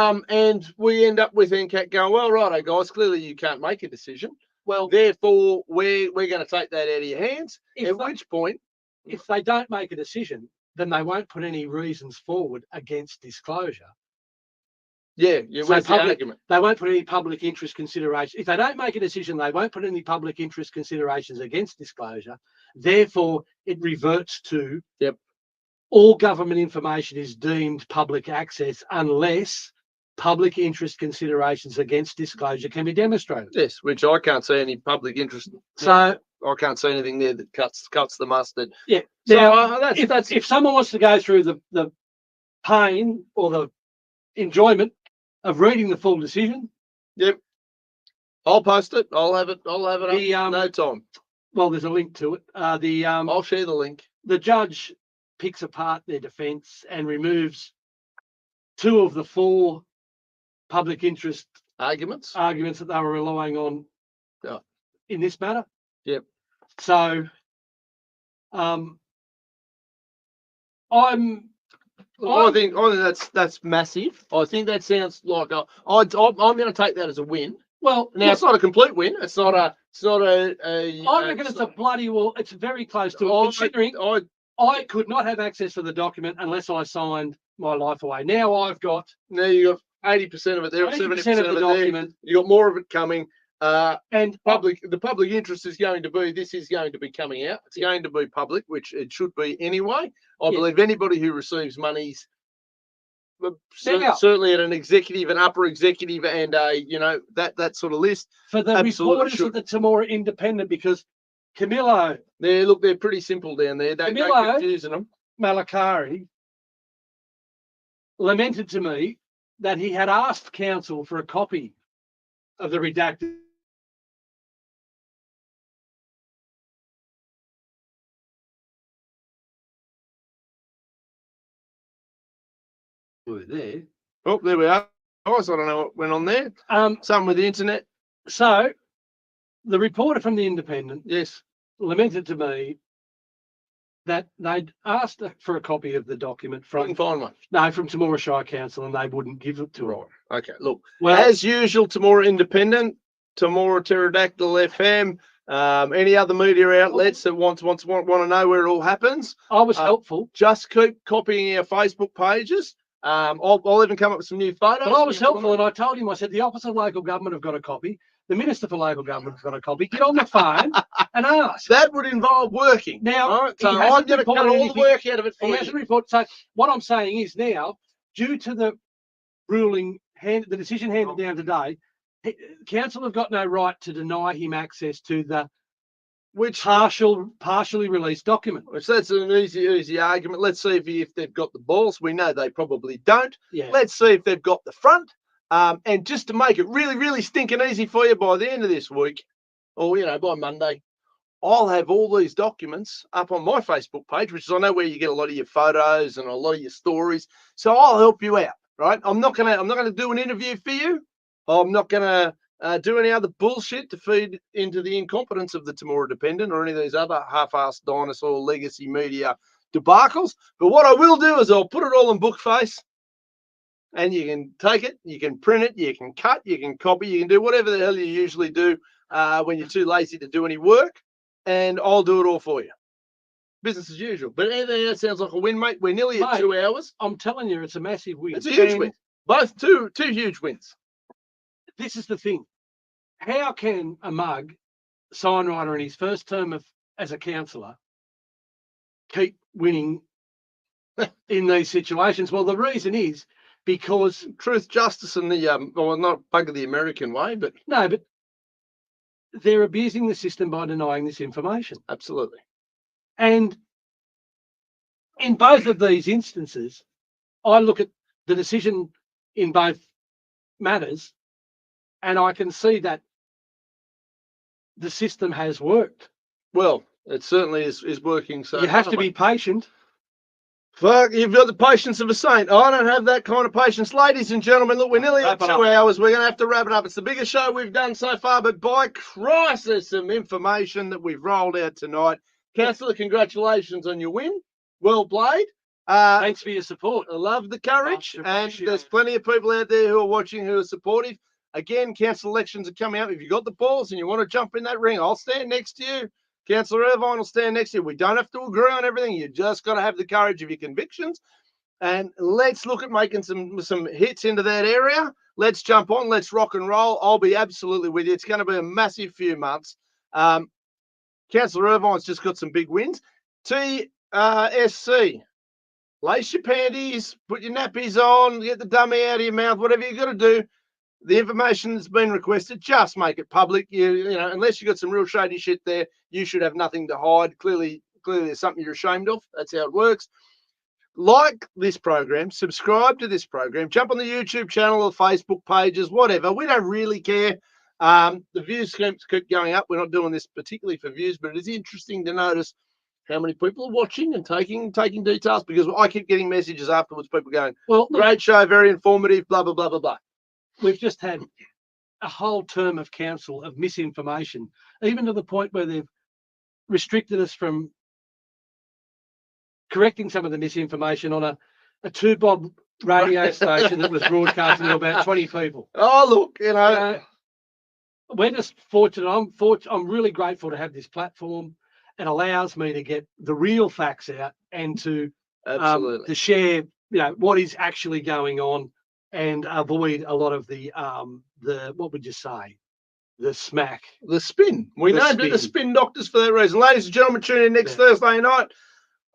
we end up with NCAT going, well, righto, guys, clearly you can't make a decision. Well, Therefore, we're going to take that out of your hands. At which point, if they don't make a decision, then they won't put any reasons forward against disclosure. Yeah, So where's the argument? they won't put any public interest consideration. If they don't make a decision, they won't put any public interest considerations against disclosure. Therefore, it reverts to all government information is deemed public access unless public interest considerations against disclosure can be demonstrated. Yes, which I can't see any public interest. So I can't see anything there that cuts the mustard. Yeah. So Now, if someone wants to go through the pain or the enjoyment of reading the full decision, I'll post it. I'll have it up. No time. Well, there's a link to it. I'll share the link. The judge picks apart their defence and removes 2 of the 4 public interest Arguments that they were relying on in this matter. Yep. So I think that's massive. I think that sounds like I'm going to take that as a win. Well, now it's not a complete win. It's not a. I reckon it's a bloody well. It's very close to it. Considering I could not have access to the document unless I signed my life away. Now I've got. Now you got 80% of it there, 70% of the document. You got more of it coming. And the public interest is going to be, this is going to be coming out. It's going to be public, which it should be anyway. I believe anybody who receives monies, certainly at an executive, an upper executive, and that sort of list. For the reporters of the Temora Independent, because Camillo, they're pretty simple down there. Don't confusing them. Malakari lamented to me that he had asked counsel for a copy of the redacted. We're there. Oh, there we are. Guys, I don't know what went on there. Something with the internet. So, the reporter from the Independent, yes, lamented to me that they'd asked for a copy of the document from. Couldn't find one. No, from Temora Shire Council, and they wouldn't give it to her. Okay, look. Well, as usual, Temora Independent, Temora Pterodactyl FM, any other media outlets that want to know where it all happens. I was helpful. Just keep copying our Facebook pages. I'll even come up with some new photos. But I was helpful, and I told him, I said, the Office of Local Government have got a copy. The Minister for Local Government has got a copy. Get on the phone and ask. That would involve working. Now, right? So I'm going to cut all the work out of it for you. He hasn't reported. So what I'm saying is now, due to the ruling, the decision handed down today, council have got no right to deny him access to the partially released document. Which that's an easy argument. Let's see if they've got the balls. We know they probably don't. Yeah. Let's see if they've got the front. And just to make it really, really stinking easy for you, by the end of this week, or by Monday, I'll have all these documents up on my Facebook page, which is I know where you get a lot of your photos and a lot of your stories. So I'll help you out, right? I'm not gonna do an interview for you. I'm not gonna do any other bullshit to feed into the incompetence of the Temora Independent or any of these other half-assed dinosaur legacy media debacles. But what I will do is I'll put it all in Bookface. And you can take it, you can print it, you can cut, you can copy, you can do whatever the hell you usually do when you're too lazy to do any work, and I'll do it all for you. Business as usual. But anything that sounds like a win, mate. We're nearly at 2 hours. I'm telling you, it's a massive win. It's a huge win. Both two huge wins. This is the thing. How can a mug signwriter in his first term as a councillor keep winning in these situations? Well, the reason is because truth, justice, and the not bugger the American way, but they're abusing the system by denying this information. Absolutely. And in both of these instances, I look at the decision in both matters, and I can see that the system has worked. Well, it certainly is working. So you have to be patient. Fuck, you've got the patience of a saint. I don't have that kind of patience. Ladies and gentlemen, look, we're nearly at 2 hours. We're going to have to wrap it up. It's the biggest show we've done so far, but by Christ, there's some information that we've rolled out tonight Councillor, congratulations on your win. Well played. Thanks for your support. I love the courage, Much and appreciated. there's plenty of people out there who are watching who are supportive. Again, council elections are coming up. If you've got the balls and you want to jump in that ring, I'll stand next to you. Councillor Irvine will stand next to you. We don't have to agree on everything. You just got to have the courage of your convictions. And let's look at making some hits into that area. Let's jump on. Let's rock and roll. I'll be absolutely with you. It's going to be a massive few months. Councillor Irvine's just got some big wins. TSC. Lace your panties, put your nappies on, get the dummy out of your mouth, whatever you got to do. The information that's been requested, just make it public. You know, unless you got some real shady shit there, you should have nothing to hide. Clearly there's something you're ashamed of. That's how it works. Like this program, subscribe to this program, jump on the YouTube channel or Facebook pages, whatever. We don't really care. The views keep going up. We're not doing this particularly for views, but it is interesting to notice how many people are watching and taking details, because I keep getting messages afterwards, people going, Well, look, great show, very informative, blah, blah, blah, blah, blah. we've just had a whole term of council of misinformation, even to the point where they've restricted us from correcting some of the misinformation on a 2-bob radio station that was broadcasting to about 20 people. Oh, look, you know. We're just fortunate. I'm really grateful to have this platform. It allows me to get the real facts out and to share, what is actually going on, and avoid a lot of the what would you say, the smack, the spin. We named it the Spin Doctors for that reason. Ladies and gentlemen, tune in next Thursday night.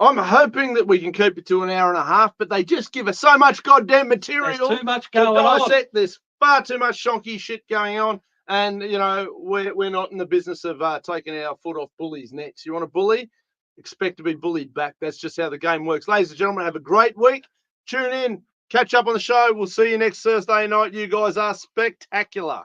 I'm hoping that we can keep it to an hour and a half, but they just give us so much goddamn material. There's too much going on. There's far too much shonky shit going on. And, we're not in the business of taking our foot off bullies' necks. You want to bully? Expect to be bullied back. That's just how the game works. Ladies and gentlemen, have a great week. Tune in. Catch up on the show. We'll see you next Thursday night. You guys are spectacular.